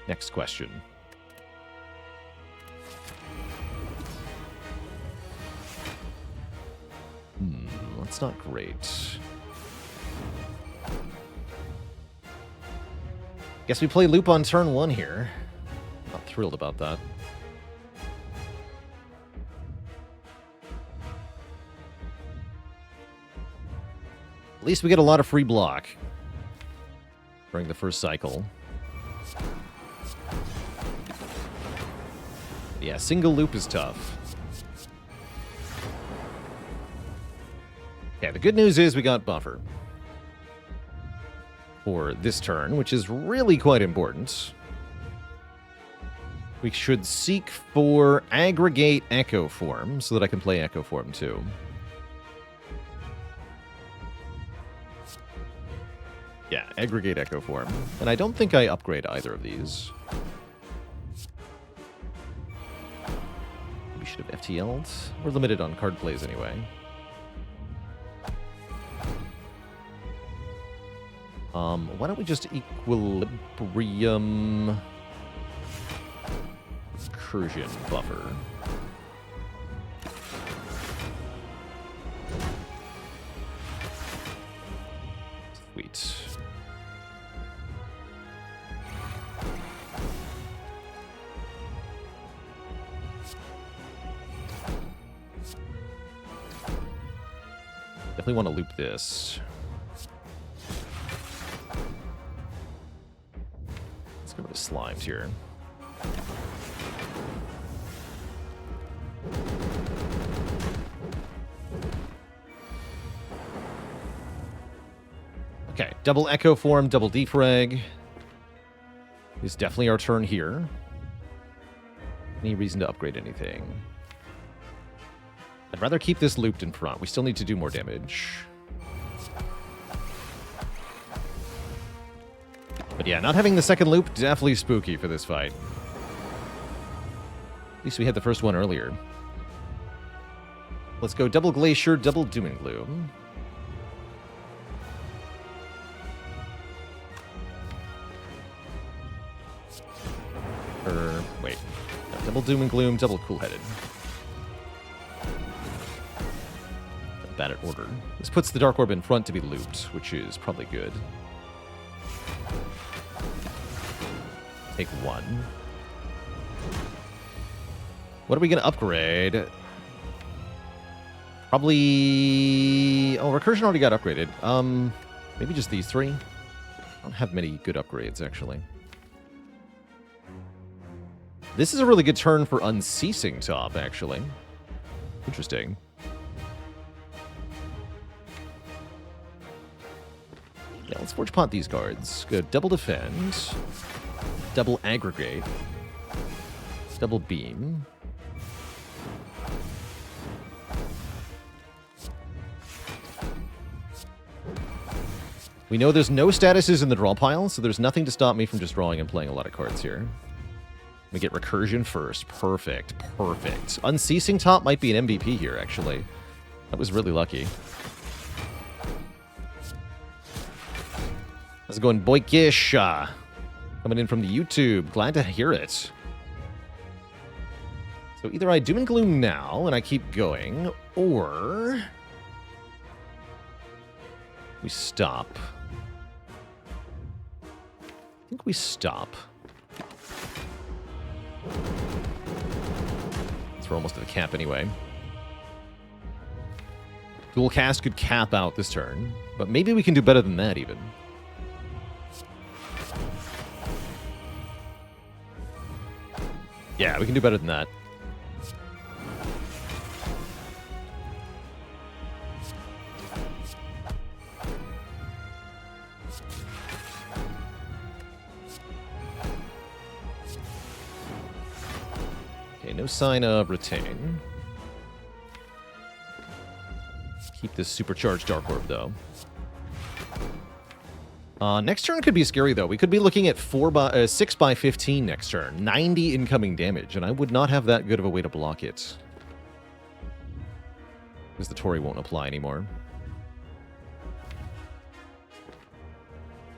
Next question. That's not great. Guess we play Loop on turn 1 here. Not thrilled about that. At least we get a lot of free block during the first cycle. Yeah, single loop is tough. Okay, the good news is we got buffer for this turn, which is really quite important. We should seek for aggregate Echo Form so that I can play Echo Form too. Yeah, aggregate Echo Form. And I don't think I upgrade either of these. We should have FTL'd. We're limited on card plays anyway. Why don't we just Equilibrium Recursion buffer? Sweet. Definitely want to loop this. Let's go with the slimes here. Okay, double Echo Form, double Defrag. Is definitely our turn here. Any reason to upgrade anything? I'd rather keep this looped in front. We still need to do more damage. But yeah, not having the second loop, definitely spooky for this fight. At least we had the first one earlier. Let's go double Glacier, double Doom and Gloom. Wait. No, double Doom and Gloom, double Cool-Headed. Bad at order. This puts the Dark Orb in front to be looped, which is probably good. Take one. What are we going to upgrade? Probably... Oh, Recursion already got upgraded. Maybe just these three? I don't have many good upgrades, actually. This is a really good turn for Unceasing Top, actually. Interesting. Yeah, let's Forge Pot these cards. Good. Double Defend. Double Aggregate. Double Beam. We know there's no statuses in the draw pile, so there's nothing to stop me from just drawing and playing a lot of cards here. We get Recursion first. Perfect. Perfect. Unceasing Top might be an MVP here, actually. That was really lucky. How's it going, Boykish? Coming in from the YouTube. Glad to hear it. So either I Doom and Gloom now, and I keep going, or... we stop. I think we stop. We're almost to the cap anyway. Dual Cast could cap out this turn, but maybe we can do better than that even. Yeah, we can do better than that. Okay, no sign of Retain. Keep this supercharged Dark Orb, though. Next turn could be scary, though. We could be looking at 6 by 15 next turn. 90 incoming damage, and I would not have that good of a way to block it. Because the Tori won't apply anymore.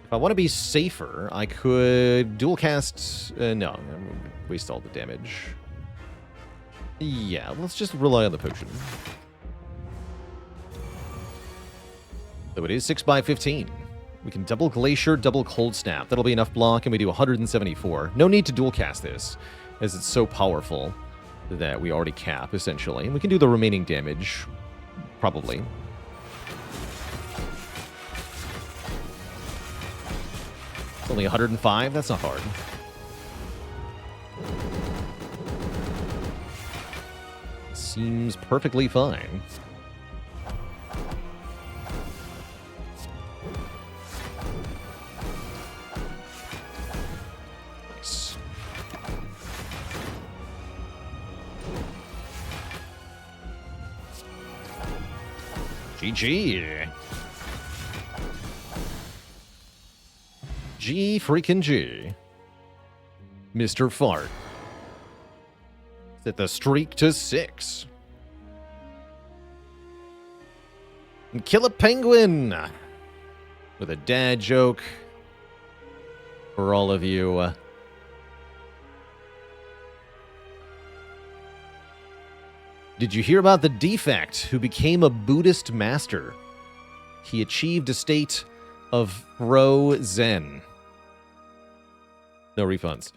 If I want to be safer, I could dual cast... no, I'm going to waste all the damage. Yeah, let's just rely on the potion. So it is 6/15. We can double Glacier, double Cold Snap. That'll be enough block, and we do 174. No need to dual cast this, as it's so powerful that we already cap, essentially. And we can do the remaining damage, probably. It's only 105? That's not hard. Seems perfectly fine. Nice. GG. G freaking G. Mr. Fart. Set the streak to 6. And kill a penguin with a dad joke for all of you. Did you hear about the Defect, who became a Buddhist master? He achieved a state of Zen. No refunds.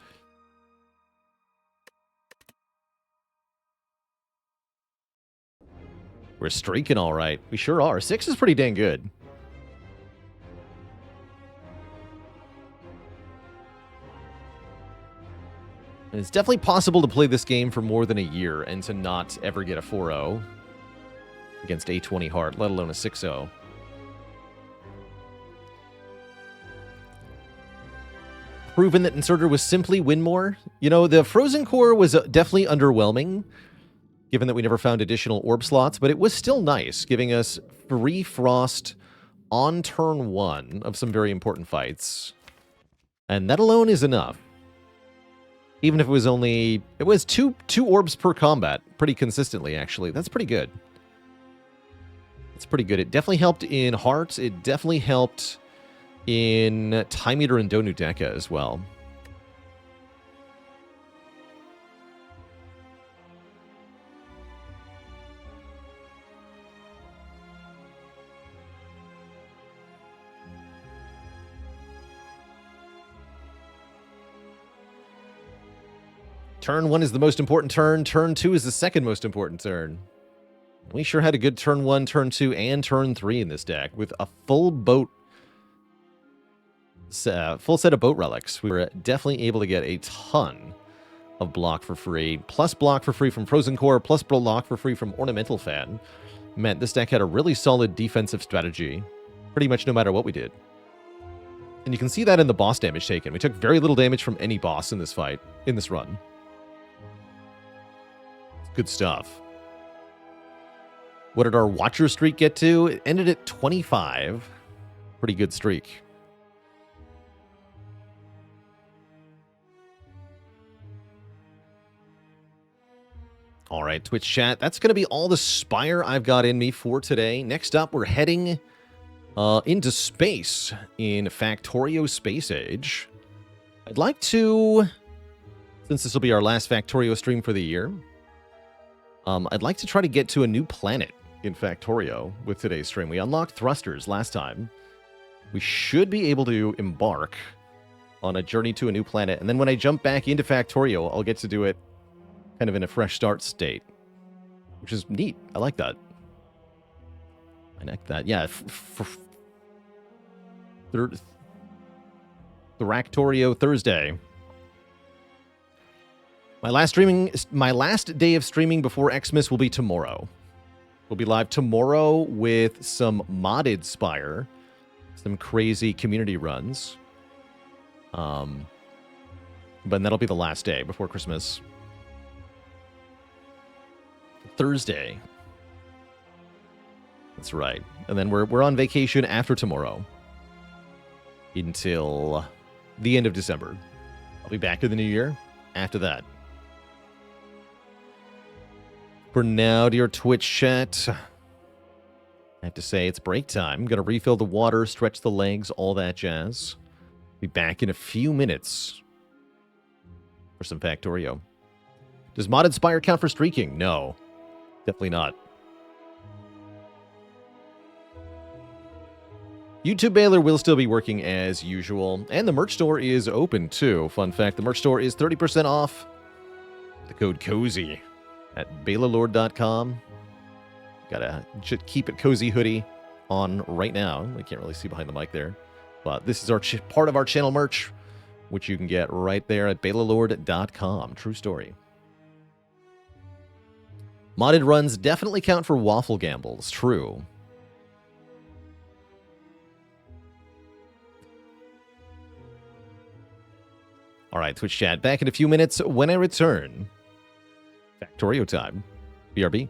We're streaking all right. We sure are. 6 is pretty dang good. And it's definitely possible to play this game for more than a year and to not ever get a 4-0 against a 20 heart, let alone a 6-0. Proven that Inserter was simply win more. You know, the Frozen Core was definitely underwhelming, given that we never found additional orb slots, but it was still nice, giving us free frost on turn 1 of some very important fights. And that alone is enough. Even if it was only... It was two orbs per combat, pretty consistently, actually. That's pretty good. It's pretty good. It definitely helped in Heart. It definitely helped in Time Eater and Donu Deka as well. Turn 1 is the most important turn. Turn 2 is the second most important turn. We sure had a good turn 1, turn 2, and turn 3 in this deck with a full set of boat relics. We were definitely able to get a ton of block for free, plus block for free from Frozen Core, plus block for free from Ornamental Fan. Meant this deck had a really solid defensive strategy, pretty much no matter what we did. And you can see that in the boss damage taken. We took very little damage from any boss in this fight, in this run. Good stuff. What did our Watcher streak get to? It ended at 25. Pretty good streak. All right, Twitch chat. That's going to be all the Spire I've got in me for today. Next up, we're heading into space in Factorio Space Age. I'd like to, since this will be our last Factorio stream for the year, I'd like to try to get to a new planet in Factorio with today's stream. We unlocked thrusters last time. We should be able to embark on a journey to a new planet. And then when I jump back into Factorio, I'll get to do it kind of in a fresh start state, which is neat. I like that. I like that. Yeah. Factorio Thursday. My last day of streaming before Xmas will be tomorrow. We'll be live tomorrow with some modded Spire, some crazy community runs. But that'll be the last day before Christmas. Thursday. That's right. And then we're on vacation after tomorrow until the end of December. I'll be back in the new year after that. For now, dear Twitch chat, I have to say, it's break time. Gonna refill the water, stretch the legs, all that jazz. Be back in a few minutes for some Factorio. Does modded Spire count for streaking? No. Definitely not. YouTube Baylor will still be working as usual, and the merch store is open too. Fun fact, the merch store is 30% off. The code COZY at baylorlord.com. Got a Keep It Cozy hoodie on right now. I can't really see behind the mic there. But this is our part of our channel merch, which you can get right there at baylorlord.com. True story. Modded runs definitely count for waffle gambles. True. All right, Twitch chat. Back in a few minutes when I return. Factorio time. BRB.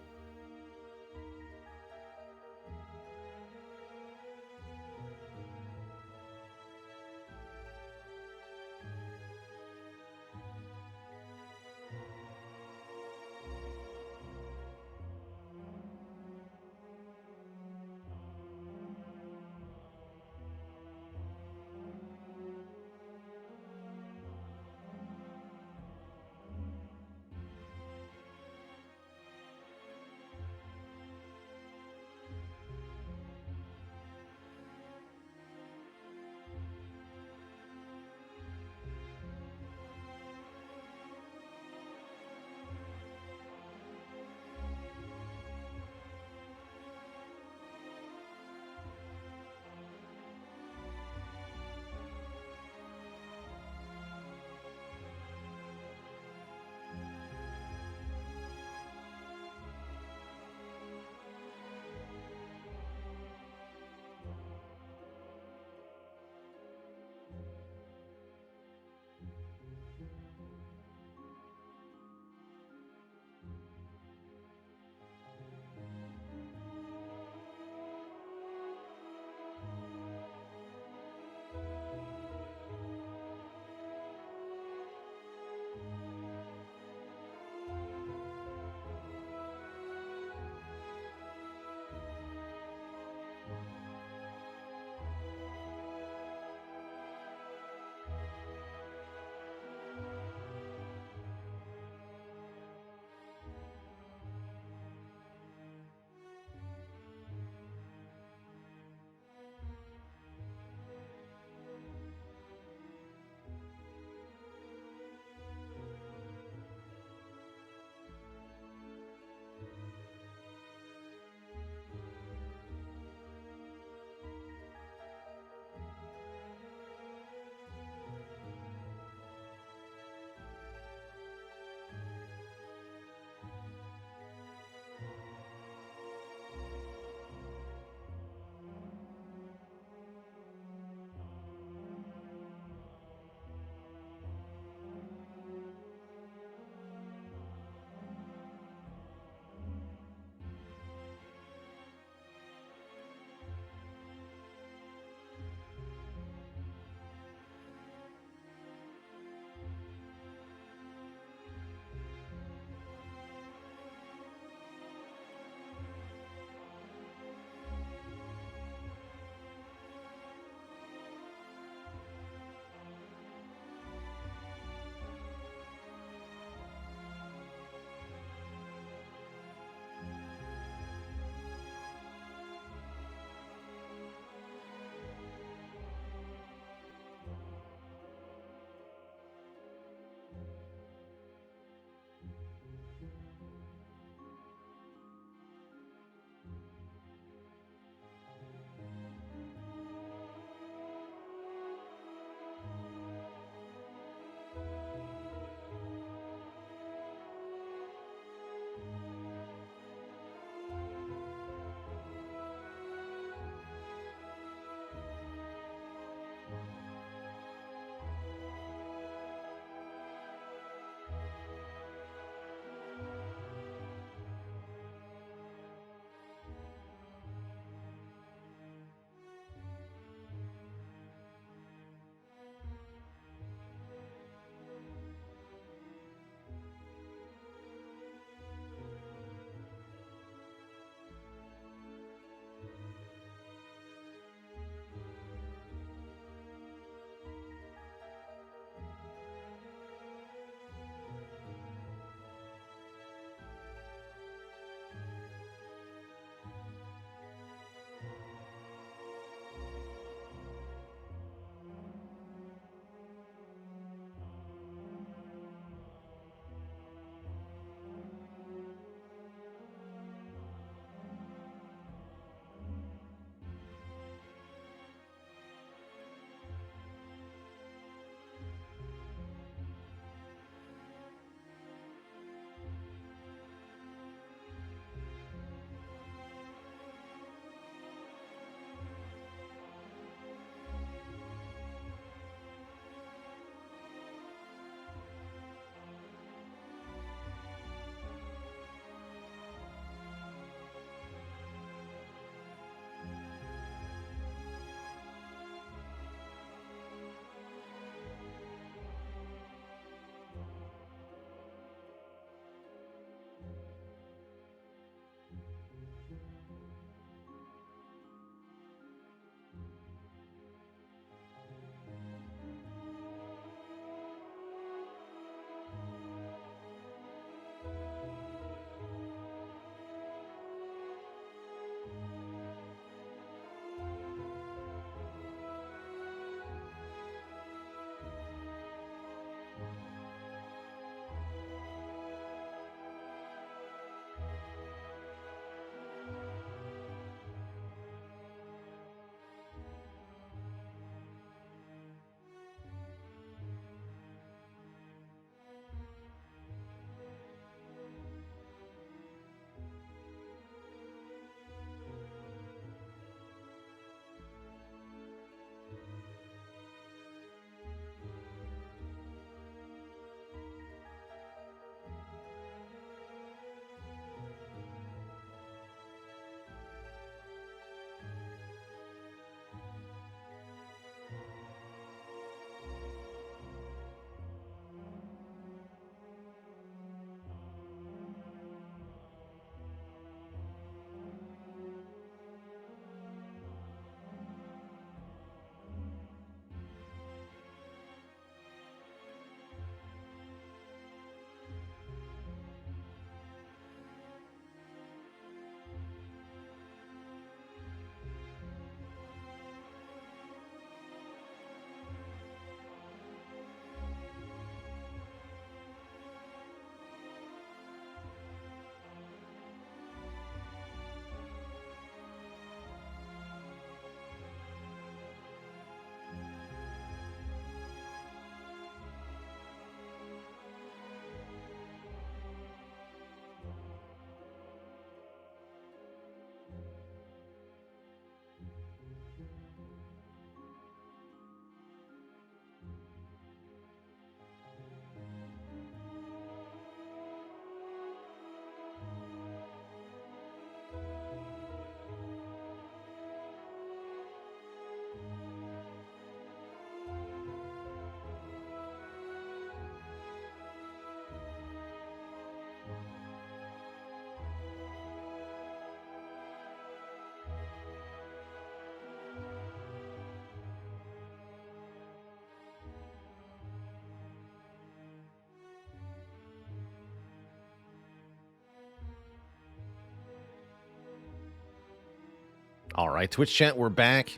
All right, Twitch chat, we're back,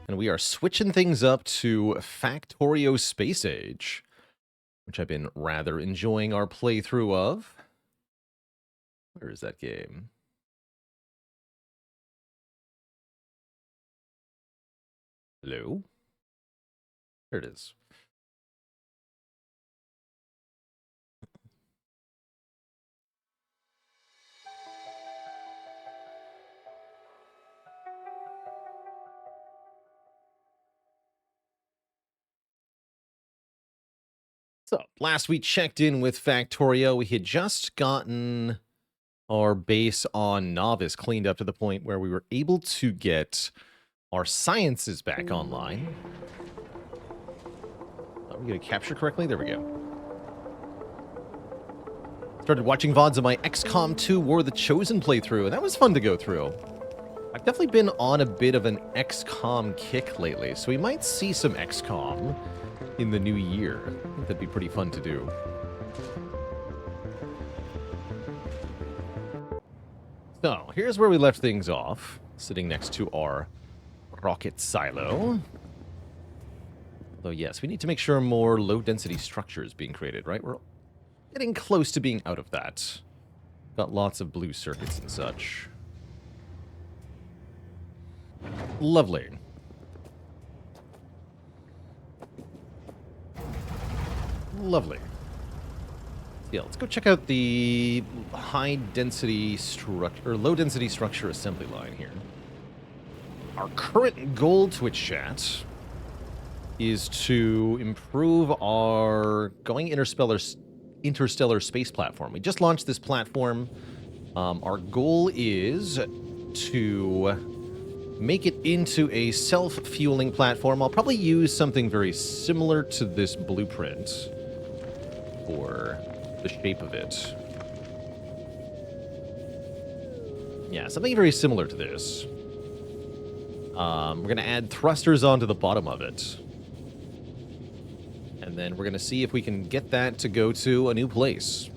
and we are switching things up to Factorio Space Age, which I've been rather enjoying our playthrough of. Where is that game? Hello? There it is. So, last we checked in with Factorio, we had just gotten our base on Novice cleaned up to the point where we were able to get our sciences back online. Are we going to capture correctly? There we go. Started watching VODs of my XCOM 2 War of the Chosen playthrough, and that was fun to go through. I've definitely been on a bit of an XCOM kick lately, so we might see some XCOM in the new year. I think that'd be pretty fun to do. So, here's where we left things off, sitting next to our rocket silo. Though, yes, we need to make sure more low-density structures being created, right? We're getting close to being out of that. Got lots of blue circuits and such. Lovely. Lovely. Yeah, let's go check out the high-density structure, or low-density structure assembly line here. Our current goal, Twitch chat, is to improve our going interstellar space platform. We just launched this platform. Our goal is to make it into a self-fueling platform. I'll probably use something very similar to this blueprint for the shape of it. Yeah, something very similar to this. We're going to add thrusters onto the bottom of it. And then we're going to see if we can get that to go to a new place.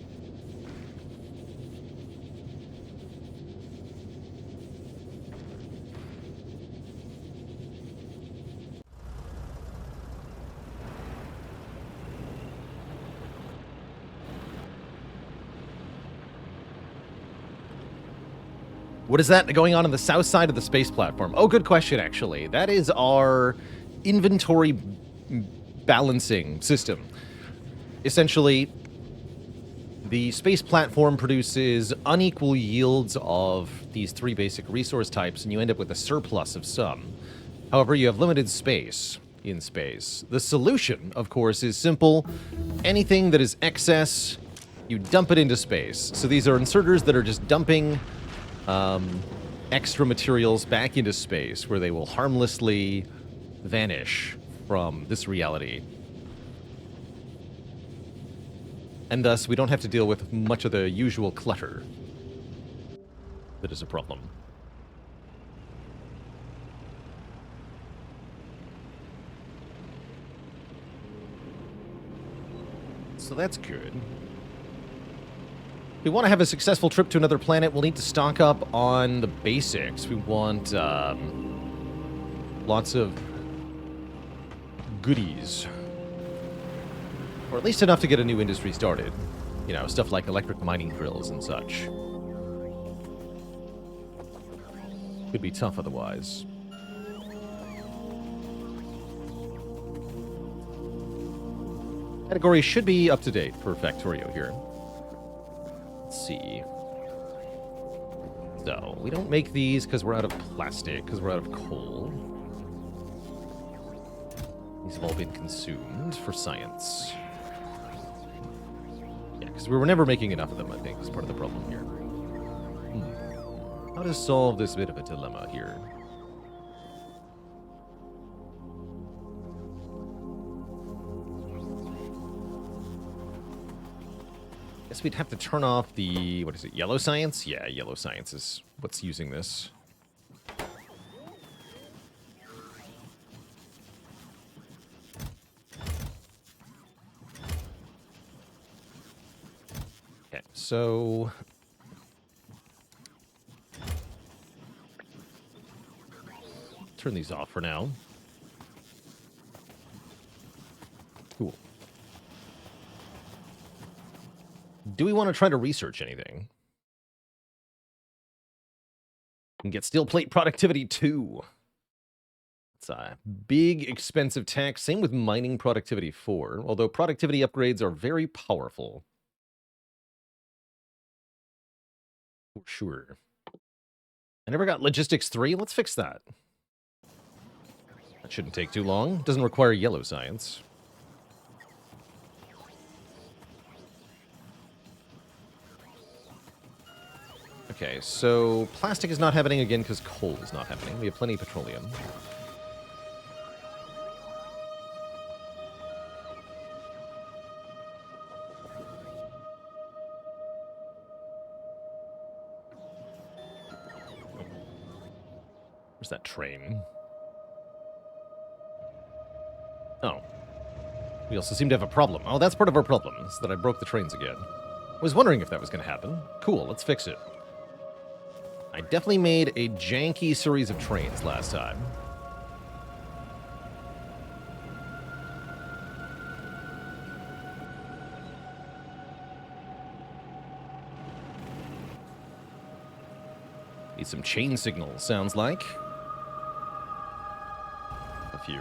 What is that going on the south side of the space platform? Oh, good question, actually. That is our inventory balancing system. Essentially, the space platform produces unequal yields of these three basic resource types, and you end up with a surplus of some. However, you have limited space in space. The solution, of course, is simple. Anything that is excess, you dump it into space. So these are inserters that are just dumping extra materials back into space, where they will harmlessly vanish from this reality. And thus, we don't have to deal with much of the usual clutter that is a problem. So that's good. If we want to have a successful trip to another planet, we'll need to stock up on the basics. We want lots of goodies. Or at least enough to get a new industry started. You know, stuff like electric mining drills and such. Could be tough otherwise. Category should be up to date for Factorio here. Let's see. So, we don't make these because we're out of plastic, because we're out of coal. These have all been consumed for science. Yeah, because we were never making enough of them, I think, is part of the problem here. How to solve this bit of a dilemma here? Guess we'd have to turn off the, what is it, yellow science? Yeah, yellow science is what's using this. Okay, so turn these off for now. Cool. Do we want to try to research anything? And get steel plate productivity 2. It's a big, expensive tech. Same with mining productivity 4, although productivity upgrades are very powerful. For sure. I never got logistics 3. Let's fix that. That shouldn't take too long. Doesn't require yellow science. Okay, so plastic is not happening again because coal is not happening. We have plenty of petroleum. Where's that train? Oh. We also seem to have a problem. Oh, that's part of our problem, is that I broke the trains again. I was wondering if that was going to happen. Cool, let's fix it. I definitely made a janky series of trains last time. Need some chain signals, sounds like. A few.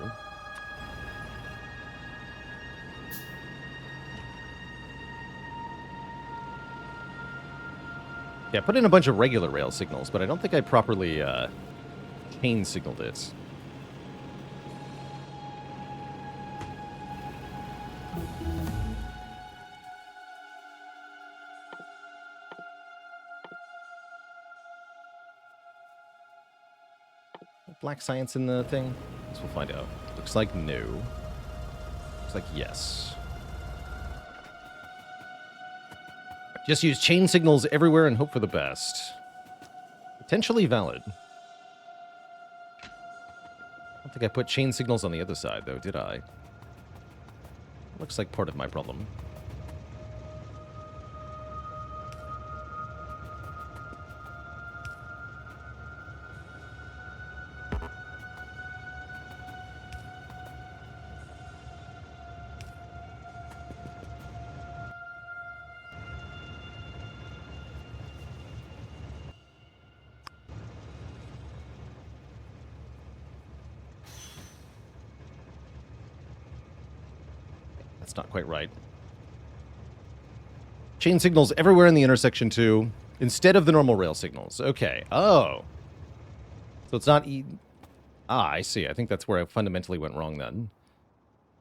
Yeah, I put in a bunch of regular rail signals, but I don't think I properly chain signaled it. Black science in the thing? Guess we'll find out. Looks like no. Looks like yes. Just use chain signals everywhere and hope for the best. Potentially valid. I don't think I put chain signals on the other side, though, did I? Looks like part of my problem. That's not quite right. Chain signals everywhere in the intersection, too, instead of the normal rail signals. Okay. Oh. So it's not... I see. I think that's where I fundamentally went wrong, then.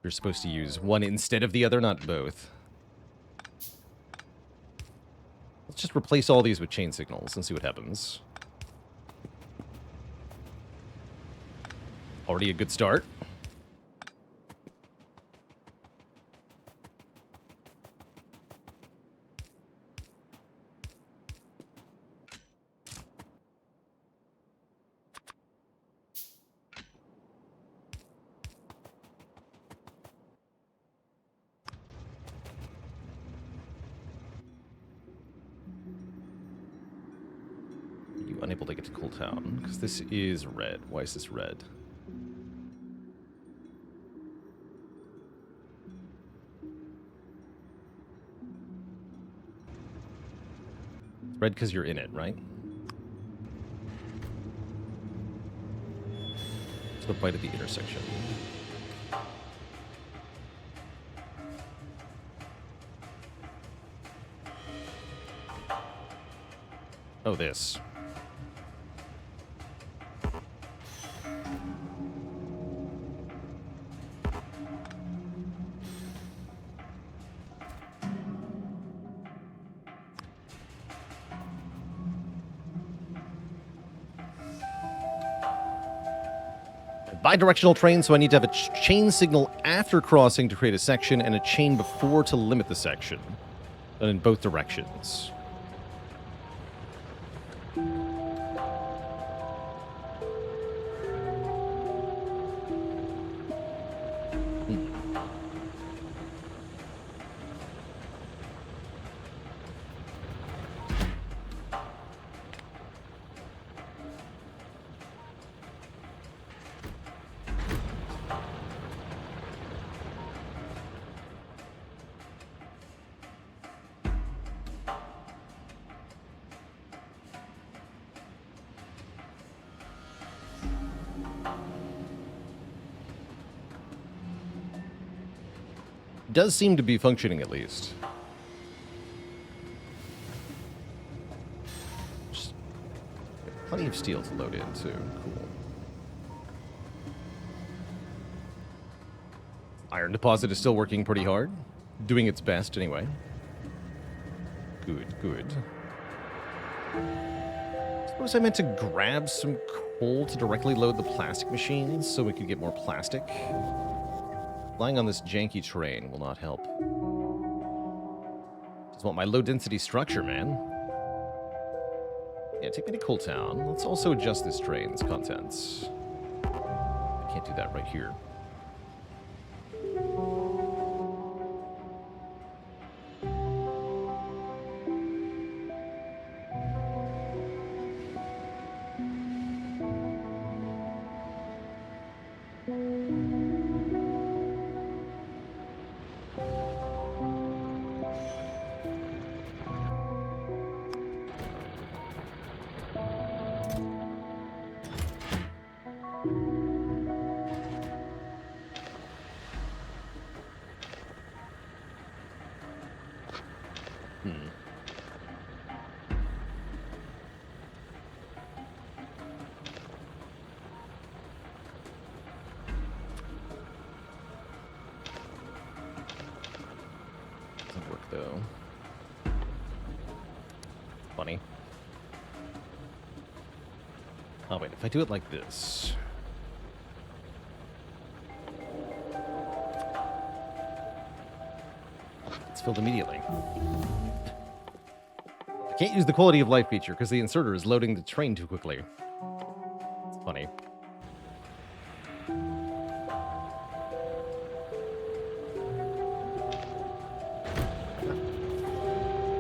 You're supposed to use one instead of the other, not both. Let's just replace all these with chain signals and see what happens. Already a good start. Unable to get to Cool Town, because this is red. Why is this red? It's red because you're in it, right? Let's go bite at the intersection. Oh, this. Bidirectional train, so I need to have a chain signal after crossing to create a section and a chain before to limit the section. But in both directions. does seem to be functioning at least. Just plenty of steel to load in, too. Cool. Iron deposit is still working pretty hard. Doing its best, anyway. Good, good. Suppose I meant to grab some coal to directly load the plastic machines so we could get more plastic. Lying on this janky terrain will not help. Just want my low density structure, man. Yeah, take me to Coal Town. Let's also adjust this train's contents. I can't do that right here. Doesn't work, though. Funny. Oh, wait, if I do it like this... It's filled immediately. I can't use the quality of life feature because the inserter is loading the train too quickly. It's funny.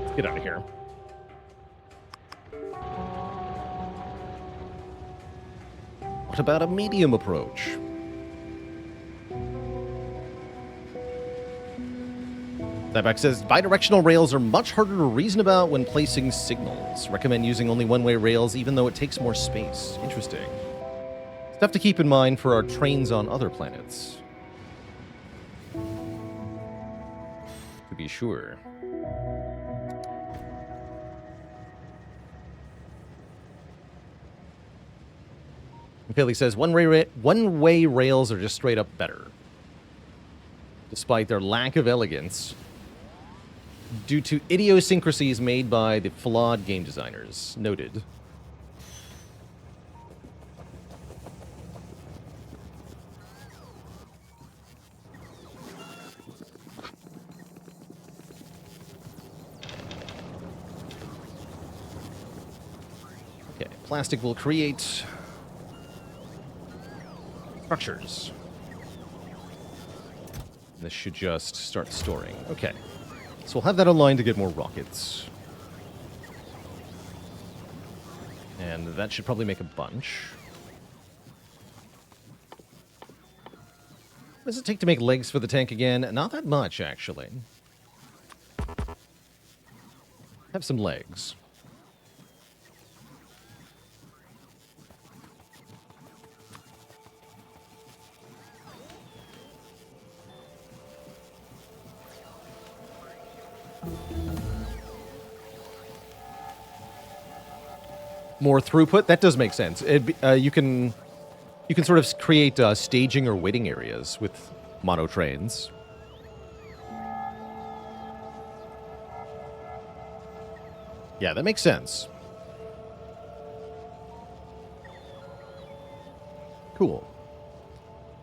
Let's get out of here. What about a medium approach? That says, bidirectional rails are much harder to reason about when placing signals. Recommend using only one-way rails even though it takes more space. Interesting. Stuff to keep in mind for our trains on other planets. To be sure. Philly says, one-way rails are just straight up better. Despite their lack of elegance, due to idiosyncrasies made by the flawed game designers. Noted. Okay, plastic will create structures. This should just start storing. Okay. So we'll have that online to get more rockets. And that should probably make a bunch. What does it take to make legs for the tank again? Not that much, actually. Have some legs. More throughput? That does make sense. You can sort of create staging or waiting areas with mono trains. Yeah, that makes sense. Cool.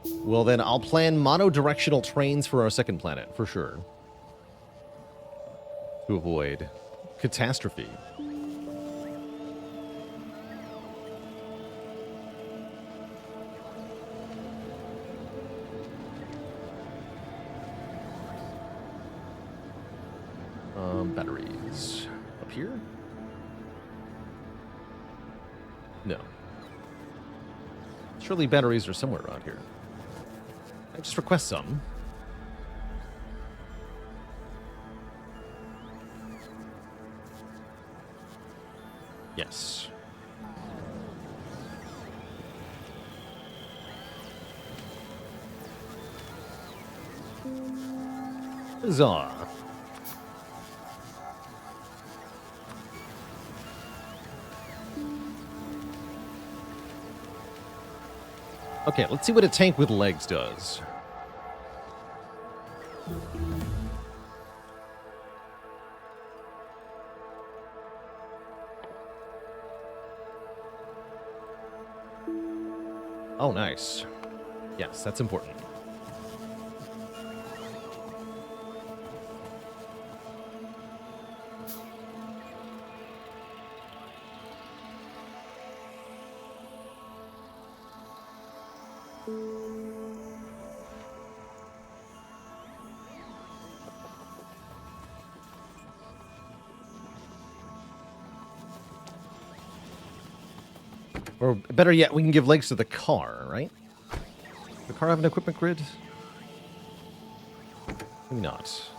Well, then I'll plan mono-directional trains for our second planet, for sure. To avoid catastrophe. Batteries. Up here? No. Surely batteries are somewhere around here. I just request some. Yes. Huzzah. Okay, let's see what a tank with legs does. Oh, nice. Yes, that's important. Or better yet, we can give legs to the car, right? Does the car have an equipment grid? Maybe not.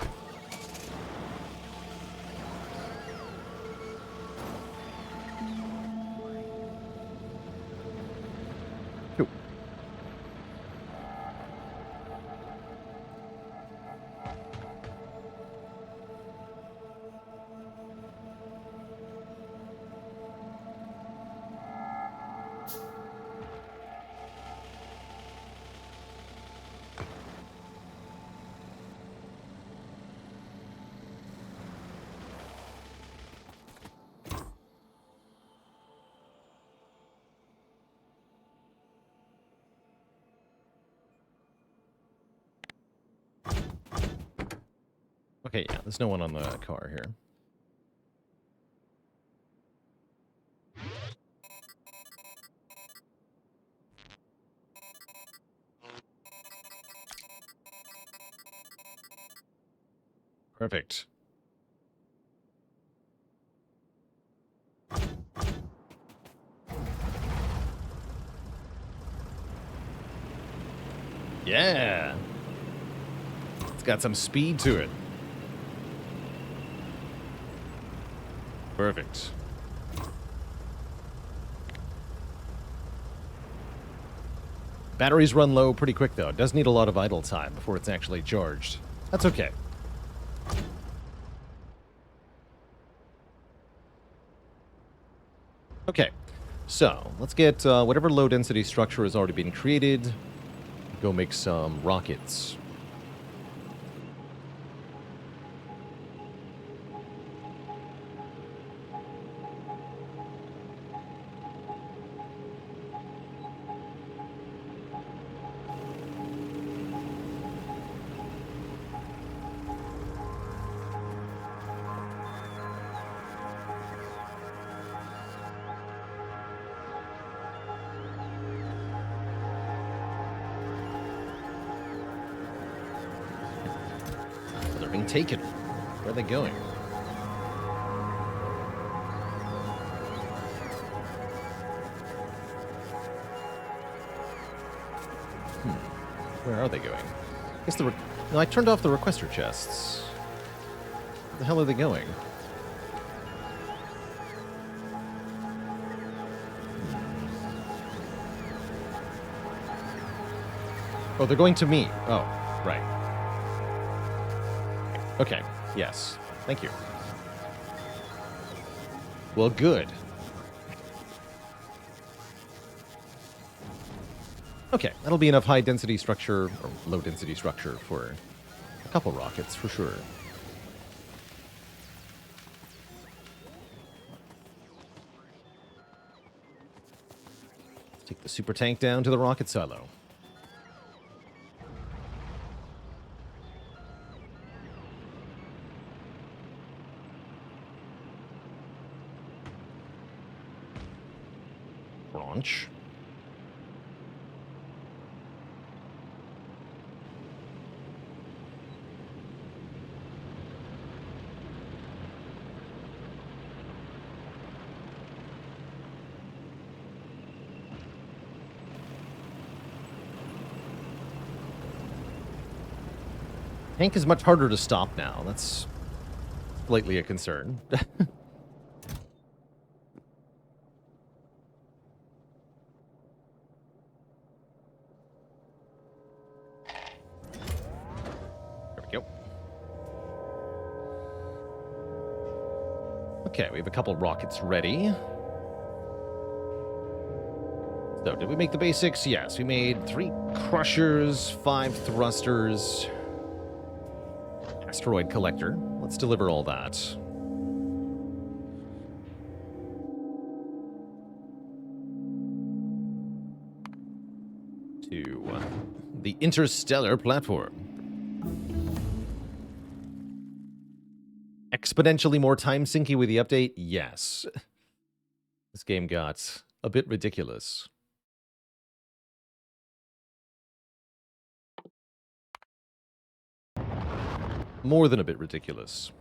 Cool. Okay, yeah, there's no one on the car here. Perfect. Yeah. It's got some speed to it. Perfect. Batteries run low pretty quick, though. It does need a lot of idle time before it's actually charged. That's okay. Okay, so let's get whatever low-density structure has already been created. Go make some rockets. They're being taken. Where are they going? Where are they going? I guess no, I turned off the requester chests. Where the hell are they going? Oh, they're going to me. Oh, right. Okay, yes. Thank you. Well, good. Okay, that'll be enough high-density structure, or low-density structure, for a couple rockets, for sure. Let's take the super tank down to the rocket silo. Launch. Tank is much harder to stop now. That's slightly a concern. There we go. Okay, we have a couple rockets ready. So, did we make the basics? Yes, we made 3 crushers, 5 thrusters, asteroid collector. Let's deliver all that. To the interstellar platform. Exponentially more time sinky with the update? Yes. This game got a bit ridiculous. More than a bit ridiculous.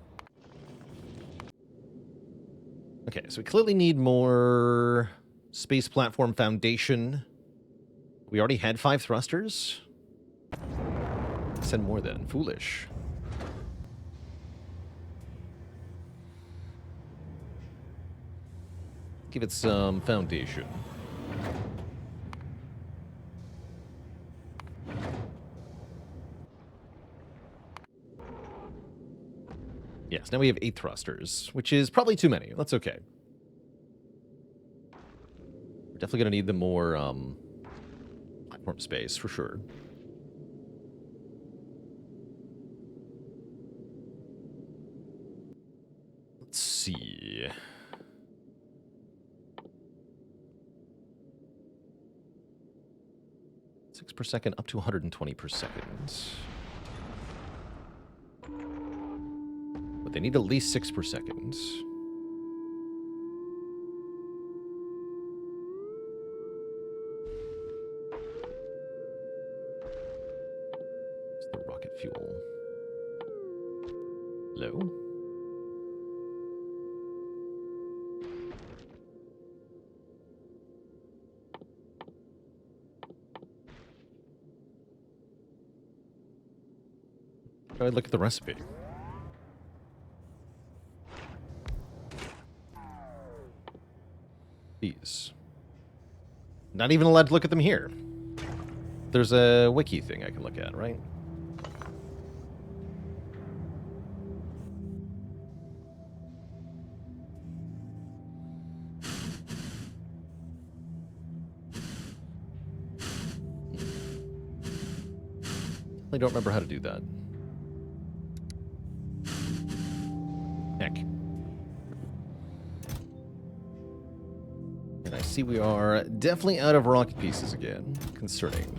Okay, so we clearly need more space platform foundation. We already had 5 thrusters? Send more then. Foolish. Give it some foundation. Yes, now we have 8 thrusters, which is probably too many. That's okay. We're definitely going to need the more platform space, for sure. Let's see. 6 per second, up to 120 per second. But they need at least 6 per second. It's the rocket fuel. Low. Try to look at the recipe. These. Not even allowed to look at them here. There's a wiki thing I can look at, right? I don't remember how to do that. Heck. And I see we are definitely out of rocket pieces again. Concerning.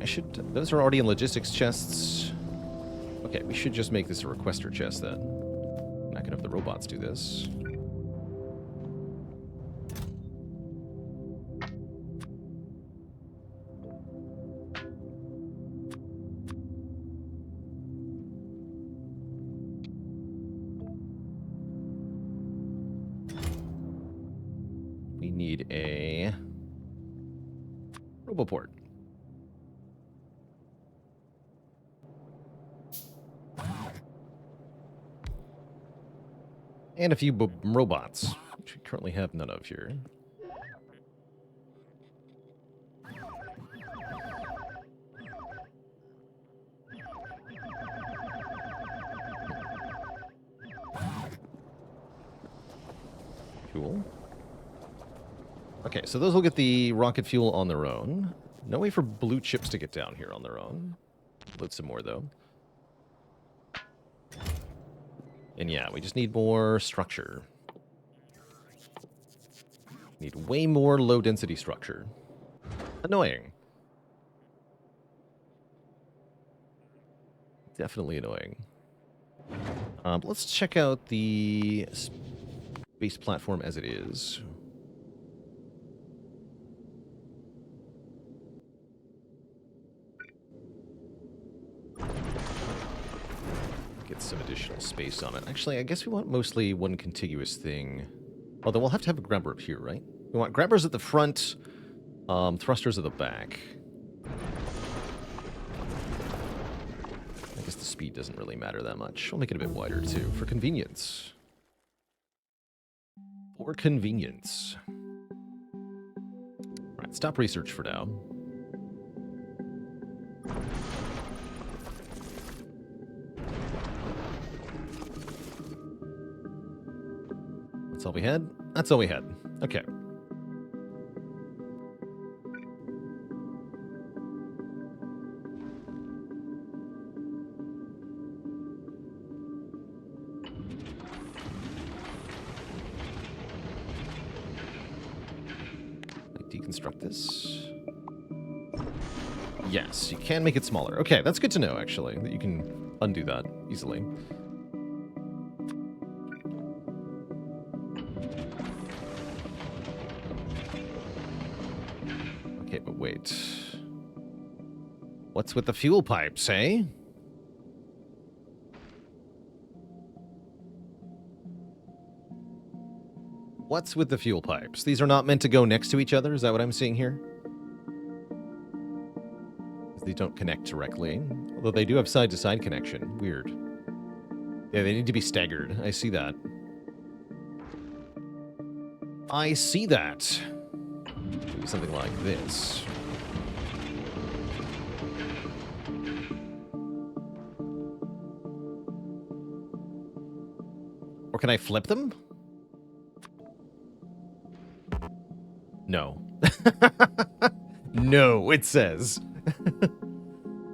I should... Those are already in logistics chests. Okay, we should just make this a requester chest then. I'm not gonna have the robots do this. We need a roboport. And a few robots, which we currently have none of here. Cool. Okay, so those will get the rocket fuel on their own. No way for blue chips to get down here on their own. Load some more, though. And yeah, we just need more structure. Need way more low-density structure. Annoying. Definitely annoying. Let's check out the space platform as it is. Get some additional space on it. Actually, I guess we want mostly one contiguous thing. Although we'll have to have a grabber up here, right? We want grabbers at the front, thrusters at the back. I guess the speed doesn't really matter that much. We'll make it a bit wider, too, for convenience. For convenience. Alright, stop research for now. That's all we had? That's all we had. Okay. Deconstruct this. Yes, you can make it smaller. Okay, that's good to know, actually, that you can undo that easily. Okay, but wait. What's with the fuel pipes, eh? What's with the fuel pipes? These are not meant to go next to each other? Is that what I'm seeing here? They don't connect directly. Although they do have side-to-side connection. Weird. Yeah, they need to be staggered. I see that. I see that. Maybe something like this. Or can I flip them? No. No, it says.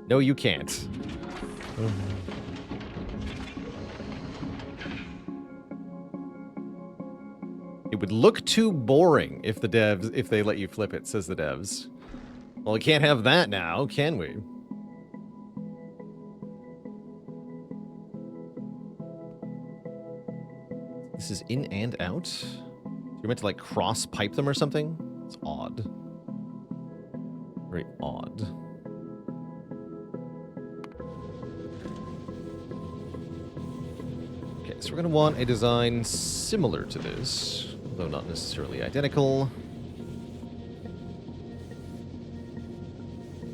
No, you can't. It would look too boring if they let you flip it, says the devs. Well, we can't have that now, can we? This is in and out? You're meant to, like, cross-pipe them or something? It's odd. Very odd. Okay, so we're going to want a design similar to this, though not necessarily identical.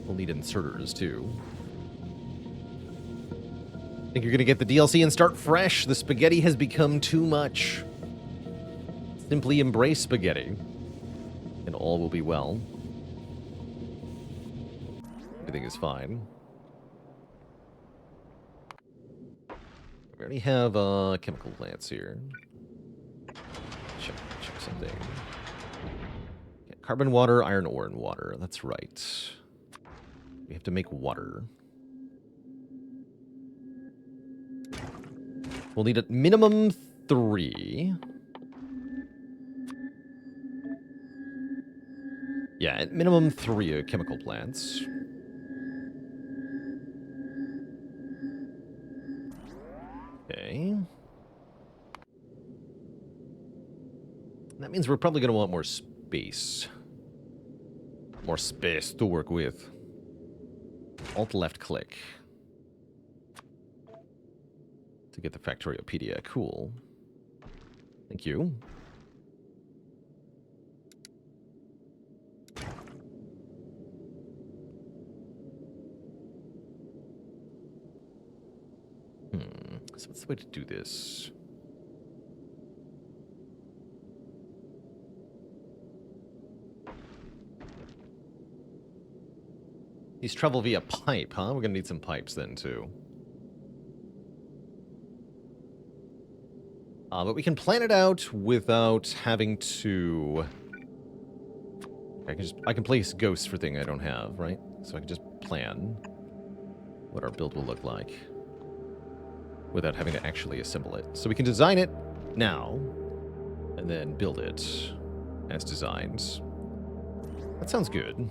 We'll need inserters, too. Think you're going to get the DLC and start fresh? The spaghetti has become too much. Simply embrace spaghetti, and all will be well. Everything is fine. We already have chemical plants here. Check something. Okay, carbon water, iron ore, and water. That's right. We have to make water. We'll need at minimum 3. Yeah, at minimum 3 chemical plants. Okay. That means we're probably going to want more space. More space to work with. Alt left click. To get the Factoriopedia. Cool. Thank you. So what's the way to do this? These travel via pipe, huh? We're gonna need some pipes then, too. But we can plan it out without having to... I can place ghosts for things I don't have, right? So I can just plan what our build will look like without having to actually assemble it. So we can design it now and then build it as designed. That sounds good.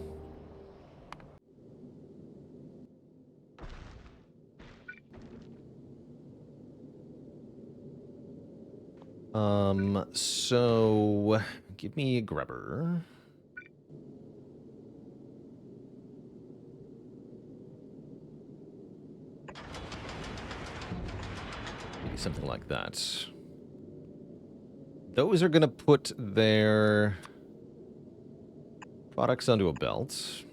So give me a grubber. Maybe something like that. Those are gonna put their products onto a belt.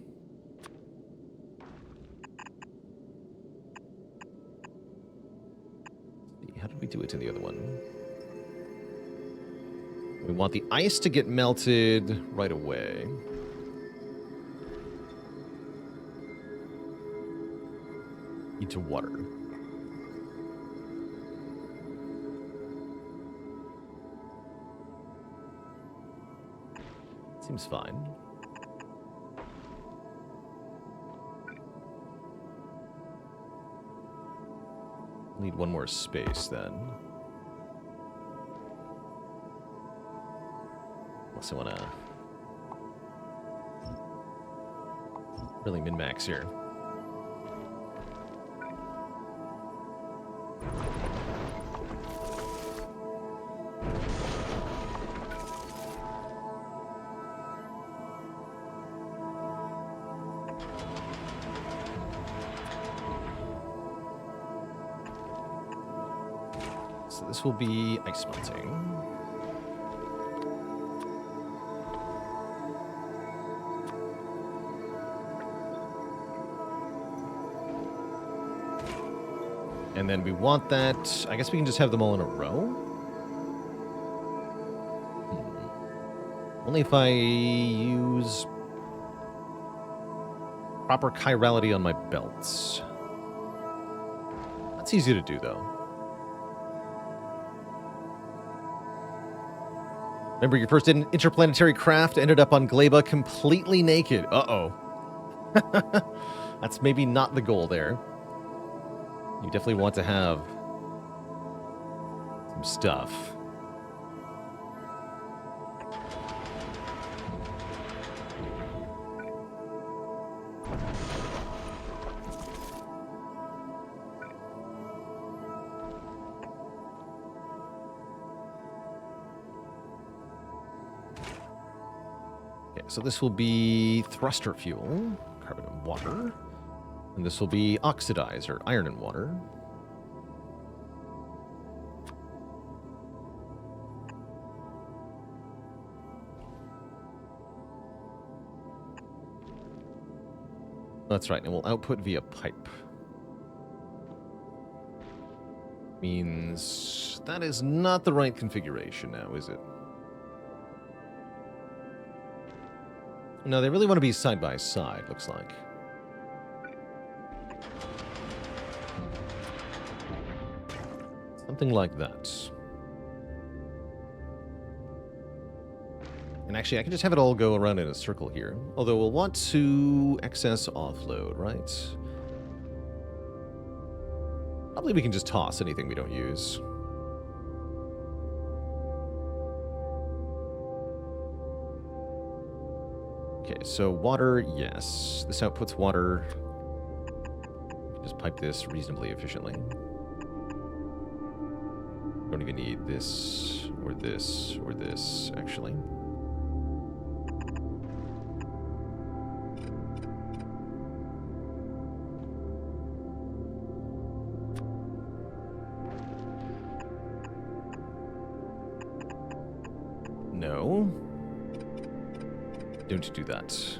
How did we do it in the other one? We want the ice to get melted right away. Into water. Seems fine. Need one more space then. Unless I want to really min-max here. So this will be ice melting. And then we want that... I guess we can just have them all in a row? Only if I use proper chirality on my belts. That's easy to do, though. Remember, your first interplanetary craft ended up on Gleba completely naked. Uh-oh. That's maybe not the goal there. You definitely want to have some stuff. Okay, so this will be thruster fuel, carbon and water. And this will be oxidizer, iron and water. That's right, and we'll output via pipe. Means that is not the right configuration now, is it? No, they really want to be side by side, looks like. Something like that. And actually, I can just have it all go around in a circle here. Although we'll want to excess offload, right? Probably we can just toss anything we don't use. Okay, so water, yes. This outputs water. Just pipe this reasonably efficiently. Don't even need this, or this, or this, actually. No. Don't do that.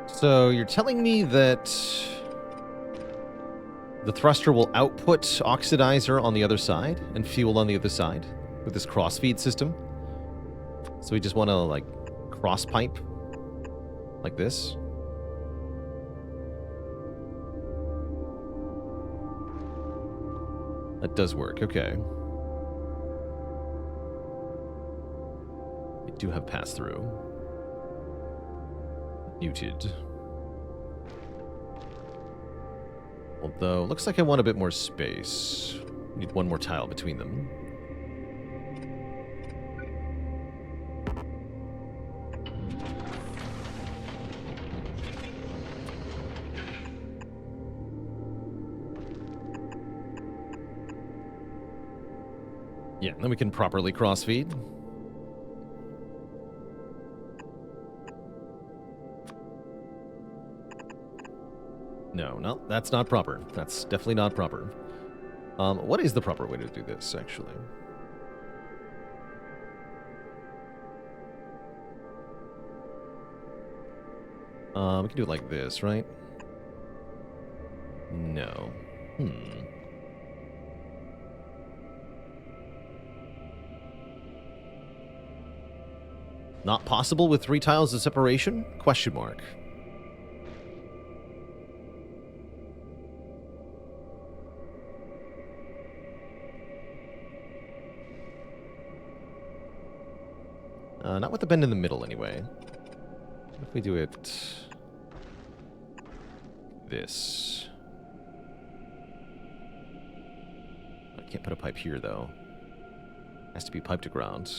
So you're telling me that the thruster will output oxidizer on the other side and fuel on the other side with this cross-feed system? So we just want to, like, cross-pipe like this? That does work, okay. I do have pass-through. Muted. Although, looks like I want a bit more space. Need one more tile between them. Yeah, then we can properly cross-feed. No, that's not proper. That's definitely not proper. What is the proper way to do this, actually? We can do it like this, right? No. Not possible with 3 tiles of separation? Question mark. Not with the bend in the middle, anyway. What if we do it... this? I can't put a pipe here, though. It has to be pipe to ground.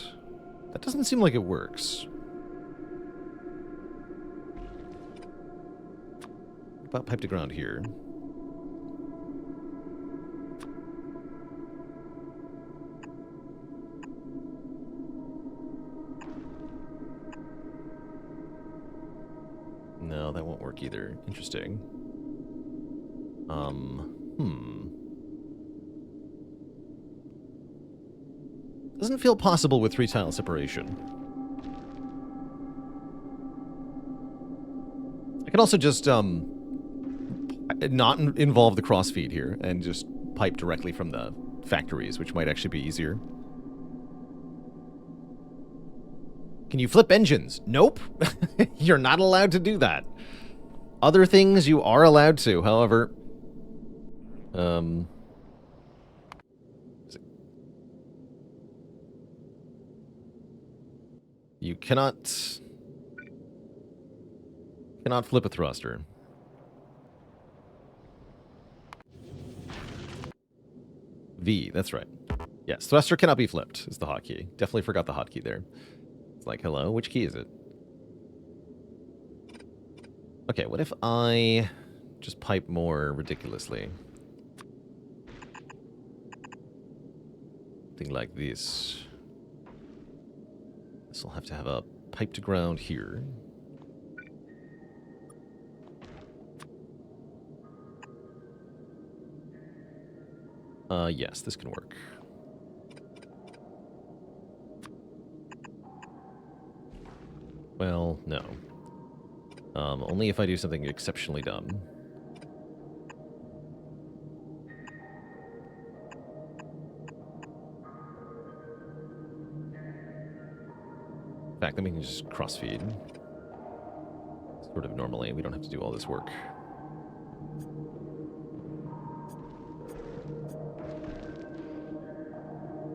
That doesn't seem like it works. What about pipe to ground here? No, that won't work either. Interesting. Doesn't feel possible with 3-tile separation. I can also just, not involve the crossfeed here and just pipe directly from the factories, which might actually be easier. Can you flip engines? Nope. You're not allowed to do that. Other things you are allowed to, however. You cannot flip a thruster. V, that's right. Yes, thruster cannot be flipped, is the hotkey. Definitely forgot the hotkey there. It's like, hello, which key is it? Okay, what if I just pipe more ridiculously? Something like this. This will have to have a pipe to ground here. Yes, this can work. Well, no. Only if I do something exceptionally dumb. In fact, then we can just crossfeed. Sort of normally. We don't have to do all this work.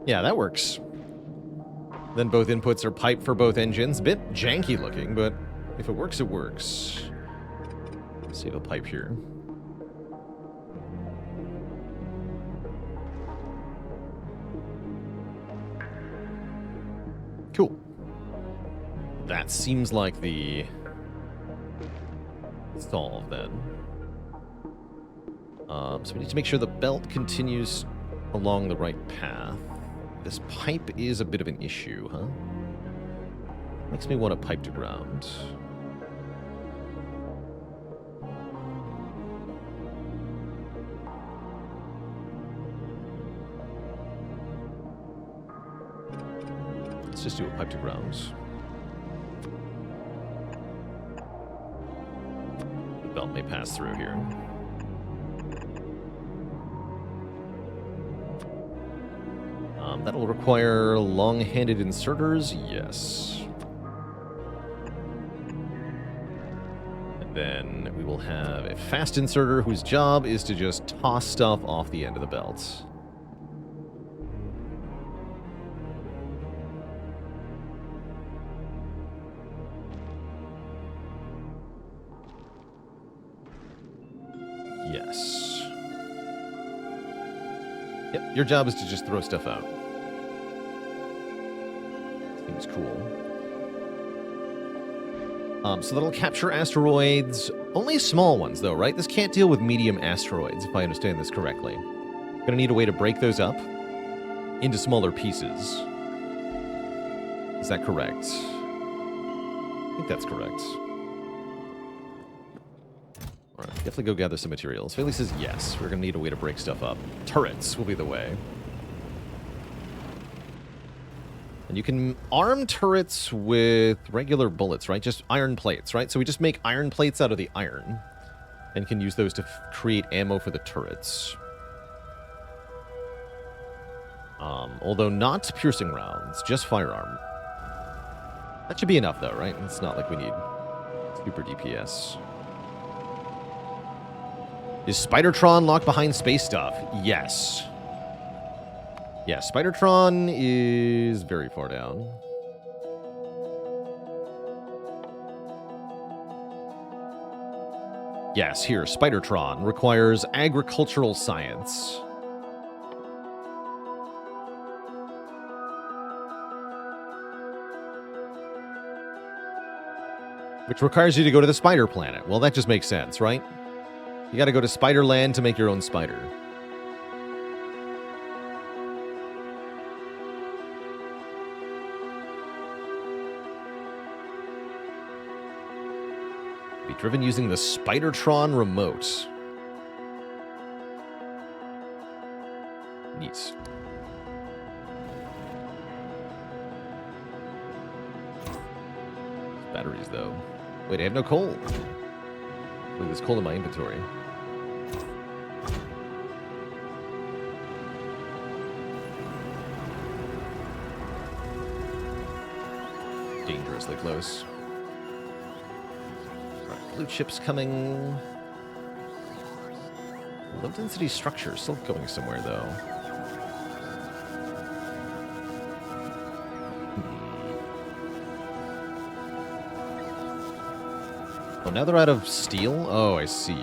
Yeah, that works. Then both inputs are piped for both engines. Bit janky looking, but if it works, it works. Let's save a pipe here. Cool. That seems like the solve then. So we need to make sure the belt continues along the right path. This pipe is a bit of an issue, huh? Makes me want a pipe to ground. Let's just do a pipe to ground. The belt may pass through here. That'll require long-handed inserters, yes. And then we will have a fast inserter whose job is to just toss stuff off the end of the belt. Yes. Yep, your job is to just throw stuff out. Seems cool. So that'll capture asteroids. Only small ones, though, right? This can't deal with medium asteroids, if I understand this correctly. Gonna need a way to break those up into smaller pieces. Is that correct? I think that's correct. Alright, definitely go gather some materials. Bailey says yes. We're gonna need a way to break stuff up. Turrets will be the way. And you can arm turrets with regular bullets, right? Just iron plates, right? So we just make iron plates out of the iron and can use those to create ammo for the turrets. Although not piercing rounds, just firearm. That should be enough, though, right? It's not like we need super DPS. Is Spidertron locked behind space stuff? Yes. Yeah, Spidertron is very far down. Yes, here, Spidertron requires agricultural science. Which requires you to go to the spider planet. Well, that just makes sense, right? You gotta go to Spiderland to make your own spider. Be driven using the Spidertron remote. Neat. Batteries, though. Wait, I have no coal. Look, there's coal in my inventory. Dangerously close. Alright, blue chips coming. Low density structure still going somewhere, though. Oh, now they're out of steel? Oh, I see.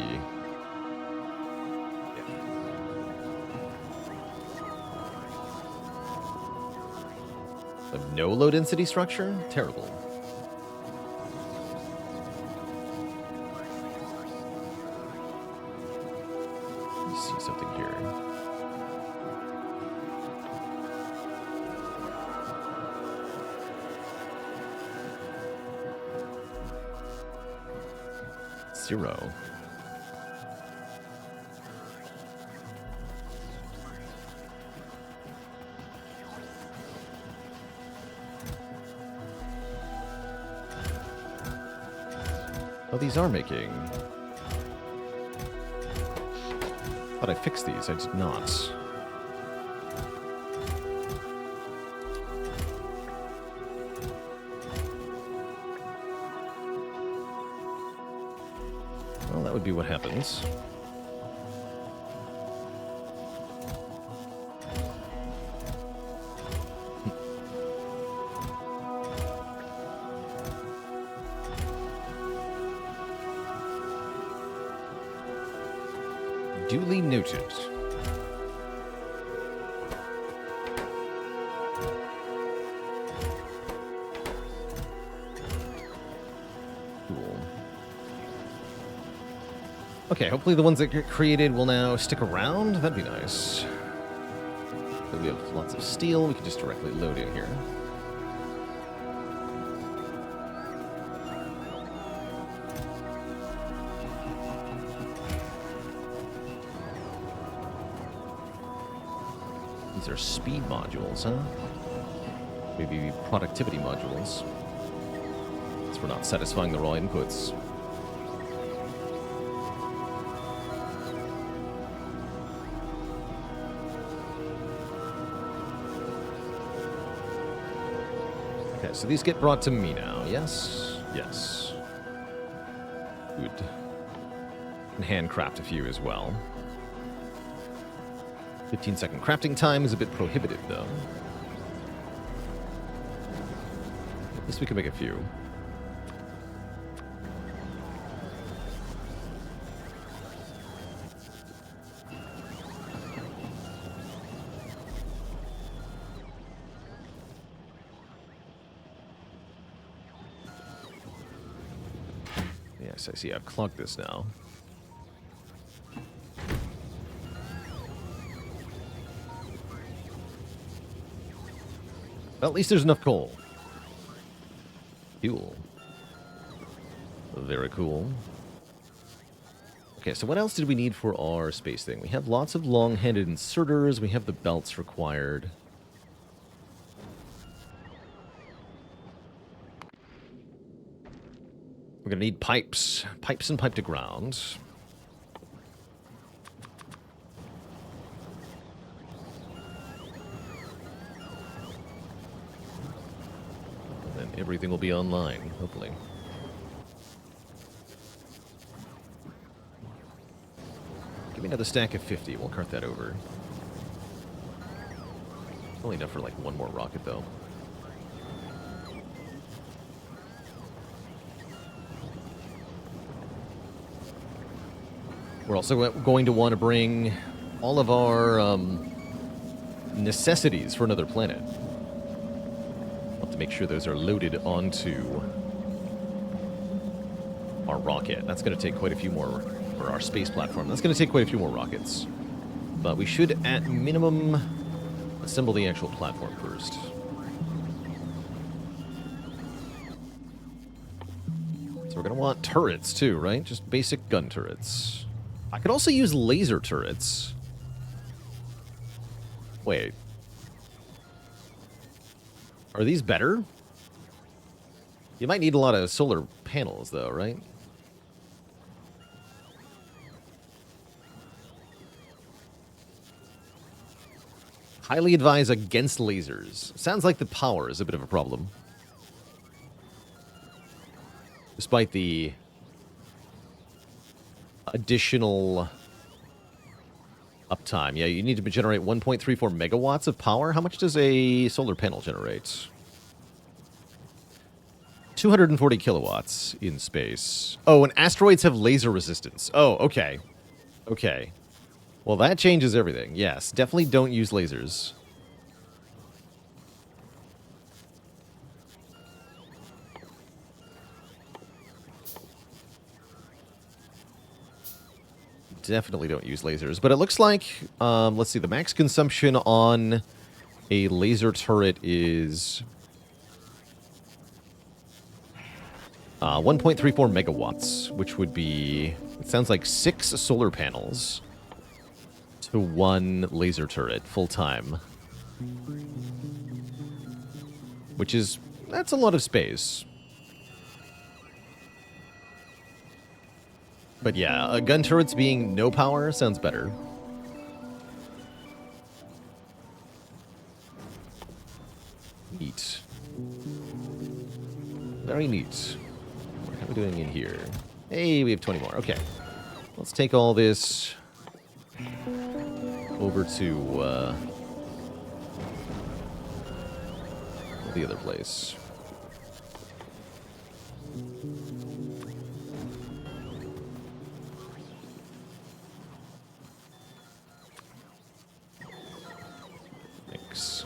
No low density structure? Terrible. Let me see something here. Zero. Oh, these are making. Thought I fixed these. I did not. Well, that would be what happens. Duly noted. Cool. Okay, hopefully the ones that get created will now stick around. That'd be nice. So we have lots of steel. We can just directly load in here. These are speed modules, huh? Maybe productivity modules. Since we're not satisfying the raw inputs. Okay, so these get brought to me now, yes? Yes. Good. And handcraft a few as well. 15-second crafting time is a bit prohibitive, though. At least we can make a few. Yes, I see. I've clogged this now. Well, at least there's enough coal. Fuel. Very cool. Okay, so what else did we need for our space thing? We have lots of long-handed inserters. We have the belts required. We're going to need pipes. Pipes and pipe to ground. Everything will be online, hopefully. Give me another stack of 50. We'll cart that over. Only enough for like one more rocket, though. We're also going to want to bring all of our necessities for another planet. We'll have to make sure those are loaded onto our rocket. That's going to take quite a few more, or our space platform. That's going to take quite a few more rockets. But we should, at minimum, assemble the actual platform first. So we're going to want turrets, too, right? Just basic gun turrets. I could also use laser turrets. Wait. Are these better? You might need a lot of solar panels, though, right? Highly advise against lasers. Sounds like the power is a bit of a problem. Despite the additional uptime. Yeah, you need to generate 1.34 megawatts of power. How much does a solar panel generate? 240 kilowatts in space. Oh, and asteroids have laser resistance. Oh, okay. Okay. Well, that changes everything. Yes, definitely don't use lasers. Definitely don't use lasers. But it looks like, let's see, the max consumption on a laser turret is 1.34 megawatts, which would be, it sounds like 6 solar panels to 1 laser turret full time. Which is, that's a lot of space. But yeah, gun turrets being no power sounds better. Neat. Very neat. What are we doing in here? Hey, we have 20 more. Okay. Let's take all this over to the other place. Thanks.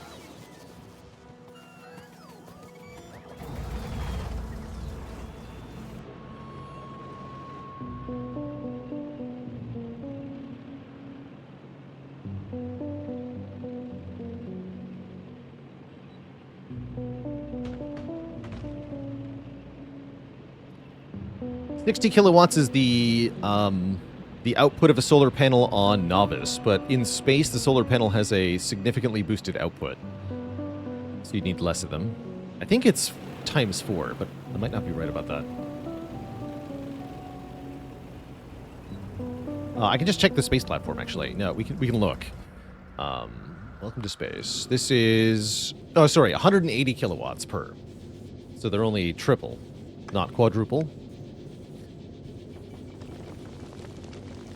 $60 is the output of a solar panel on Novice, but in space the solar panel has a significantly boosted output, so you need less of them. I think it's ×4, but I might not be right about that. I can just check the space platform, actually. No, we can look. Welcome to space. This is, oh, sorry, 180 kilowatts per. So they're only triple, not quadruple.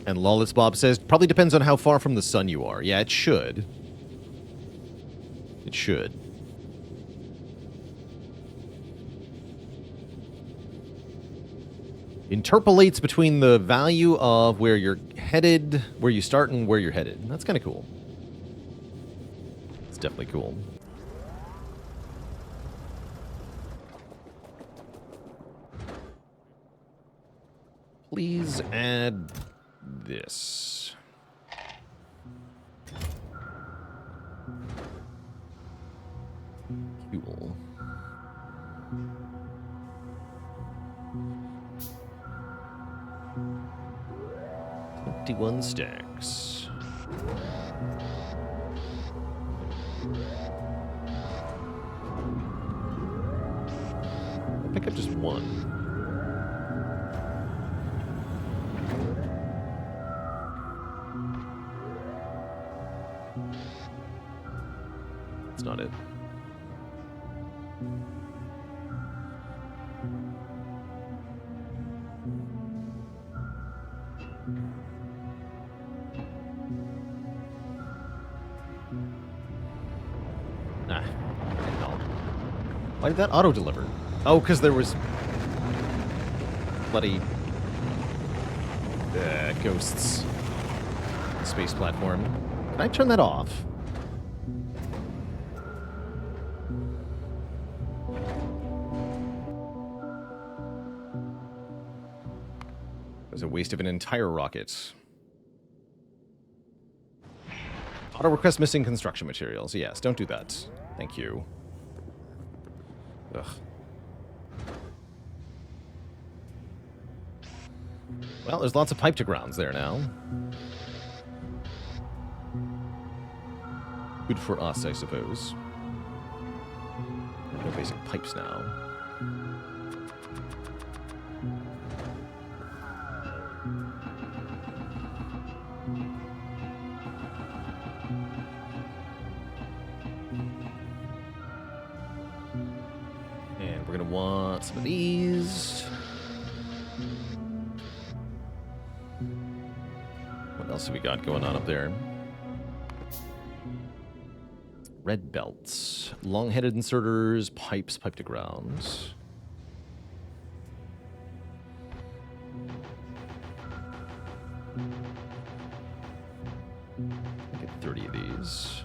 And Lawless Bob says, probably depends on how far from the sun you are. Yeah, it should. It should. Interpolates between the value of where you're headed, where you start, and where you're headed. That's kind of cool. It's definitely cool. Please add this. Cool. $21 stacks. I'll pick up just one. That's not it. Why did that auto-deliver? Oh, because there was bloody Ghosts. Space platform. Can I turn that off? It was a waste of an entire rocket. Auto request missing construction materials. Yes, don't do that. Thank you. Ugh. Well, there's lots of pipe to grounds there now. Good for us, I suppose. No basic pipes now. And we're going to want some of these. What else have we got going on up there? Red belts, long-headed inserters, pipes, pipe to grounds. I get 30 of these.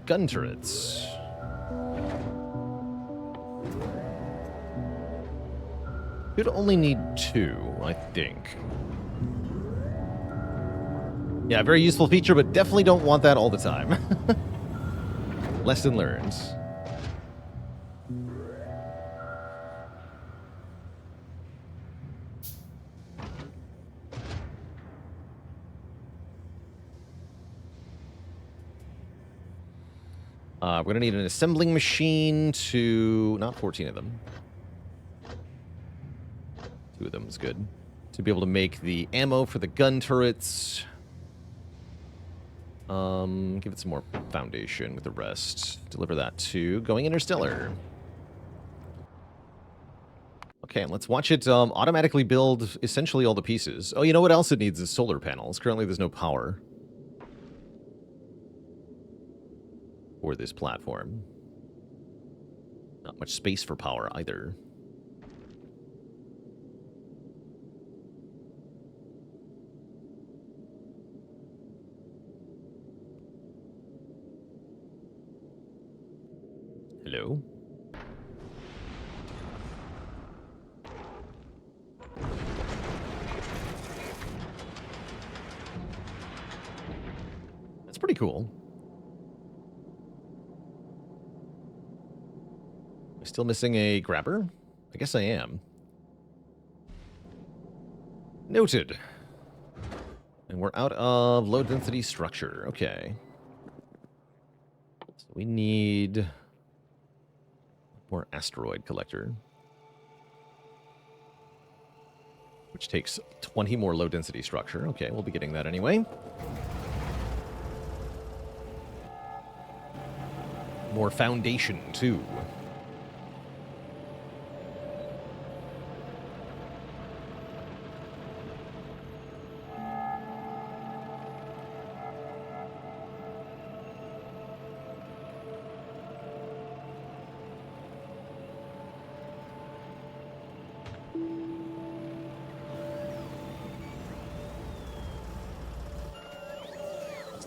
Gun turrets. You'd only need 2, I think. Yeah, very useful feature, but definitely don't want that all the time. Lesson learned. We're going to need an assembling machine to... Not 14 of them. 2 of them is good. To be able to make the ammo for the gun turrets. Give it some more foundation with the rest. Deliver that to Going Interstellar. Okay, let's watch it automatically build essentially all the pieces. Oh, you know what else it needs is solar panels. Currently there's no power for this platform. Not much space for power either. Hello? That's pretty cool. Am I still missing a grabber? I guess I am. Noted. And we're out of low density structure. Okay. So we need... more asteroid collector. Which takes 20 more low density structure. Okay, we'll be getting that anyway. More foundation, too.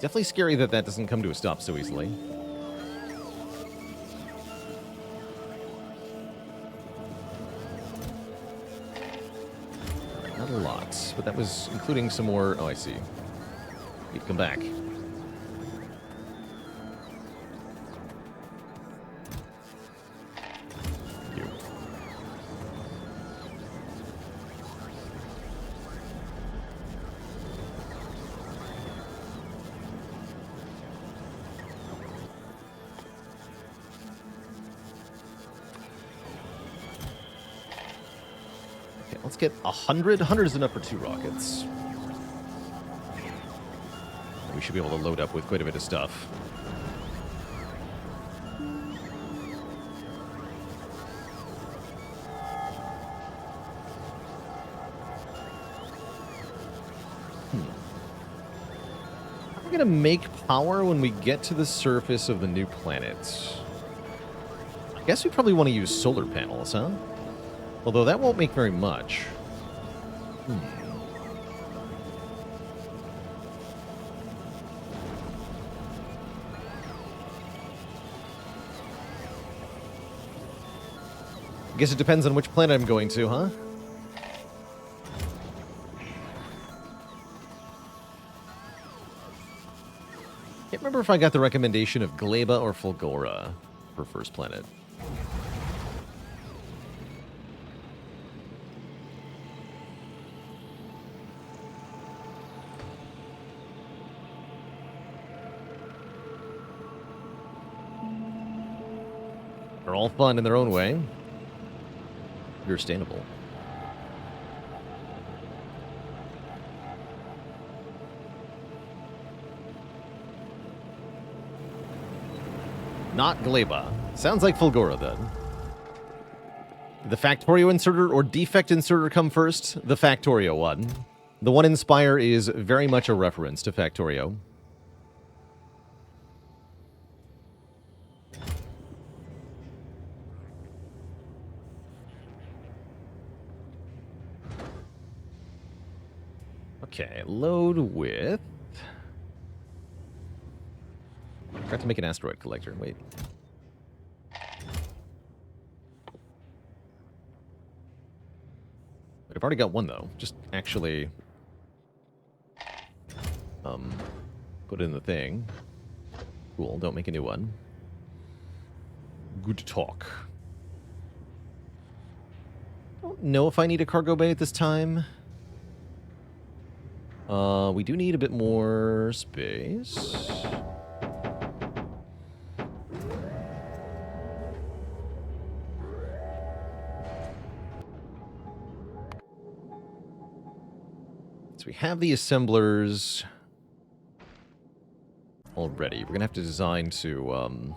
Definitely scary that that doesn't come to a stop so easily. Not a lot, but that was including some more... Oh, I see. Need to come back. Let's get 100. 100 is enough for 2 rockets. We should be able to load up with quite a bit of stuff. Are we going to make power when we get to the surface of the new planet? I guess we probably want to use solar panels, huh? Although that won't make very much. I guess it depends on which planet I'm going to, huh? Can't remember if I got the recommendation of Gleba or Fulgora for first planet. They're all fun in their own way. Understandable. Not Gleba. Sounds like Fulgora, then. Did the Factorio inserter or Defect inserter come first? The Factorio one. The one in Spire is very much a reference to Factorio. Okay, load with... I forgot to make an asteroid collector. Wait. I've already got one, though. Just actually... put it in the thing. Cool, don't make a new one. Good talk. Don't know if I need a cargo bay at this time. We do need a bit more space. So we have the assemblers already. We're gonna have to design to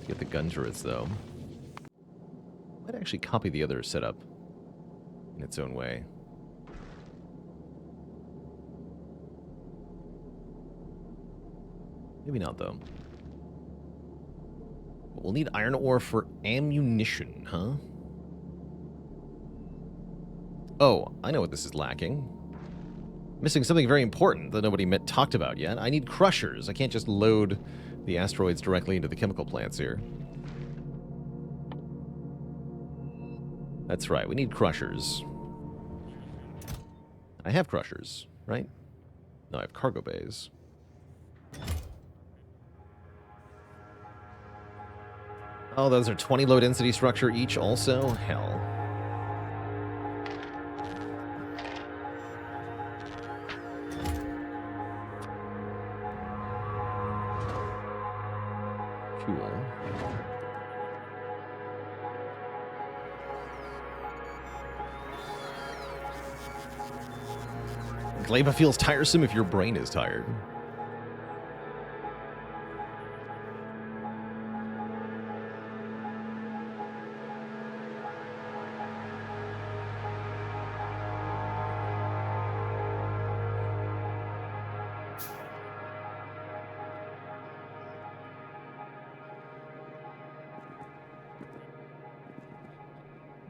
get the gun turrets, though. Might actually copy the other setup in its own way. Maybe not, though. But we'll need iron ore for ammunition, huh? Oh, I know what this is lacking. Missing something very important that nobody talked about yet. I need crushers. I can't just load the asteroids directly into the chemical plants here. That's right, we need crushers. I have crushers, right? No, I have cargo bays. Oh, those are 20 low density structure each also? Hell. Cool. Gleba feels tiresome if your brain is tired.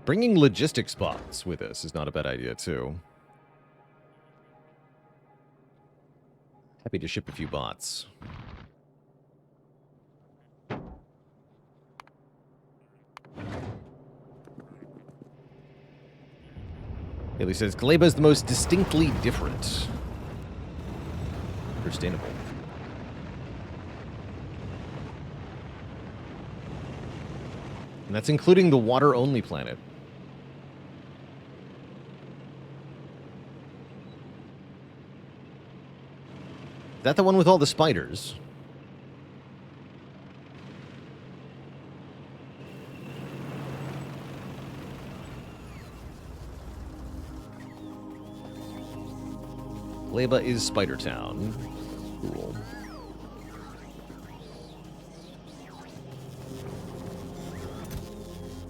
Bringing logistics bots with us is not a bad idea, too. Happy to ship a few bots. Haley says, Gleba is the most distinctly different. Understandable. And that's including the water-only planet. Is that the one with all the spiders? Gleba is Spider Town. Cool.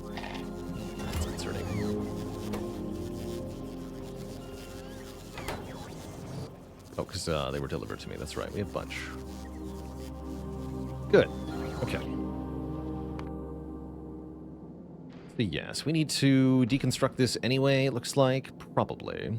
That's concerning. Oh, because they were delivered to me. That's right. We have a bunch. Good. Okay. But yes, we need to deconstruct this anyway, it looks like. Probably.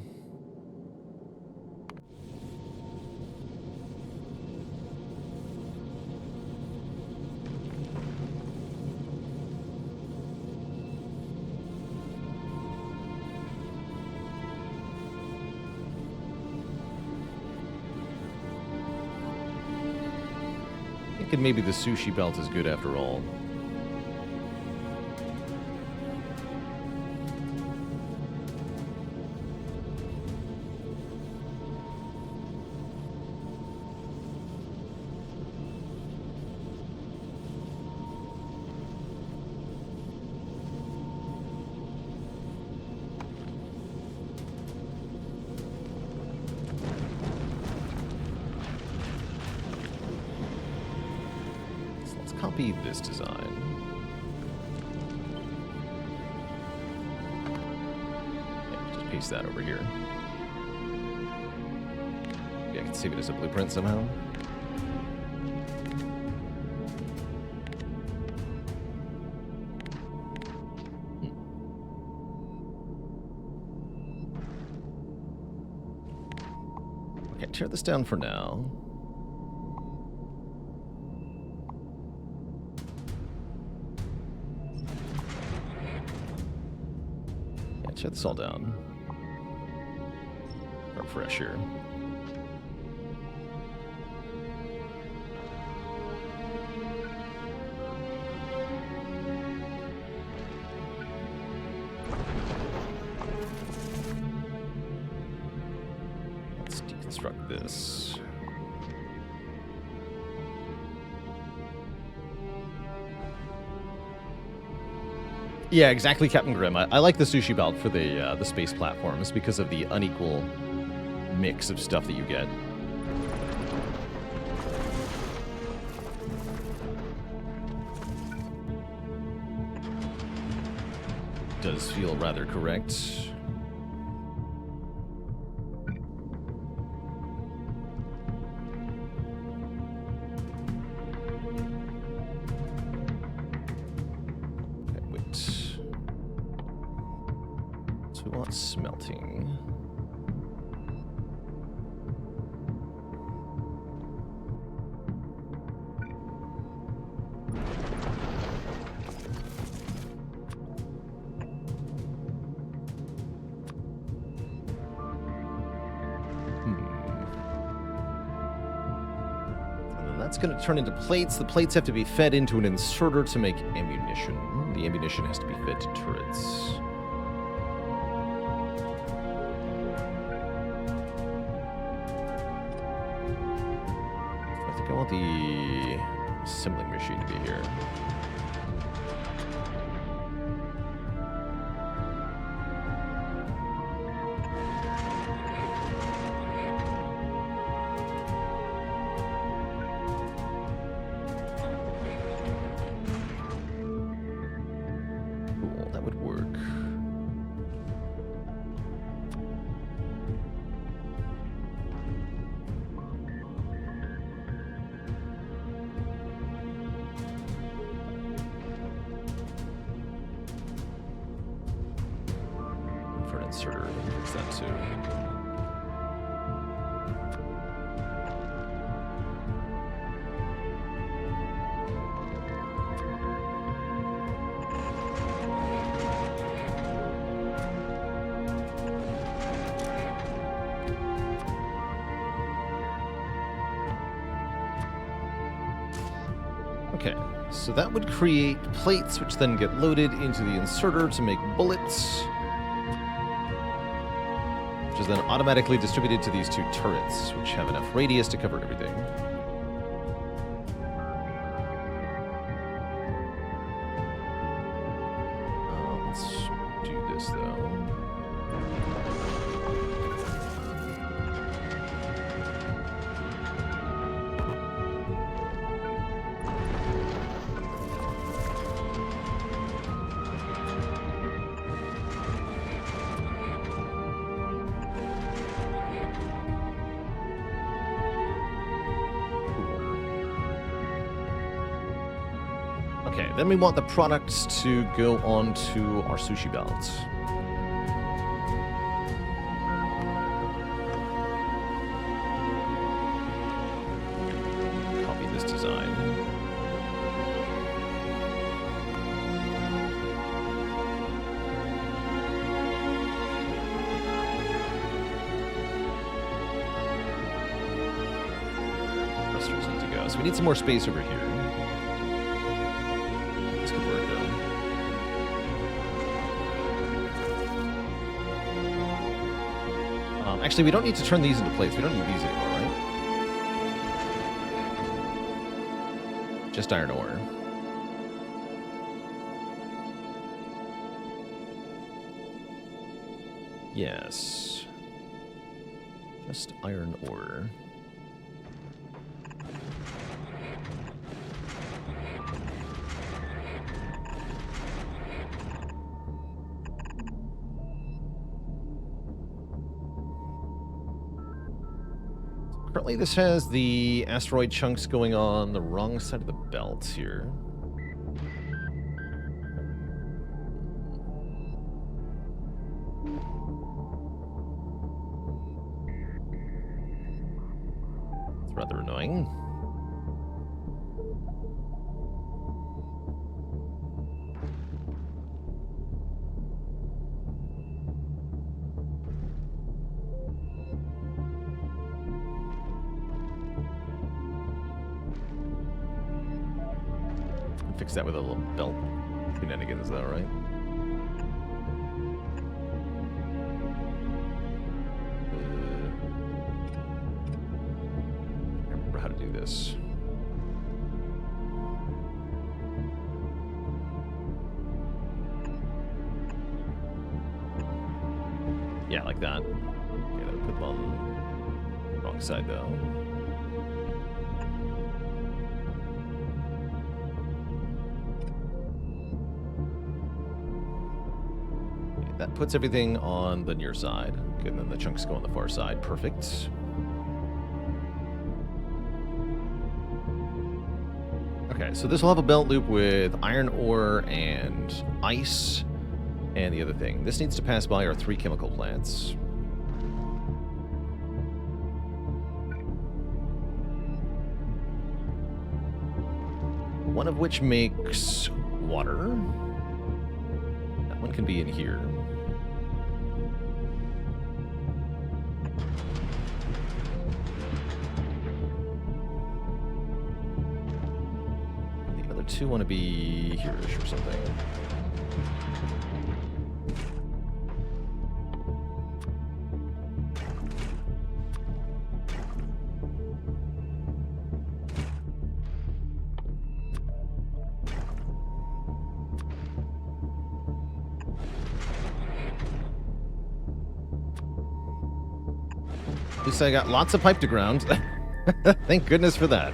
Thinking maybe the sushi belt is good after all. Copy this design. Yeah, just paste that over here. Yeah, I can save it as a blueprint somehow. Okay, tear this down for now. Shut this all down. Refresh here. Let's deconstruct this. Yeah, exactly, Captain Grimm. I like the sushi belt for the space platforms because of the unequal mix of stuff that you get. Does feel rather correct. Smelting. And then that's going to turn into plates. The plates have to be fed into an inserter to make ammunition. The ammunition has to be fed to turrets. I want the assembling machine to be here. Cool, that would work. Inserter, fix that too. Okay, so that would create plates, which then get loaded into the inserter to make bullets, which is then automatically distributed to these two turrets, which have enough radius to cover everything. Let's do this, though. Okay, then we want the products to go onto our sushi belts. Copy this design. Thrusters need to go. So we need some more space over here. This could work though. Actually, we don't need to turn these into plates. We don't need these anymore, right? Just iron ore. Yes. Just iron ore. Currently, this has the asteroid chunks going on the wrong side of the belt here. It's rather annoying. Fix that with a little belt shenanigans, though, right? I remember how to do this. Yeah, like that. Okay, that'll put them on the wrong side, though. That puts everything on the near side. Okay, and then the chunks go on the far side. Perfect. Okay, so this will have a belt loop with iron ore and ice and the other thing. This needs to pass by our 3 chemical plants. One of which makes water. That one can be in here. Two want to be here-ish or something. At least I got lots of pipe to ground. Thank goodness for that.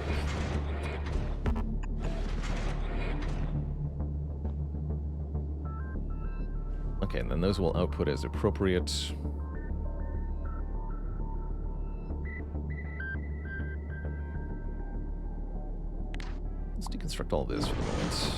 Okay, and then those will output as appropriate. Let's deconstruct all this for the moment.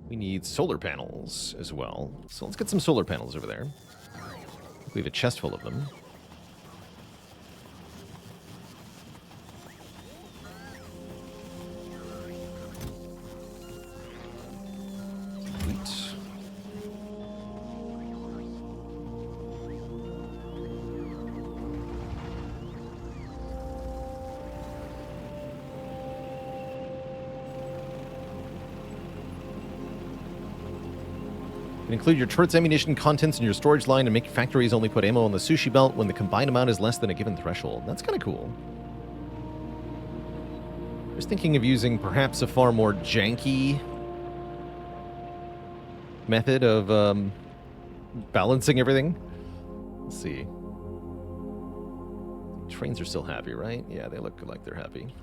We need solar panels as well. So let's get some solar panels over there. We have a chest full of them. Sweet. Include your turret's ammunition contents in your storage line and make factories only put ammo on the sushi belt when the combined amount is less than a given threshold. That's kind of cool. I was thinking of using perhaps a far more janky method of balancing everything. Let's see. Trains are still happy, right? Yeah, they look like they're happy.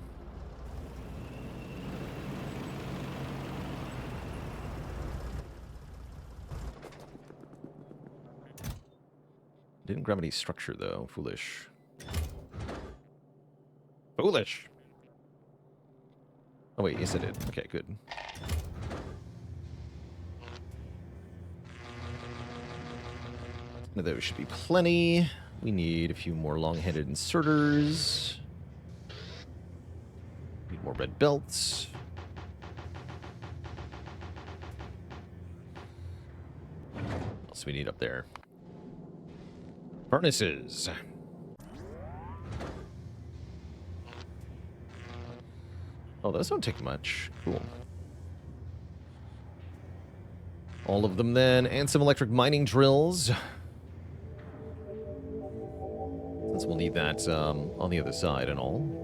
Didn't grab any structure, though. Foolish. Foolish! Oh, wait. Yes, I did. Okay, good. Now, those should be plenty. We need a few more long-headed inserters. Need more red belts. What else do we need up there? Furnaces. Oh, those don't take much. Cool. All of them then, and some electric mining drills. Since we'll need that on the other side and all.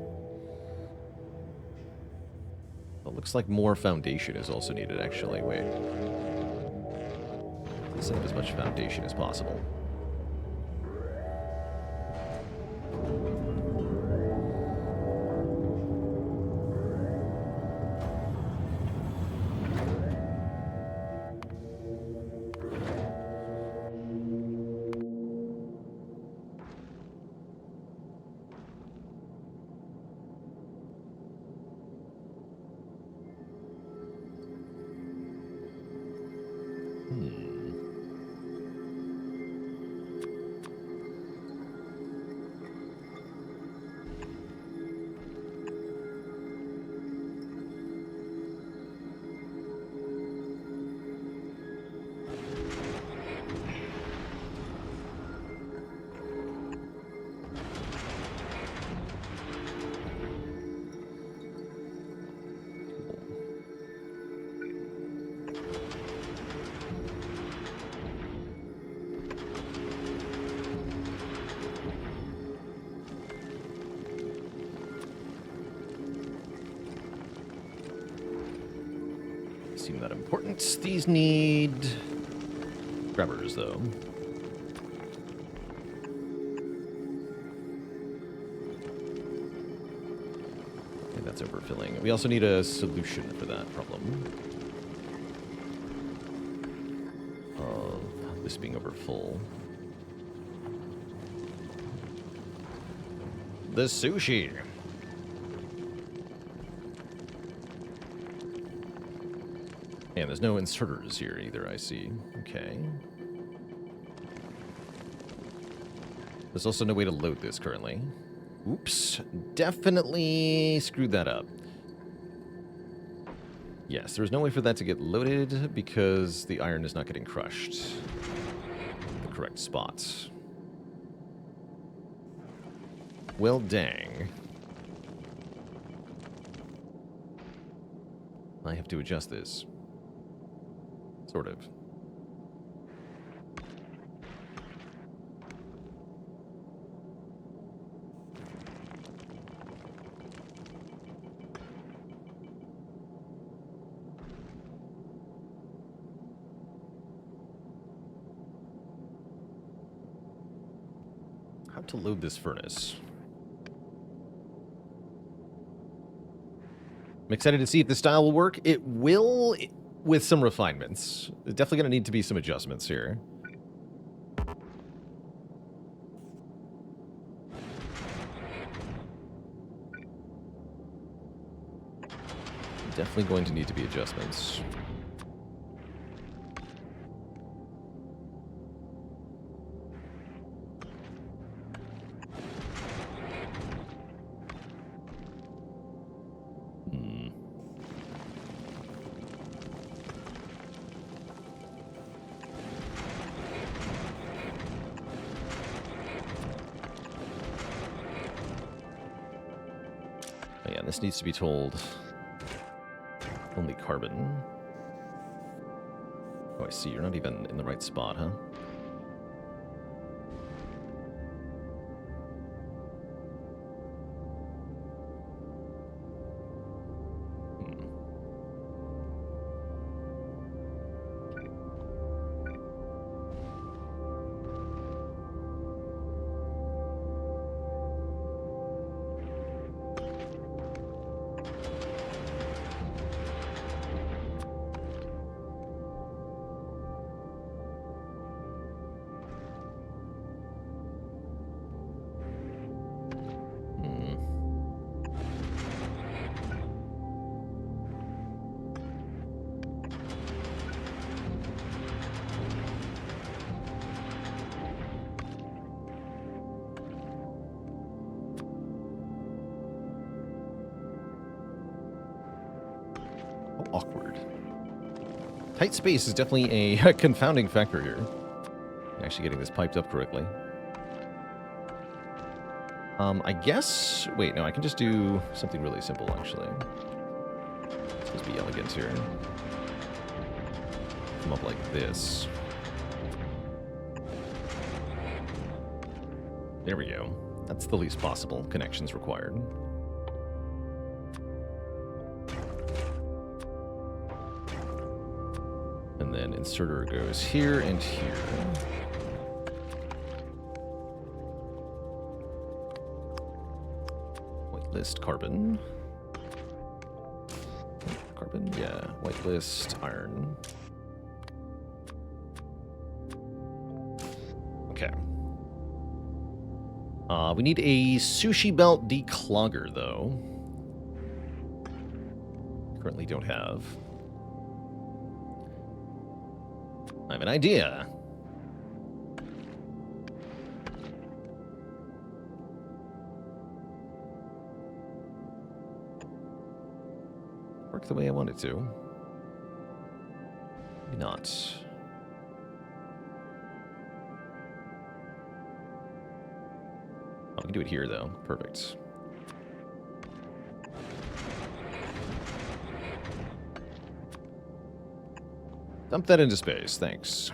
It looks like more foundation is also needed, actually. Wait. Let's set up as much foundation as possible. Seem that important. These need grabbers, though. Okay, that's overfilling. We also need a solution for that problem of this being overfull. The sushi. And there's no inserters here either, I see. Okay. There's also no way to load this currently. Oops. Definitely screwed that up. Yes, there's no way for that to get loaded because the iron is not getting crushed in the correct spots. Well, dang. I have to adjust this. Sort of. How to load this furnace? I'm excited to see if this style will work. It will, with some refinements. There's definitely going to need to be some adjustments here. Definitely going to need to be adjustments. Yeah, this needs to be told only carbon. Oh, I see. You're not even in the right spot, huh? awkward. Tight space is definitely a confounding factor here. Actually getting this piped up correctly. I guess... Wait, no, I can just do something really simple, actually. Let's just be elegant here. Come up like this. There we go. That's the least possible connections required. And then inserter goes here and here. Whitelist carbon. Carbon, yeah. Whitelist iron. Okay. We need a sushi belt declogger, though. Currently don't have. I have an idea. Work the way I want it to. Maybe not. Oh, we can do it here, though. Perfect. Dump that into space, thanks.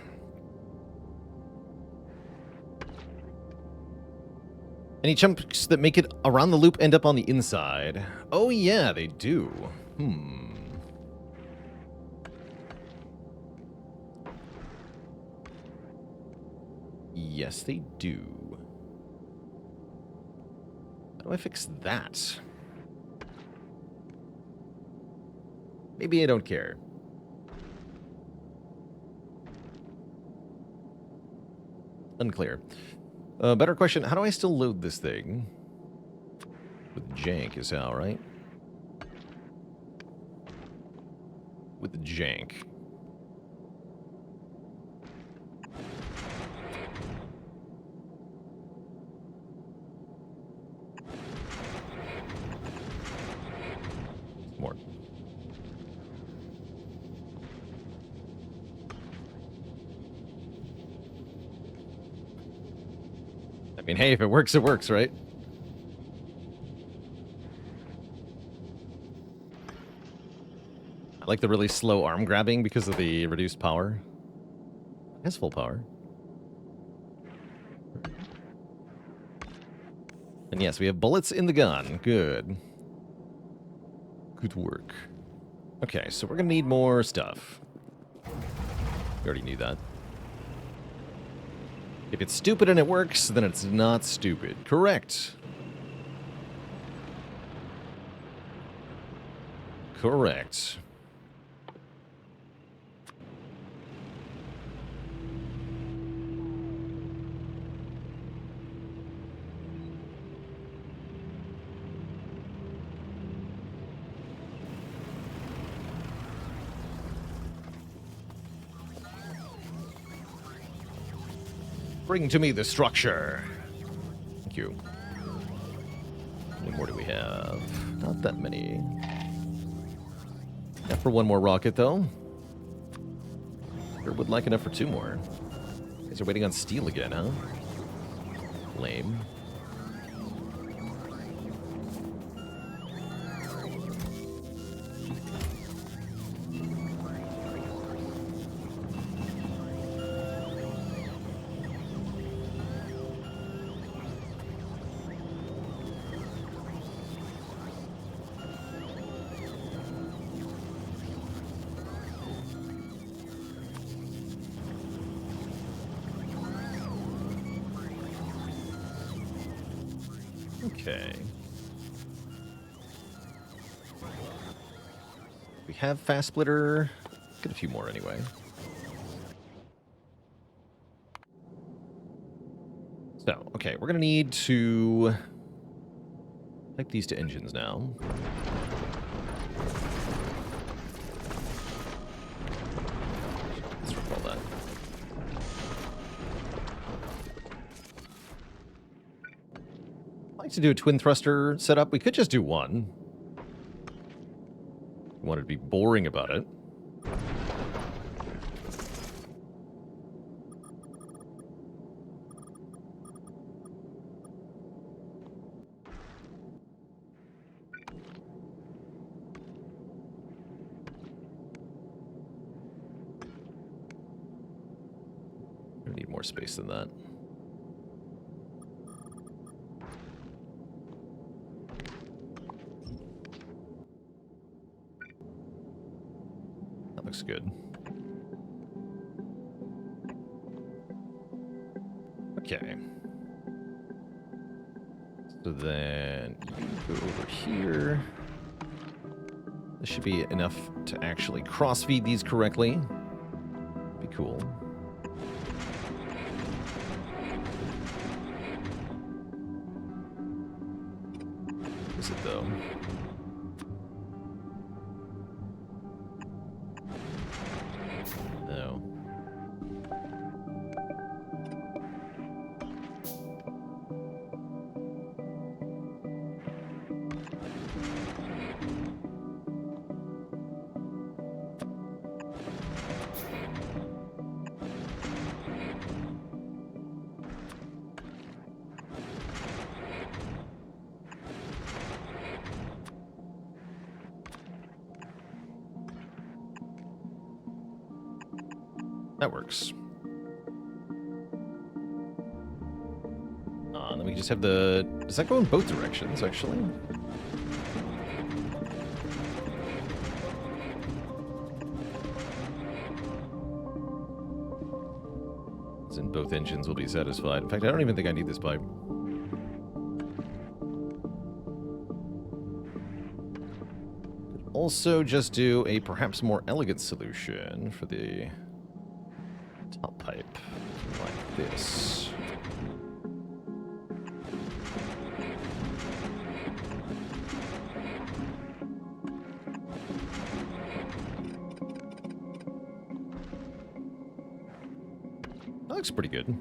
Any chunks that make it around the loop end up on the inside? Oh yeah, they do. Yes, they do. How do I fix that? Maybe I don't care. Unclear. Better question, how do I still load this thing? With jank is how, right? With the jank. More. I mean, hey, if it works, right? I like the really slow arm grabbing because of the reduced power. It has full power. And yes, we have bullets in the gun. Good. Good work. Okay, so we're gonna need more stuff. We already knew that. If it's stupid and it works, then it's not stupid. Correct. Correct. Bring to me the structure. Thank you. How many more do we have? Not that many. Enough for one more rocket, though. Sure would like enough for two more. You guys are waiting on steel again, huh? Lame. Okay. We have fast splitter. Get a few more anyway. So, okay, we're gonna need to type these to engines now. Let's recall that. I'd like to do a twin thruster setup. We could just do one. wanted to be boring about it. I need more space than that. That looks good. Okay. So then you go over here. This should be enough to actually cross-feed these correctly. Be cool. Is it though? No. That works. And then we just have the... Does that go in both directions, actually? As in both engines will be satisfied. In fact, I don't even think I need this pipe. Could also just do a perhaps more elegant solution for the... top pipe, like this. That looks pretty good.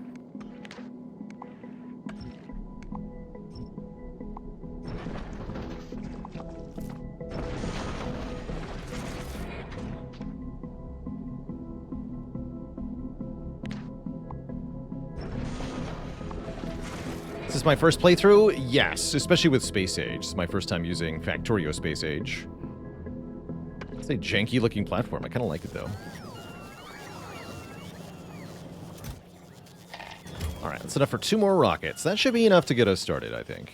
Is this my first playthrough? Yes, especially with Space Age. It's my first time using Factorio Space Age. It's a janky looking platform. I kind of like it though. Alright, that's enough for 2 more rockets. That should be enough to get us started, I think.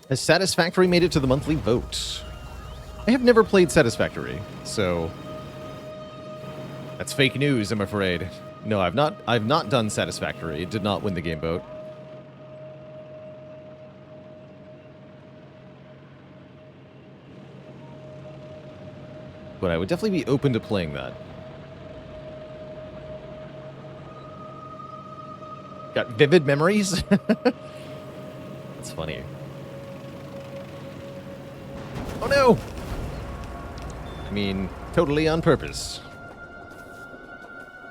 Has Satisfactory made it to the monthly vote? I have never played Satisfactory, so that's fake news, I'm afraid. No, I've not done Satisfactory. It did not win the game vote. But I would definitely be open to playing that. Got vivid memories? That's funny. Oh no! I mean, totally on purpose.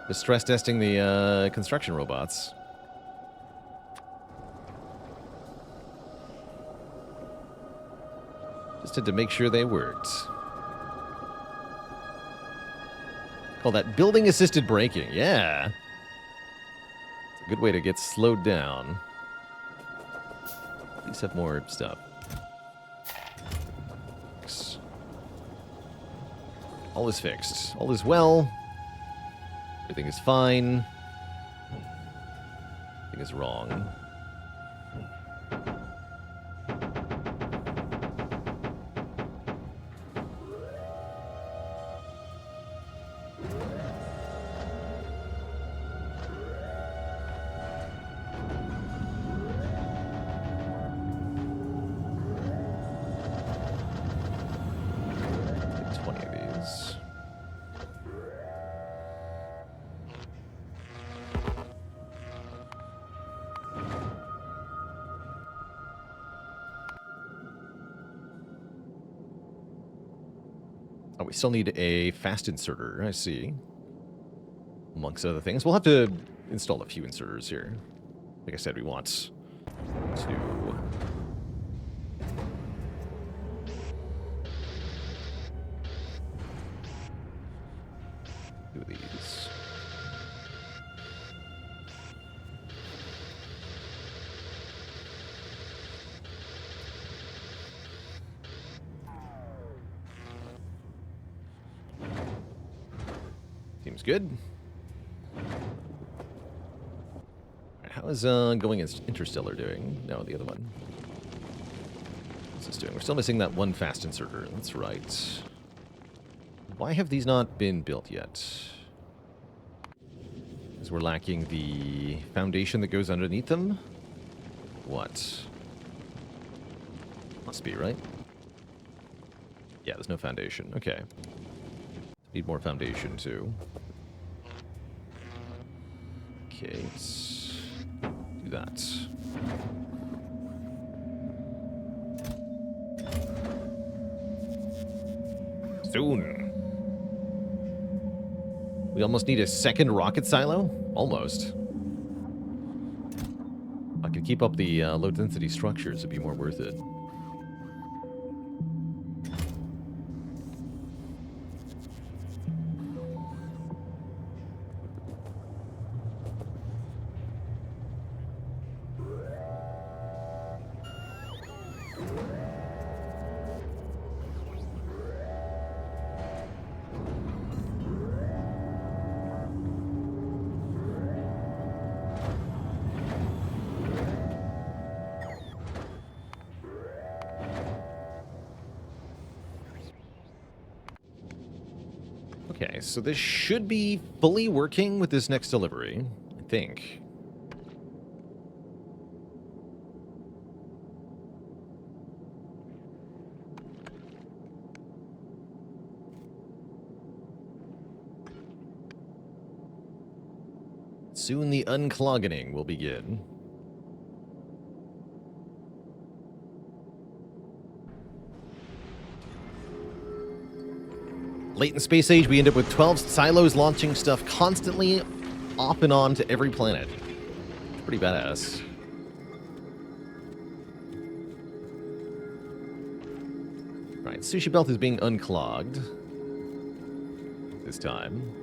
Just stress testing the construction robots. Just had to make sure they worked. Call that building assisted braking. Yeah. It's a good way to get slowed down. At least have more stuff. All is fixed. All is well. Everything is fine. Nothing is wrong. Oh, we still need a fast inserter, I see. amongst other things. We'll have to install a few inserters here. Like I said, we want to do these. Seems good. How is going Interstellar doing? No, the other one. What's this doing? We're still missing that one fast inserter. That's right. Why have these not been built yet? Because we're lacking the foundation that goes underneath them? What? Must be, right? Yeah, there's no foundation. Okay. Need more foundation, too. Okay, let's do that. Soon. We almost need a second rocket silo? Almost. If I could keep up the low-density structures, it'd be more worth it. Okay, so this should be fully working with this next delivery, I think. Soon the unclogging will begin. Late in Space Age, we end up with 12 silos launching stuff constantly off and on to every planet. Pretty badass. Right, Sushi Belt is being unclogged this time.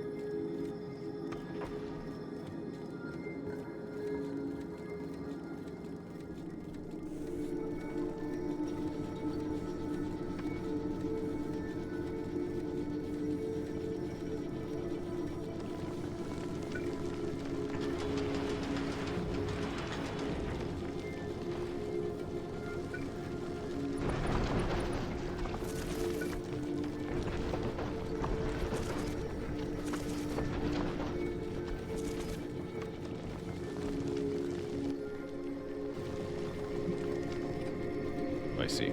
I see.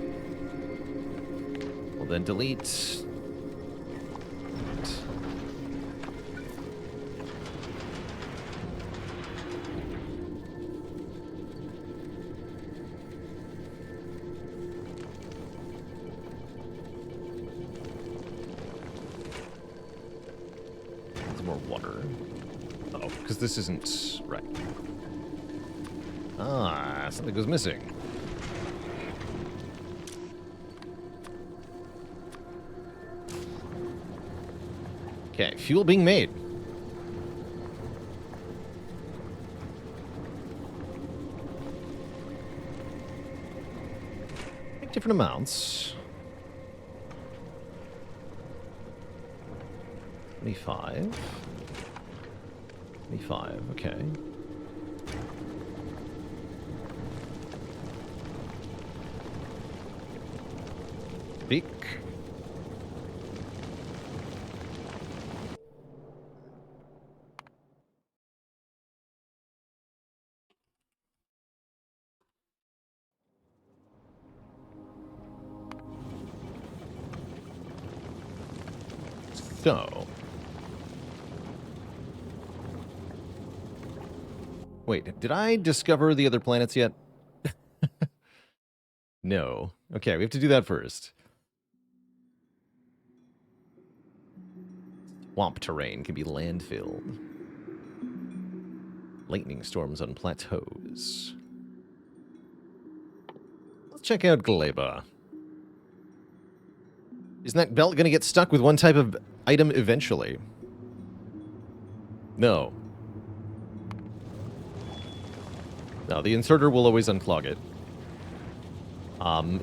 Well, then delete. There's more water. Oh, because this isn't right. Ah, something goes missing. Okay, fuel being made. Different amounts. 25. 25, okay. Beak. So. Wait, did I discover the other planets yet? No. Okay, we have to do that first. Swamp terrain can be landfilled. Lightning storms on plateaus. Let's check out Gleba. Isn't that belt going to get stuck with one type of item eventually? No. No, the inserter will always unclog it.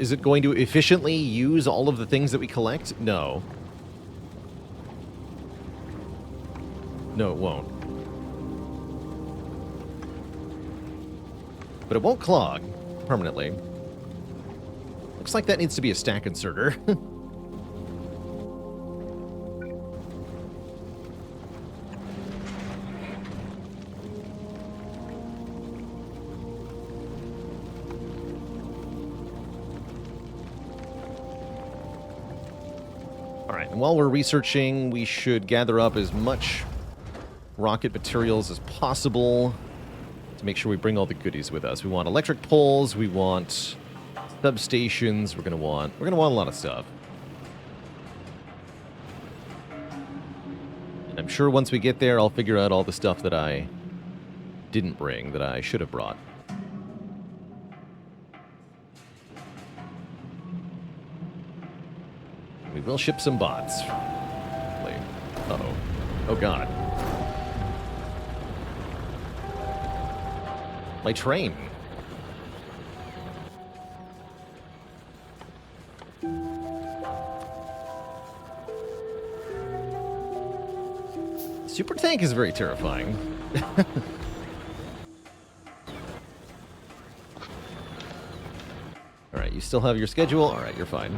Is it going to efficiently use all of the things that we collect? No. No, it won't. But it won't clog permanently. Looks like that needs to be a stack inserter. Alright, and while we're researching, we should gather up as much rocket materials as possible to make sure we bring all the goodies with us. We want electric poles, we want substations, we're gonna want a lot of stuff. And I'm sure once we get there, I'll figure out all the stuff that I didn't bring, that I should have brought. We will ship some bots. Uh-oh. Oh, God. My train. Super tank is very terrifying. Alright, you still have your schedule? Alright, you're fine.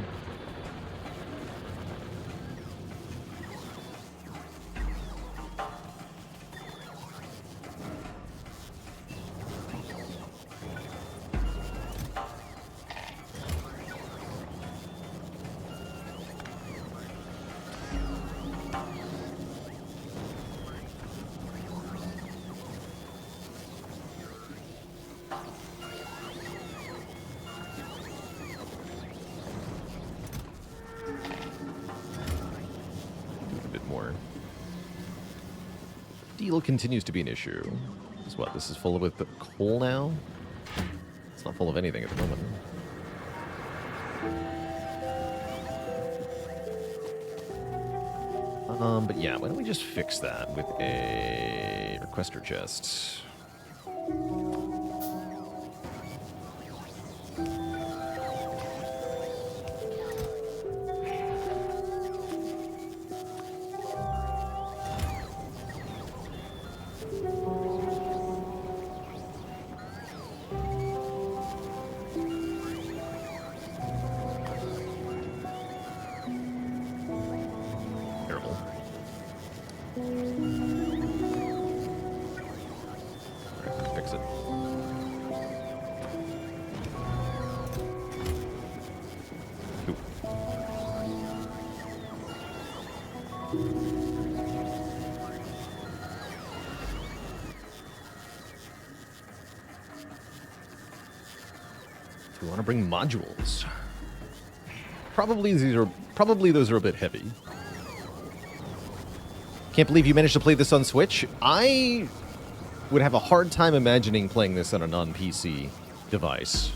Steel continues to be an issue. Is what? This is full of with the coal now? It's not full of anything at the moment. But yeah, why don't we just fix that with a requester chest? We want to bring modules. Probably those are a bit heavy. Can't believe you managed to play this on Switch. I would have a hard time imagining playing this on a non-PC device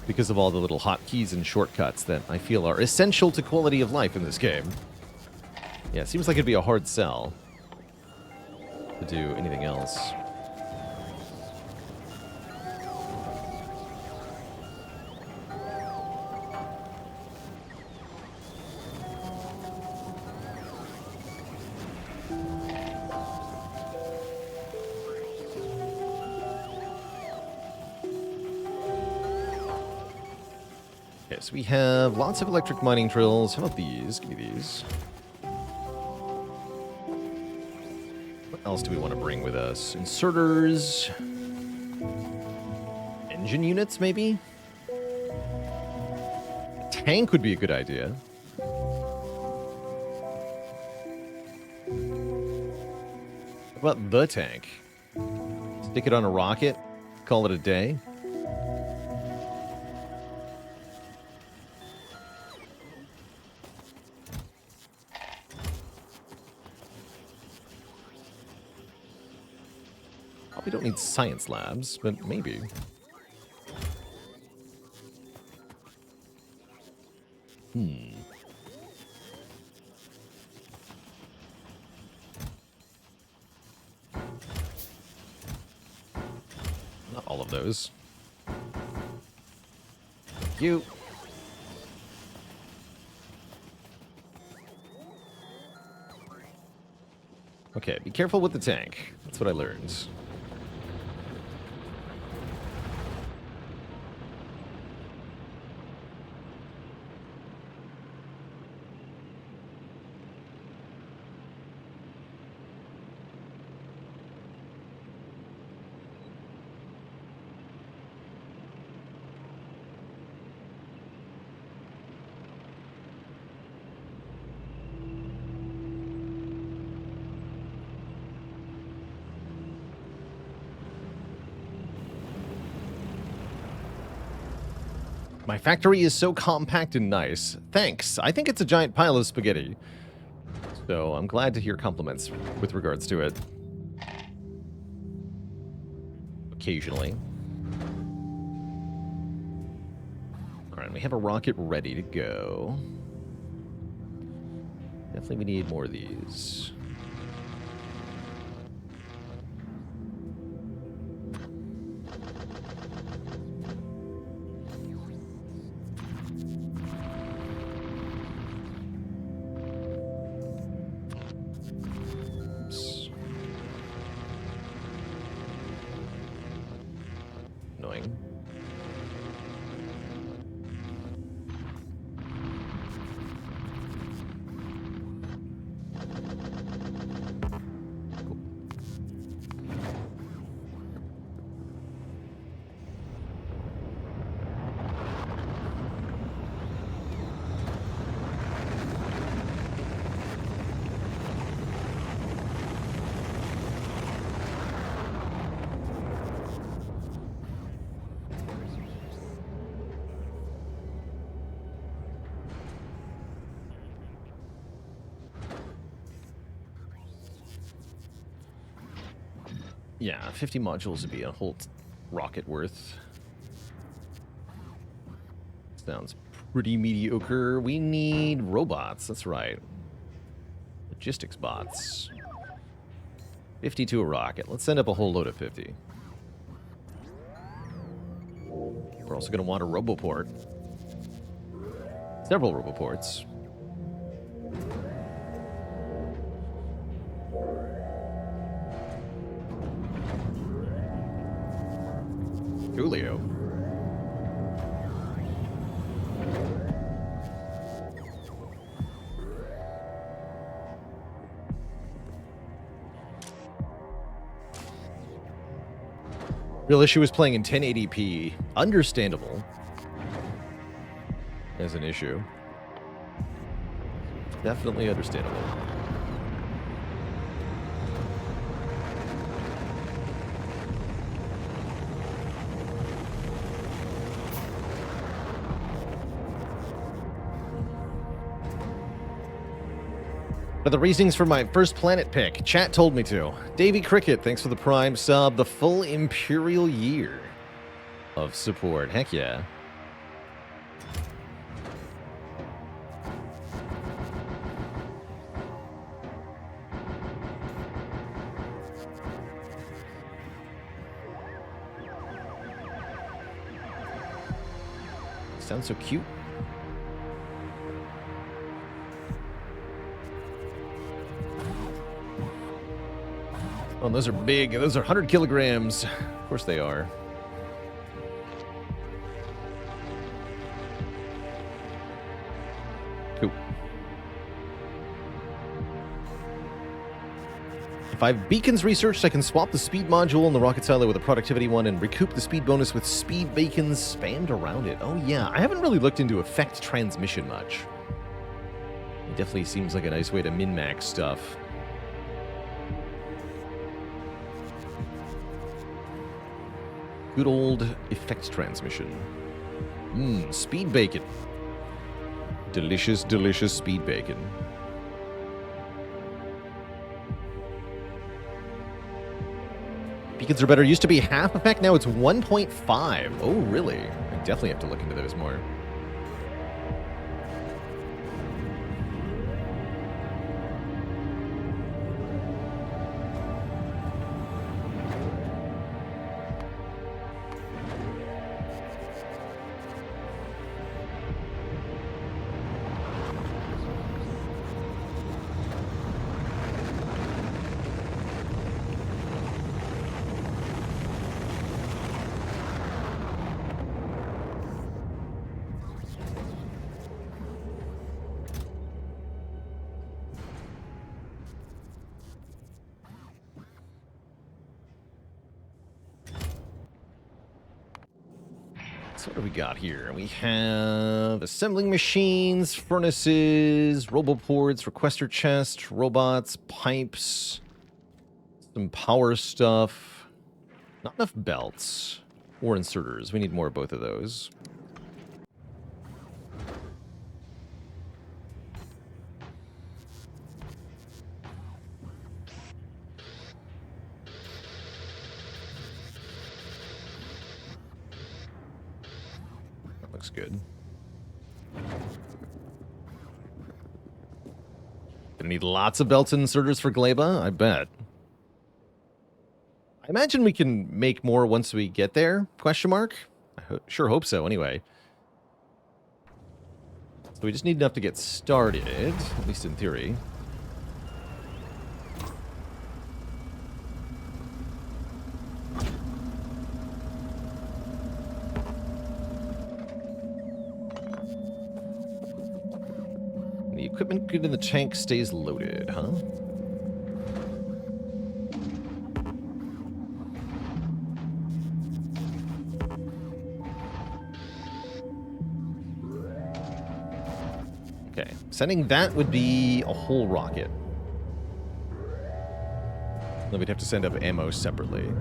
because of all the little hotkeys and shortcuts that I feel are essential to quality of life in this game. Yeah, it seems like it'd be a hard sell to do anything else. So we have lots of electric mining drills. How about these? Give me these. What else do we want to bring with us? Inserters. Engine units, maybe? A tank would be a good idea. What about the tank? Stick it on a rocket, call it a day. We don't need science labs, but maybe. Not all of those. Thank you. Okay, be careful with the tank. That's what I learned. My factory is so compact and nice. Thanks. I think it's a giant pile of spaghetti. So I'm glad to hear compliments with regards to it. Occasionally. Alright, we have a rocket ready to go. Definitely we need more of these. Annoying. Cool. Yeah, 50 modules would be a whole rocket worth. Sounds pretty mediocre. We need robots, that's right. Logistics bots. 50 to a rocket. Let's send up a whole load of 50. We're also going to want a roboport. Several roboports. Julio. Real issue is playing in 1080p. Understandable. As an issue. Definitely understandable. But the reasons for my first planet pick. Chat told me to. Davey Cricket, thanks for the Prime sub. The full Imperial year of support. Heck yeah. Sounds so cute. Oh, those are big. Those are 100 kilograms. Of course they are. Cool. If I have beacons researched, I can swap the speed module in the rocket silo with a productivity one and recoup the speed bonus with speed beacons spanned around it. Oh yeah, I haven't really looked into effect transmission much. It definitely seems like a nice way to min-max stuff. Good old effect transmission. Speed bacon. Delicious, delicious speed bacon. Beacons are better. Used to be half effect, now it's 1.5. Oh, really? I definitely have to look into those more. So what do we got here? We have assembling machines, furnaces, roboports, requester chest, robots, pipes, some power stuff. Not enough belts or inserters. We need more of both of those. Looks good. Gonna need lots of belts and inserters for Gleba, I bet. I imagine we can make more once we get there, question mark? I sure hope so, anyway. So we just need enough to get started, at least in theory. The equipment good in the tank stays loaded, huh? Okay, sending that would be a whole rocket. Then we'd have to send up ammo separately.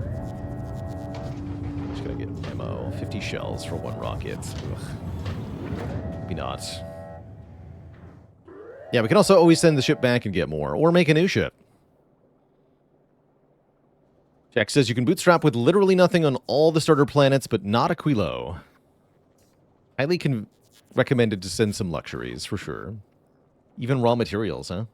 Just gotta get ammo. 50 shells for one rocket. Ugh. Maybe not. Yeah, we can also always send the ship back and get more, or make a new ship. Jack says you can bootstrap with literally nothing on all the starter planets, but not Aquilo. Highly recommended to send some luxuries, for sure. Even raw materials, huh?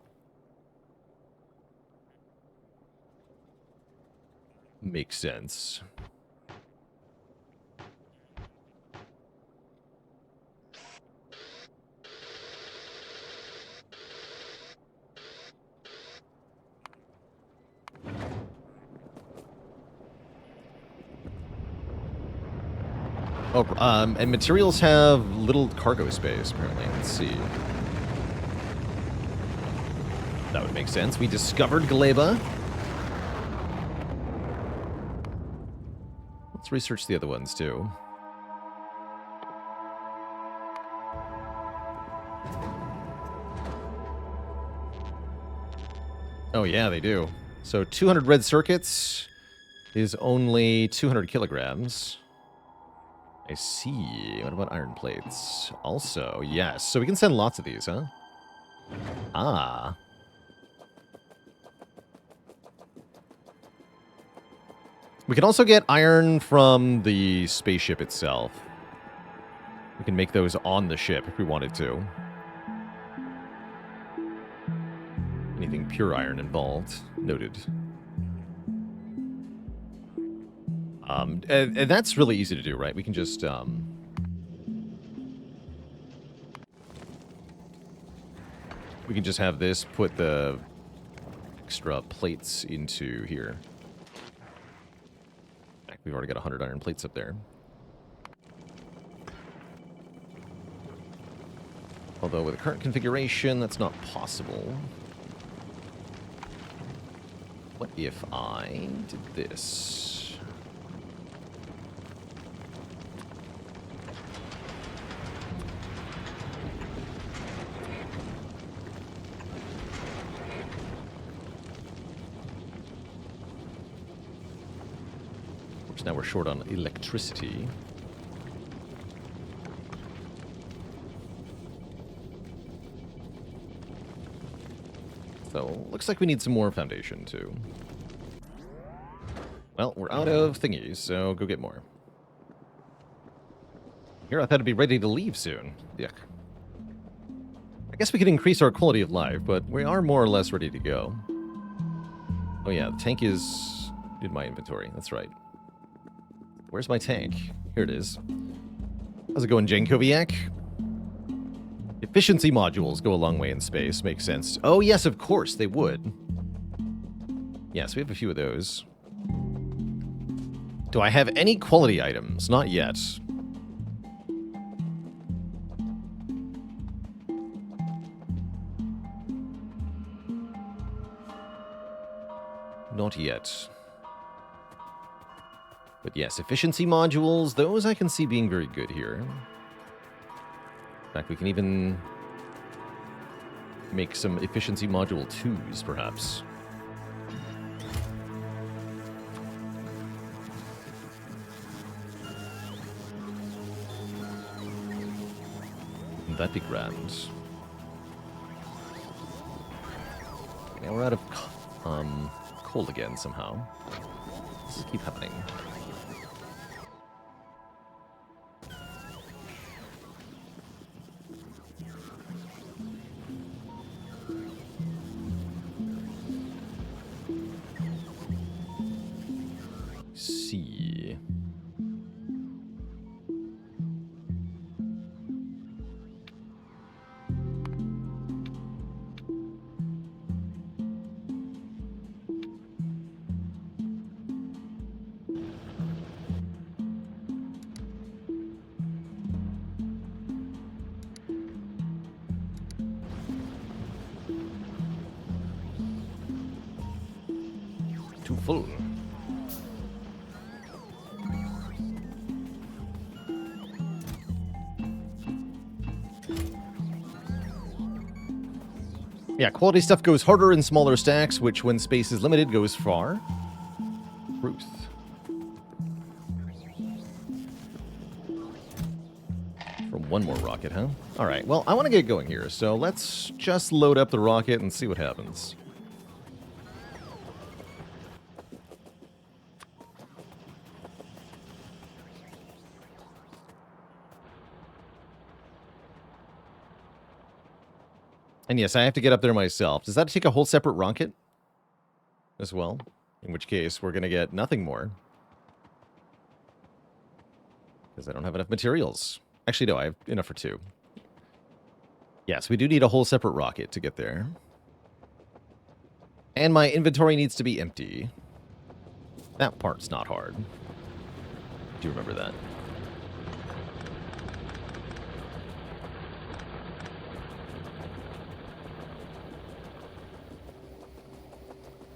Makes sense. Oh, and materials have little cargo space, apparently. Let's see. That would make sense. We discovered Gleba. Let's research the other ones, too. Oh, yeah, they do. So 200 red circuits is only 200 kilograms. I see. What about iron plates? Also, yes. So we can send lots of these, huh? Ah. We can also get iron from the spaceship itself. We can make those on the ship if we wanted to. Anything pure iron involved. Noted. And that's really easy to do, right? We can just, we can just have this, put the extra plates into here. In fact, we've already got 100 iron plates up there. Although with the current configuration, that's not possible. What if I did this? Now we're short on electricity. So, looks like we need some more foundation, too. Well, we're out of thingies, so go get more. Here, I thought I'd be ready to leave soon. Yuck. I guess we could increase our quality of life, but we are more or less ready to go. Oh yeah, the tank is in my inventory. That's right. Where's my tank? Here it is. How's it going, Jankoviak? Efficiency modules go a long way in space. Makes sense. Oh yes, of course, they would. Yes, we have a few of those. Do I have any quality items? Not yet. Not yet. But yes, efficiency modules, those I can see being very good here. In fact, we can even make some efficiency module 2s, perhaps. Wouldn't that be grand? Now we're out of coal again somehow. This just keep happening. See. Too full. Yeah, quality stuff goes harder in smaller stacks, which when space is limited goes far. Truth. From one more rocket, huh? Alright, well, I want to get going here, so let's just load up the rocket and see what happens. And yes, I have to get up there myself. Does that take a whole separate rocket as well? In which case, we're going to get nothing more. Because I don't have enough materials. Actually, no, I have enough for 2. Yes, we do need a whole separate rocket to get there. And my inventory needs to be empty. That part's not hard. Do you remember that?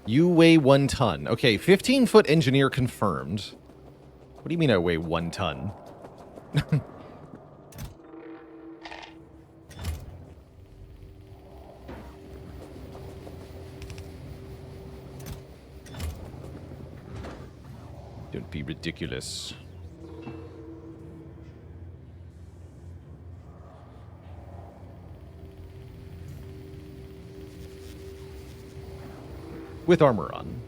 You weigh 1 ton. Okay, 15-foot engineer confirmed. What do you mean I weigh 1 ton? Don't be ridiculous. With armor on.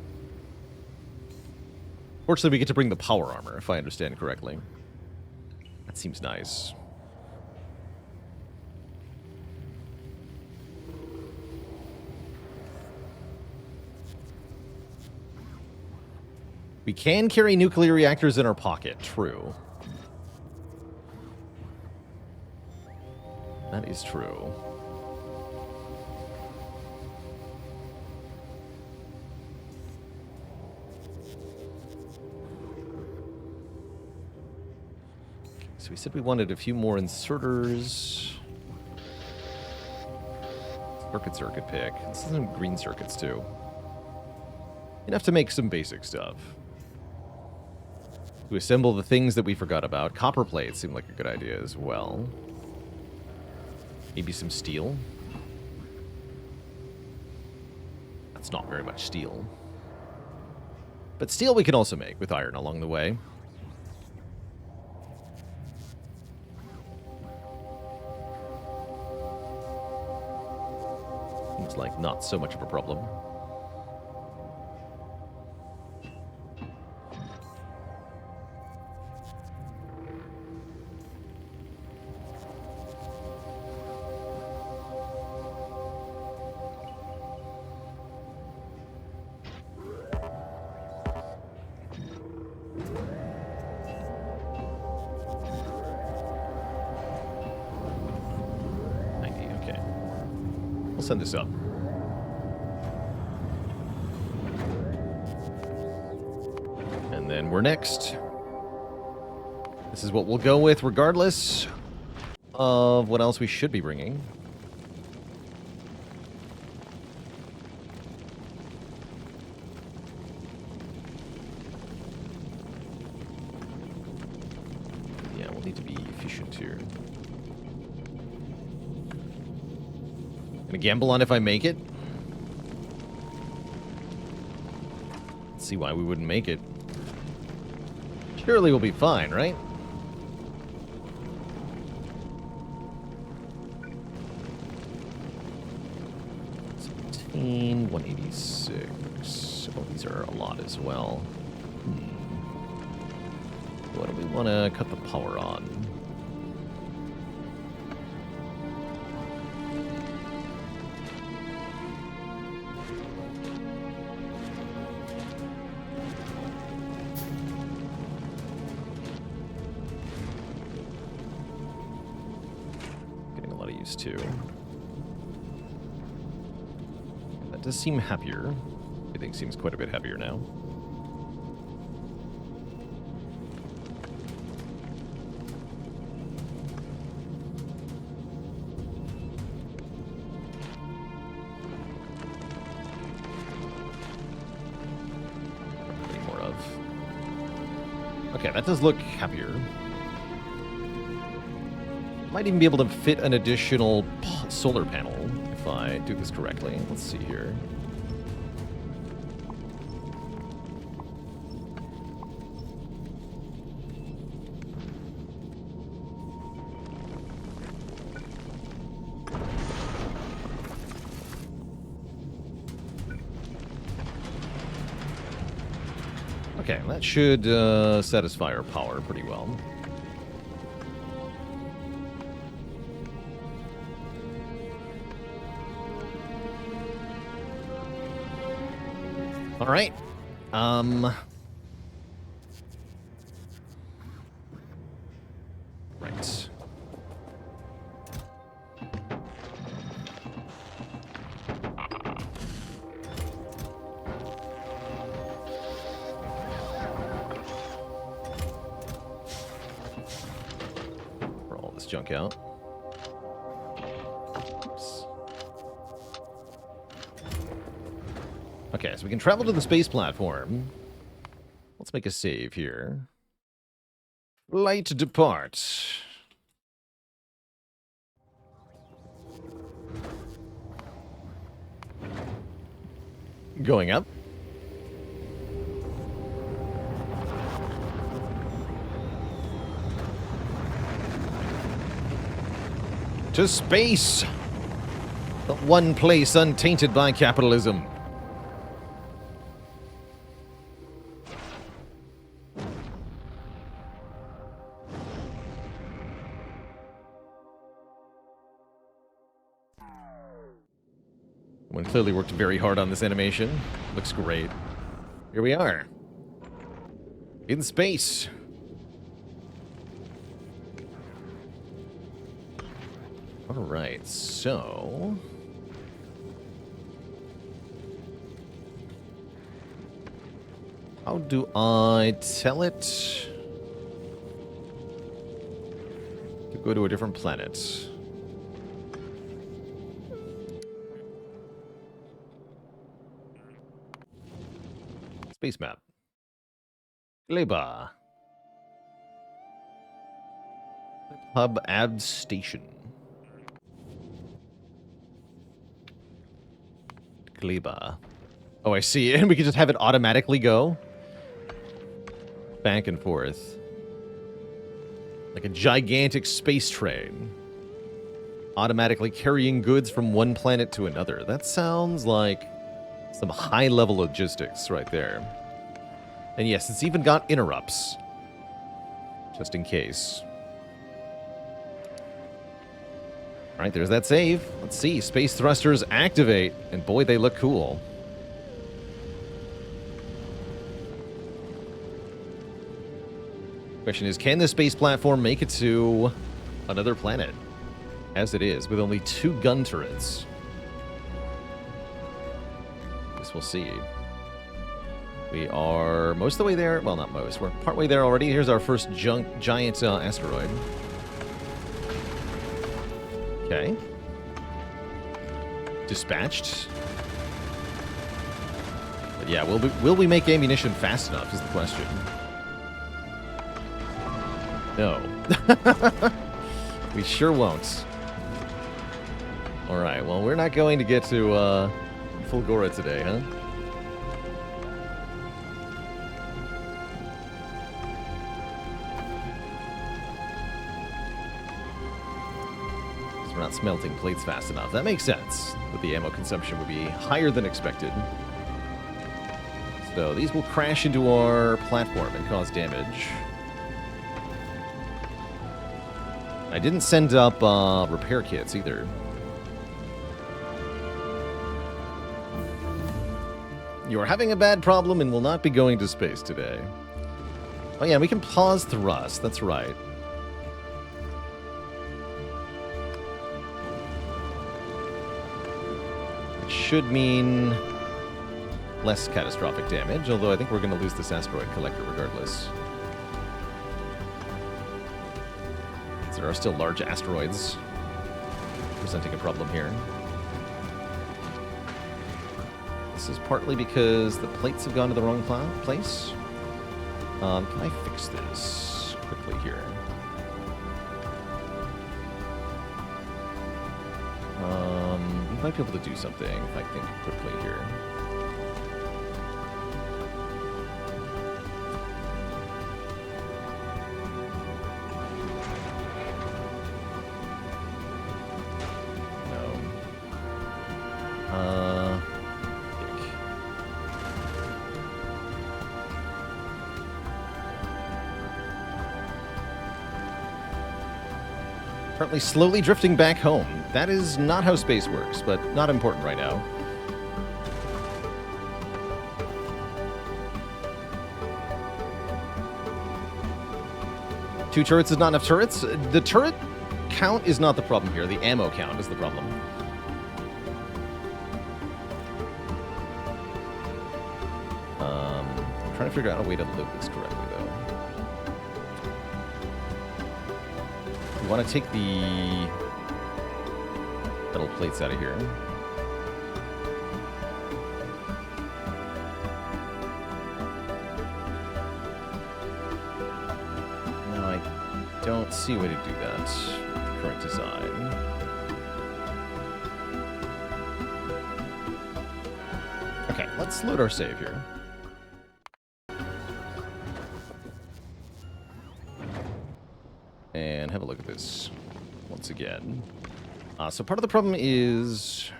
Fortunately, we get to bring the power armor, if I understand correctly. That seems nice. We can carry nuclear reactors in our pocket, true. That is true. So we said we wanted a few more inserters. Circuit pick. This is some green circuits too. Enough to make some basic stuff. To assemble the things that we forgot about. Copper plates seem like a good idea as well. Maybe some steel. That's not very much steel. But steel we can also make with iron along the way. Seems like not so much of a problem. We'll send this up. And then we're next. This is what we'll go with regardless of what else we should be bringing. Yeah, we'll need to be efficient here. Gonna gamble on if I make it. Let's see why we wouldn't make it. Surely we'll be fine, right? $17, 186. Oh, these are a lot as well. What do we want to cut the power on? Too. That does seem happier. Everything seems quite a bit happier now. Any more of. Okay, that does look happier. Might even be able to fit an additional solar panel if I do this correctly. Let's see here. Okay, that should satisfy our power pretty well. All right. Right. Throw all this junk out. Okay, so we can travel to the space platform. Let's make a save here. Flight depart. Going up. To space. The one place untainted by capitalism. One clearly worked very hard on this animation. Looks great. Here we are. In space. Alright, so... how do I tell it to go to a different planet? Space map. Gleba. Hub Ab Station. Gleba. Oh, I see. And we can just have it automatically go back and forth. Like a gigantic space train. Automatically carrying goods from one planet to another. That sounds like some high-level logistics right there. And yes, it's even got interrupts. Just in case. Alright, there's that save. Let's see. Space thrusters activate. And boy, they look cool. Question is, can the space platform make it to another planet? As it is, with only 2 gun turrets. Guess we'll see. We are most of the way there. Well, not most. We're partway there already. Here's our first giant asteroid. Okay. Dispatched. But yeah, will we make ammunition fast enough is the question. No. We sure won't. Alright, well, we're not going to get to Fulgora today, huh? We're not smelting plates fast enough. That makes sense, but the ammo consumption would be higher than expected. So these will crash into our platform and cause damage. I didn't send up repair kits either. You are having a bad problem and will not be going to space today. Oh yeah, we can pause thrust. That's right. Should mean less catastrophic damage, although I think we're going to lose this asteroid collector regardless. There are still large asteroids presenting a problem here. This is partly because the plates have gone to the wrong place. Can I fix this quickly here? We might be able to do something if I think quickly here. Currently slowly drifting back home. That is not how space works, but not important right now. Two turrets is not enough turrets. The turret count is not the problem here. The ammo count is the problem. I'm trying to figure out a way to load this correctly, though. We want to take the metal plates out of here. No, I don't see a way to do that with the current design. Okay, let's load our save here. And have a look at this once again. So part of the problem is...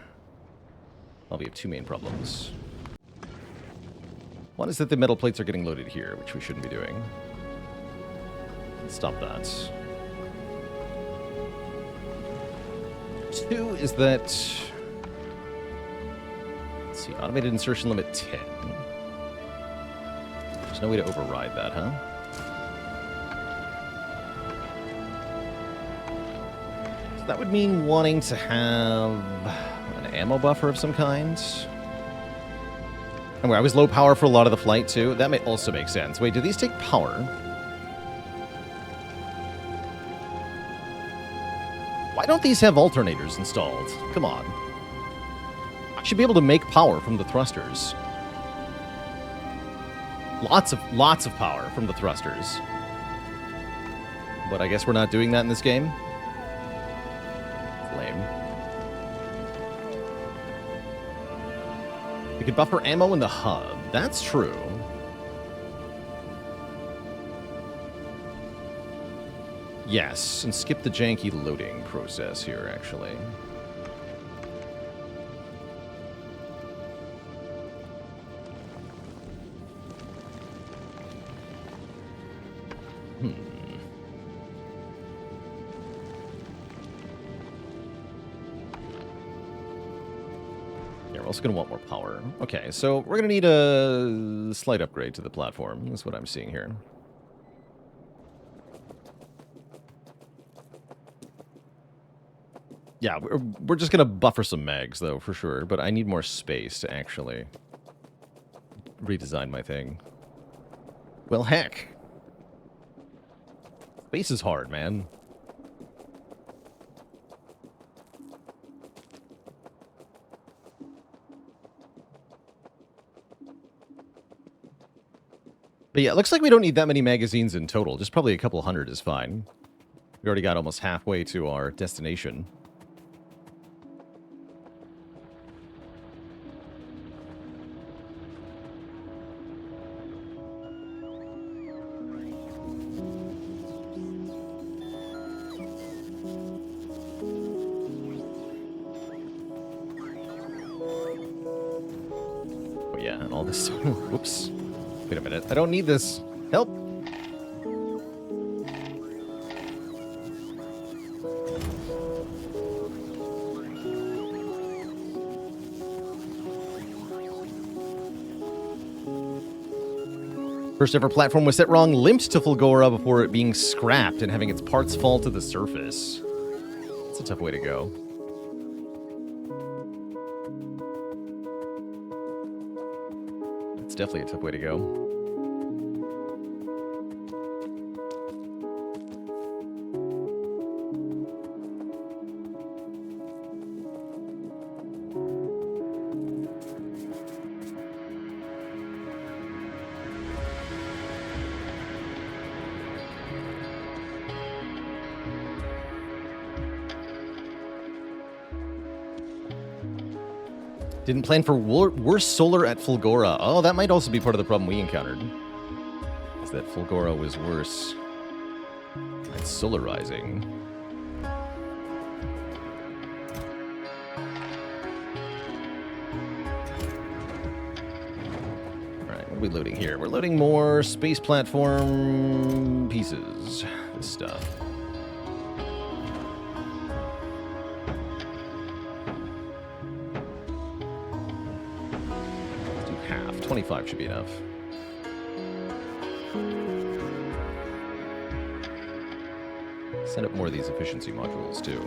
Well, we have two main problems. One is that the metal plates are getting loaded here, which we shouldn't be doing. Let's stop that. Two is that... Let's see, automated insertion limit 10. There's no way to override that, huh? That would mean wanting to have an ammo buffer of some kind. Anyway, I was low power for a lot of the flight, too. That may also make sense. Wait, do these take power? Why don't these have alternators installed? Come on. I should be able to make power from the thrusters. Lots of power from the thrusters. But I guess we're not doing that in this game. Lame. We could buffer ammo in the hub. That's true. Yes, and skip the janky loading process here, actually. We're also going to want more power. Okay, so we're going to need a slight upgrade to the platform. That's what I'm seeing here. Yeah, we're just going to buffer some mags, though, for sure. But I need more space to actually redesign my thing. Well, heck. Space is hard, man. But yeah, it looks like we don't need that many magazines in total. Just probably a couple hundred is fine. We already got almost halfway to our destination. Oh yeah, and all this... Whoops. Wait a minute. I don't need this. Help! First ever platform was set wrong, limped to Fulgora before it being scrapped and having its parts fall to the surface. That's a tough way to go. It's definitely a tough way to go. Didn't plan for worse solar at Fulgora. Oh, that might also be part of the problem we encountered. Is that Fulgora was worse at solarizing. Alright, what are we loading here? We're loading more space platform pieces. This stuff. 25 should be enough. Set up more of these efficiency modules, too.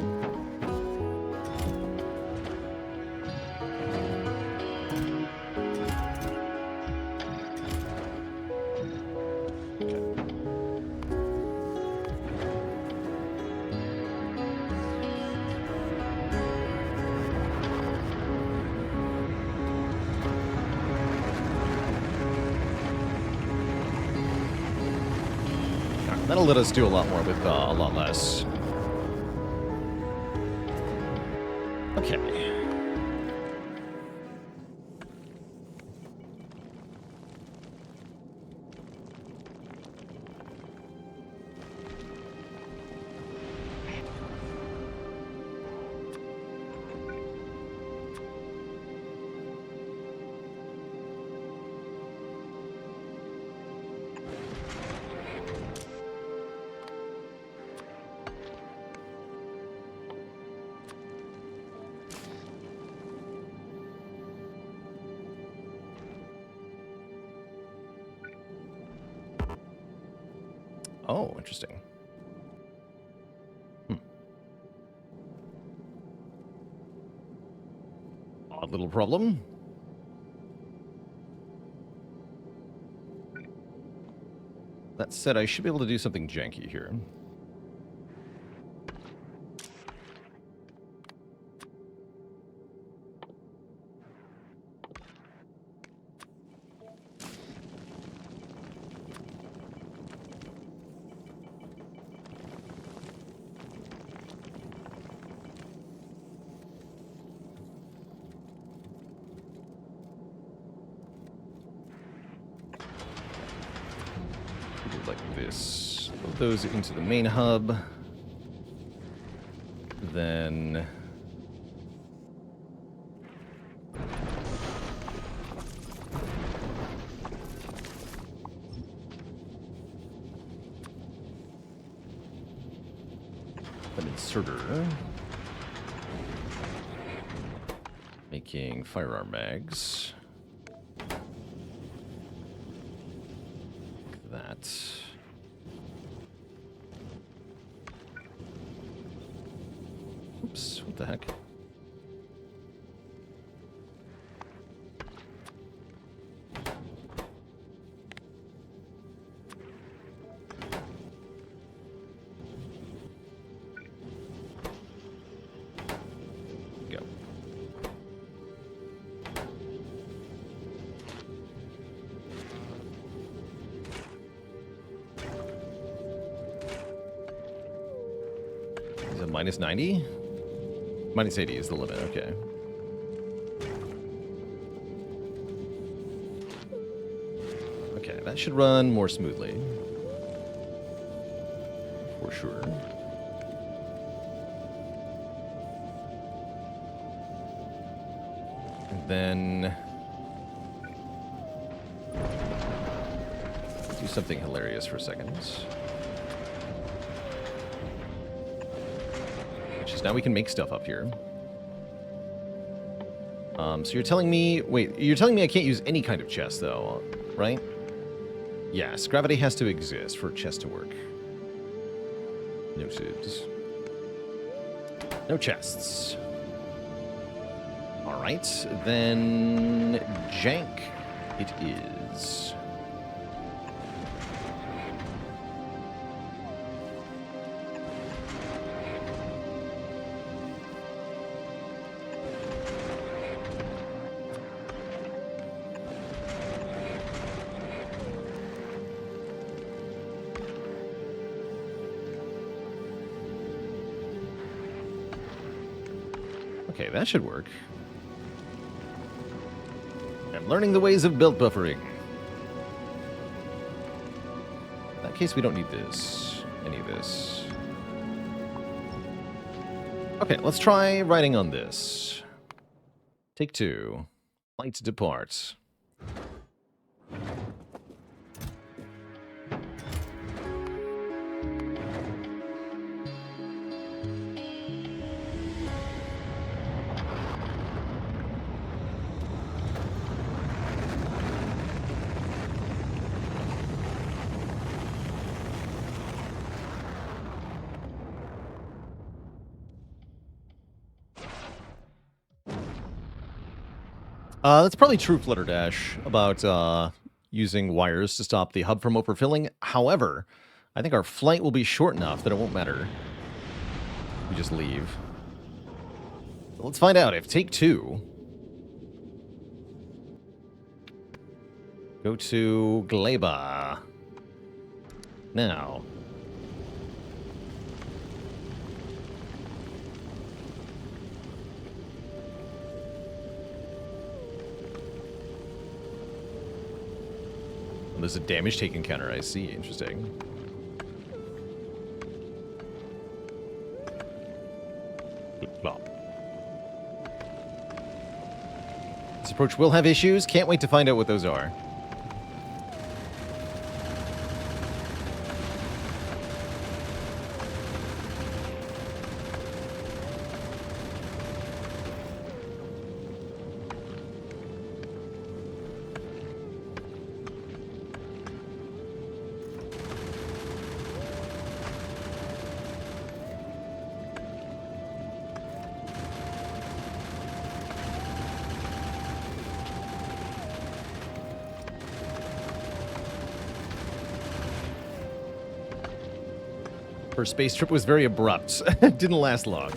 That'll let us do a lot more with a lot less. Okay. Oh, interesting. Odd little problem. That said, I should be able to do something janky here. Like this. Load those into the main hub. Then an inserter. Making firearm mags. Like that. Oops, what the heck? minus 90? Minus 80 is the limit, okay. Okay, that should run more smoothly. For sure. And then... do something hilarious for a second. Which is now we can make stuff up here. So you're telling me... wait, you're telling me I can't use any kind of chest, though, right? Yes, gravity has to exist for a chest to work. Noted. No chests. Alright, then... jank it is. Okay, that should work. I'm learning the ways of build buffering. In that case, we don't need this. Any of this. Okay, let's try writing on this. Take 2. Flight to depart. That's probably true, Flutterdash, about using wires to stop the hub from overfilling. However, I think our flight will be short enough that it won't matter. We just leave. So let's find out if take 2. Go to Gleba. Now. There's a damage taken counter, I see. Interesting. Flip-flop. This approach will have issues. Can't wait to find out what those are. First space trip was very abrupt. It didn't last long.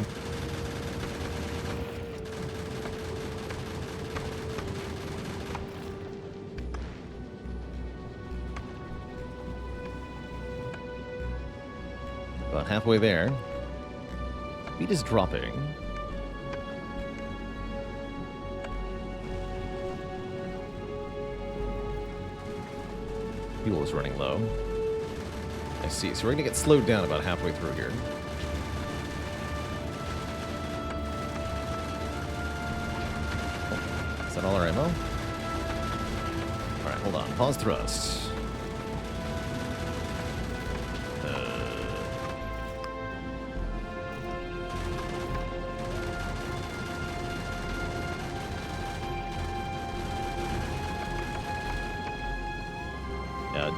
About halfway there. Speed is dropping. Fuel is running low. I see. So we're going to get slowed down about halfway through here. Oh, is that all our ammo? Alright, hold on. Pause thrust.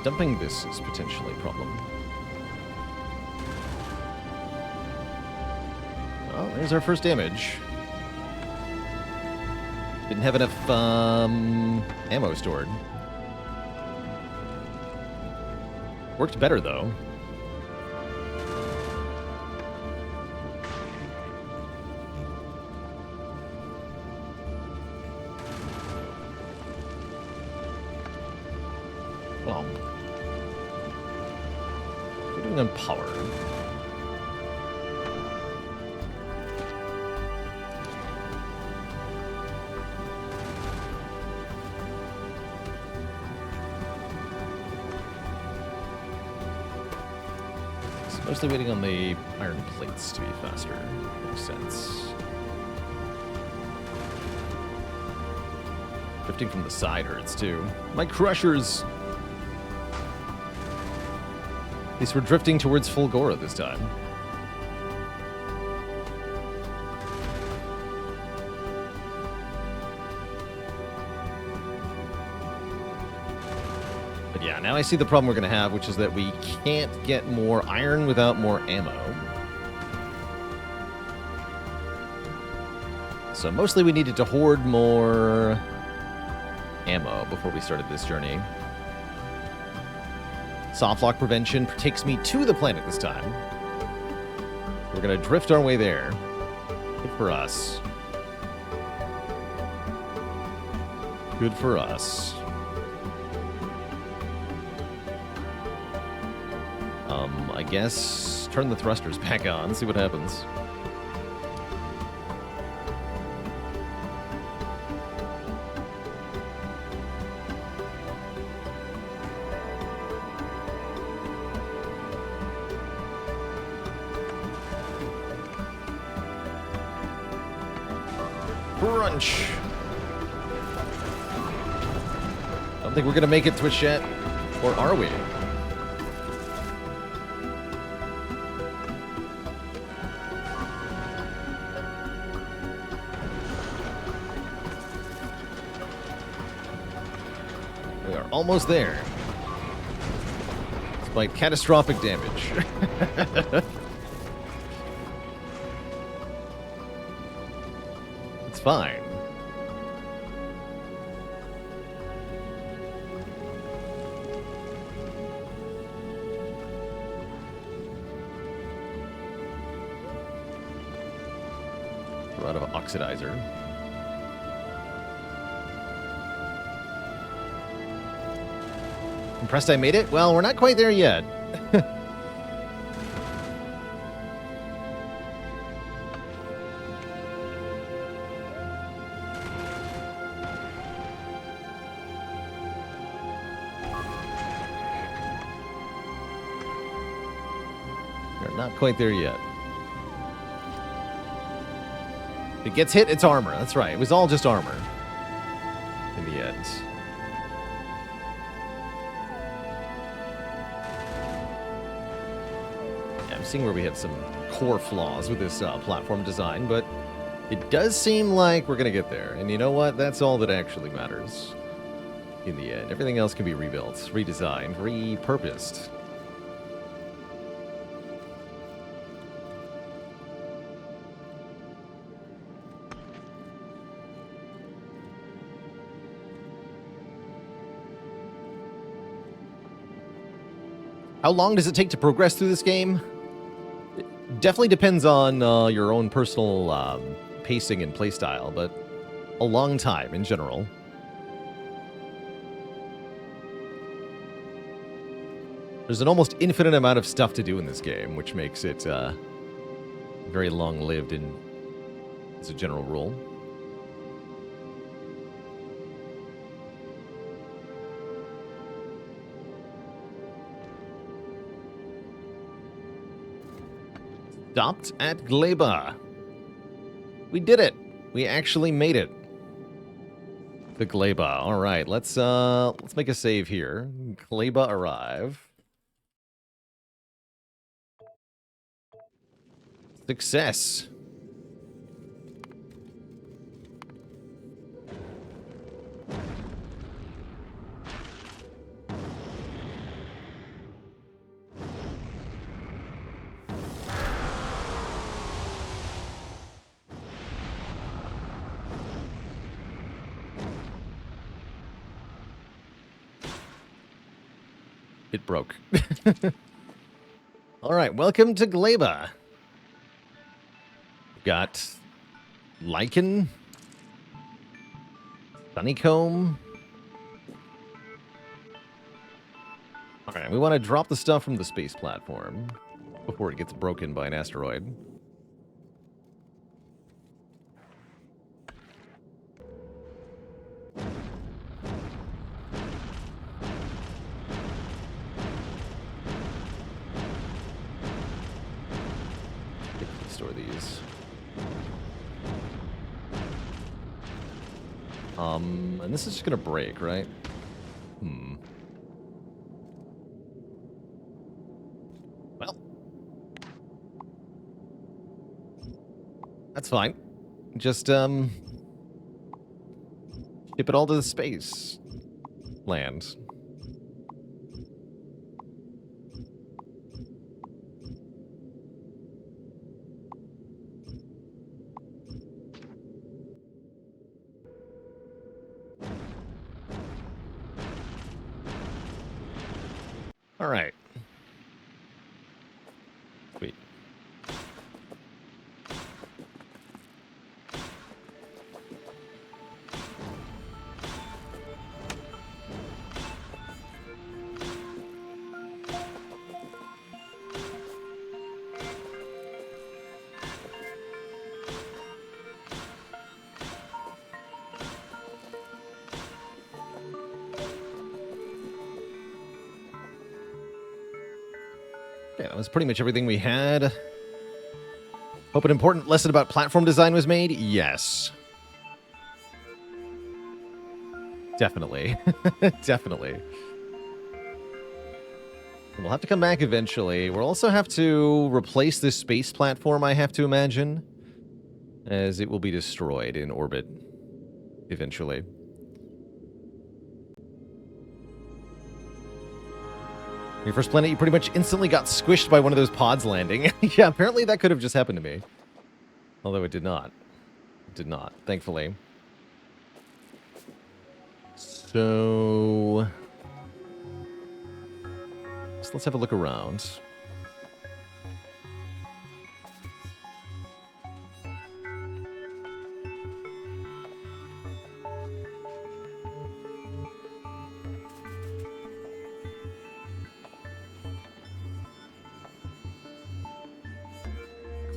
Dumping this is potentially a problem. Well, there's our first damage. Didn't have enough ammo stored. Worked better, though. Well, we're doing on power. Mostly waiting on the iron plates to be faster. Makes sense. Drifting from the side hurts, too. My crushers! At least we're drifting towards Fulgora this time. But yeah, now I see the problem we're going to have, which is that we can't get more iron without more ammo. So mostly we needed to hoard more ammo before we started this journey. Softlock prevention takes me to the planet this time. We're going to drift our way there. Good for us. Good for us. I guess turn the thrusters back on, see what happens. Crunch. Don't think we're gonna make it, Twitch chat, or are we? We are almost there, despite catastrophic damage. It's fine. We're out of oxidizer. Impressed I made it? Well, we're not quite there yet. We're not quite there yet. If it gets hit, it's armor. That's right. It was all just armor in the end. Seeing where we have some core flaws with this platform design, but it does seem like we're going to get there. And you know what? That's all that actually matters in the end. Everything else can be rebuilt, redesigned, repurposed. How long does it take to progress through this game? Definitely depends on your own personal pacing and playstyle, but a long time in general. There's an almost infinite amount of stuff to do in this game, which makes it very long-lived as a general rule. Stopped at Gleba. We did it. We actually made it. The Gleba. All right, let's make a save here. Gleba arrive. Success. It broke. All right, welcome to Gleba. We've got Lichen, Honeycomb. All right, we want to drop the stuff from the space platform before it gets broken by an asteroid. And this is just gonna break, right? Well, that's fine. Just, ship it all to the space land. All right. Sweet. Yeah, that was pretty much everything we had. Hope an important lesson about platform design was made? Yes. Definitely. Definitely. We'll have to come back eventually. We'll also have to replace this space platform, I have to imagine, as it will be destroyed in orbit eventually. Your first planet, you pretty much instantly got squished by one of those pods landing. Yeah, apparently that could have just happened to me. Although it did not. It did not, thankfully. So let's have a look around.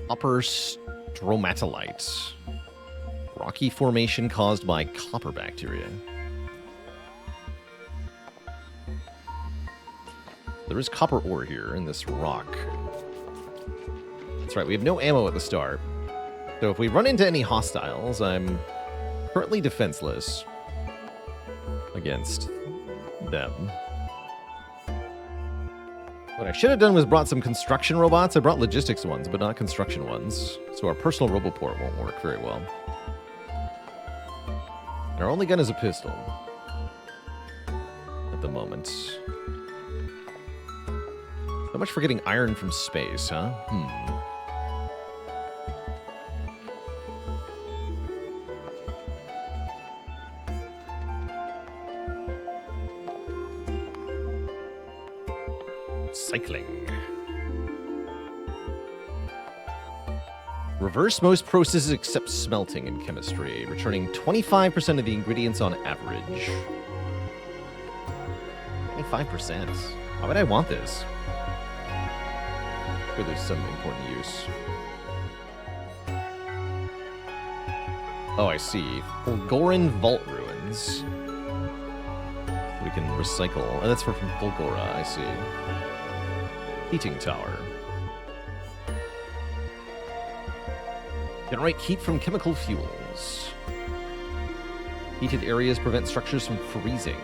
Copper stromatolite. Rocky formation caused by copper bacteria. There is copper ore here in this rock. That's right, we have no ammo at the start. So if we run into any hostiles, I'm currently defenseless against them. What I should have done was brought some construction robots. I brought logistics ones, but not construction ones. So our personal roboport won't work very well. And our only gun is a pistol. At the moment. So much for getting iron from space, huh? Cycling. Reverse most processes except smelting in chemistry, returning 25% of the ingredients on average. 25%? Why would I want this? Sure, there's some important use. Oh, I see. Fulgoran Vault Ruins. We can recycle. Oh, that's from Fulgora, I see. Heating tower. Generate heat from chemical fuels. Heated areas prevent structures from freezing.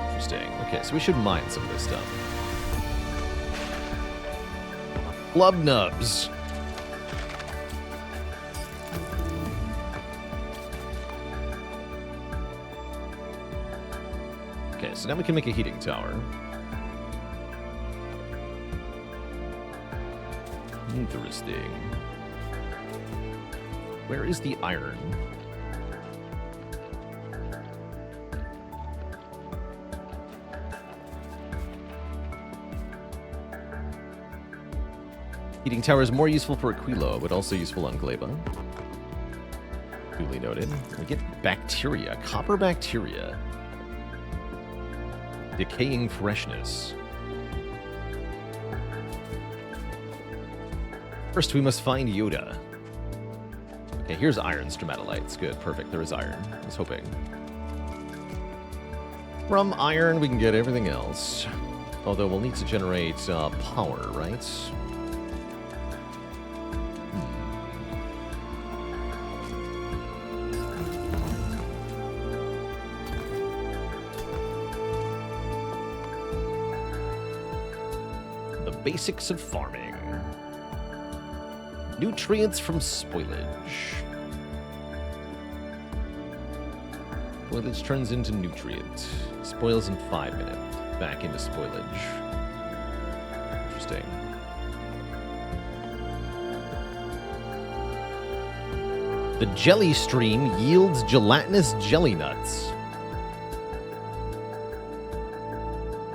Interesting. Okay, so we should mine some of this stuff. Flub nubs. Okay, so now we can make a heating tower. Interesting. Where is the iron? Heating tower is more useful for Aquilo, but also useful on Gleba. Duly noted. We get bacteria, copper bacteria. Decaying freshness. First, we must find Yoda. Okay, here's iron stromatolites. Good, perfect. There is iron. I was hoping. From iron, we can get everything else. Although we'll need to generate power, right? Basics of farming. Nutrients from spoilage. Spoilage turns into nutrient. Spoils in 5 minutes. Back into spoilage. Interesting. The jelly stream yields gelatinous jelly nuts.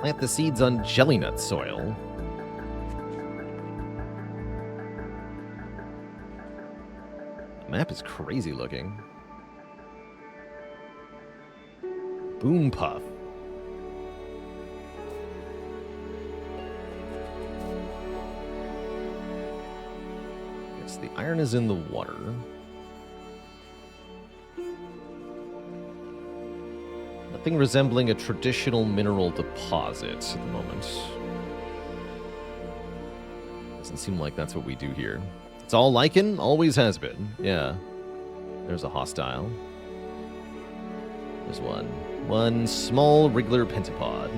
Plant the seeds on jelly nut soil. The map is crazy looking. Boom puff. Yes, the iron is in the water. Nothing resembling a traditional mineral deposit at the moment. Doesn't seem like that's what we do here. It's all lichen, always has been. Yeah. There's a hostile. There's one. One small wriggler pentapod.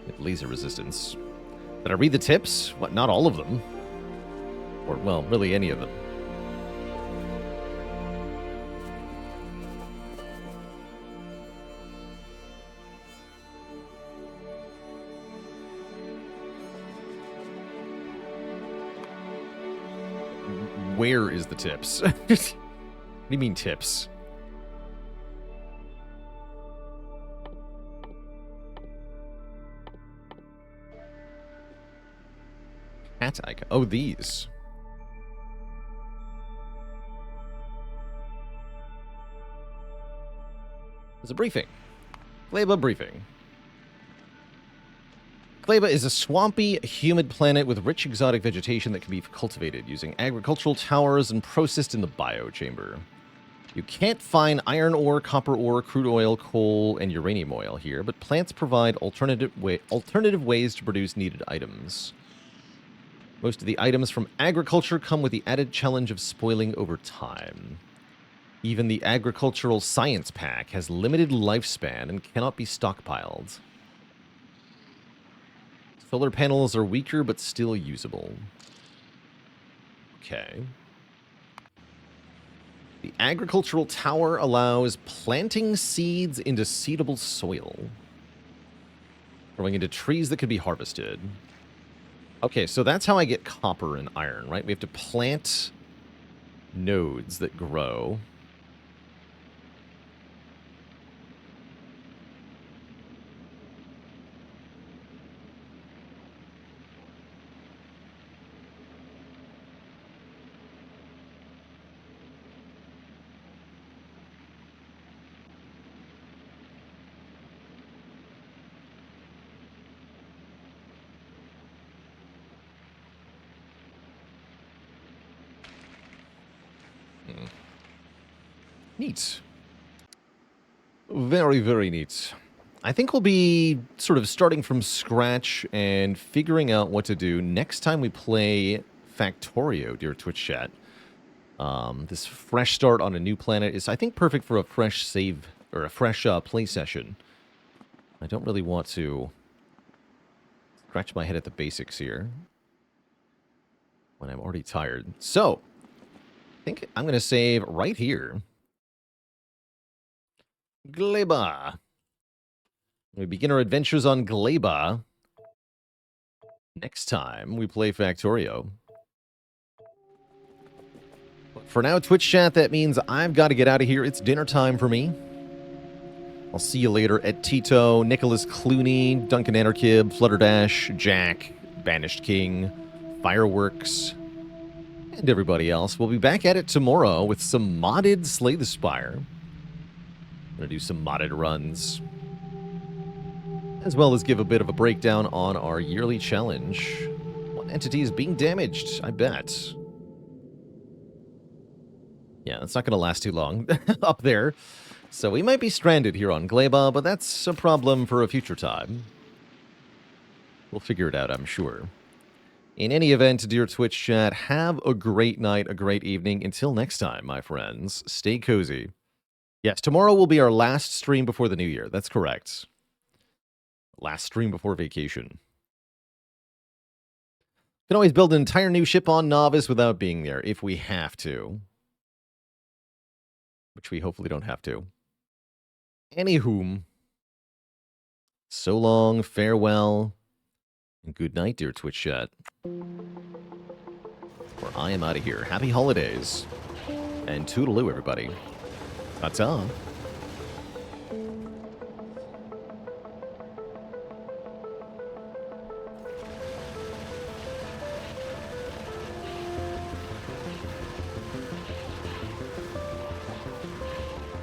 With laser resistance. Did I read the tips? What, not all of them? Or, well, really any of them. Where is the tips? What do you mean tips? Cat icon. Oh, these. There's a briefing. Gleba briefing. Gleba is a swampy, humid planet with rich exotic vegetation that can be cultivated using agricultural towers and processed in the biochamber. You can't find iron ore, copper ore, crude oil, coal, and uranium oil here, but plants provide alternative ways to produce needed items. Most of the items from agriculture come with the added challenge of spoiling over time. Even the agricultural science pack has limited lifespan and cannot be stockpiled. Solar panels are weaker, but still usable. Okay. The agricultural tower allows planting seeds into seedable soil. Growing into trees that can be harvested. Okay, so that's how I get copper and iron, right? We have to plant nodes that grow. Neat. Very, very neat. I think we'll be sort of starting from scratch and figuring out what to do next time we play Factorio, dear Twitch chat. This fresh start on a new planet is, I think, perfect for a fresh save, or a fresh play session. I don't really want to scratch my head at the basics here when I'm already tired. So, I think I'm going to save right here. Gleba. We begin our adventures on Gleba next time we play Factorio. For now, Twitch chat, that means I've got to get out of here. It's dinner time for me. I'll see you later at Tito, Nicholas Clooney, Duncan Anarkib, Flutterdash, Jack, Banished King, Fireworks, and everybody else. We'll be back at it tomorrow with some modded Slay the Spire. I'm going to do some modded runs, as well as give a bit of a breakdown on our yearly challenge. One entity is being damaged, I bet. Yeah, that's not going to last too long up there. So we might be stranded here on Gleba, but that's a problem for a future time. We'll figure it out, I'm sure. In any event, dear Twitch chat, have a great night, a great evening. Until next time, my friends, stay cozy. Yes, tomorrow will be our last stream before the new year. That's correct. Last stream before vacation. Can always build an entire new ship on Novice without being there, if we have to. Which we hopefully don't have to. Anywho. So long, farewell, and good night, dear Twitch chat. For I am out of here. Happy holidays. And toodaloo, everybody. Ta-ta.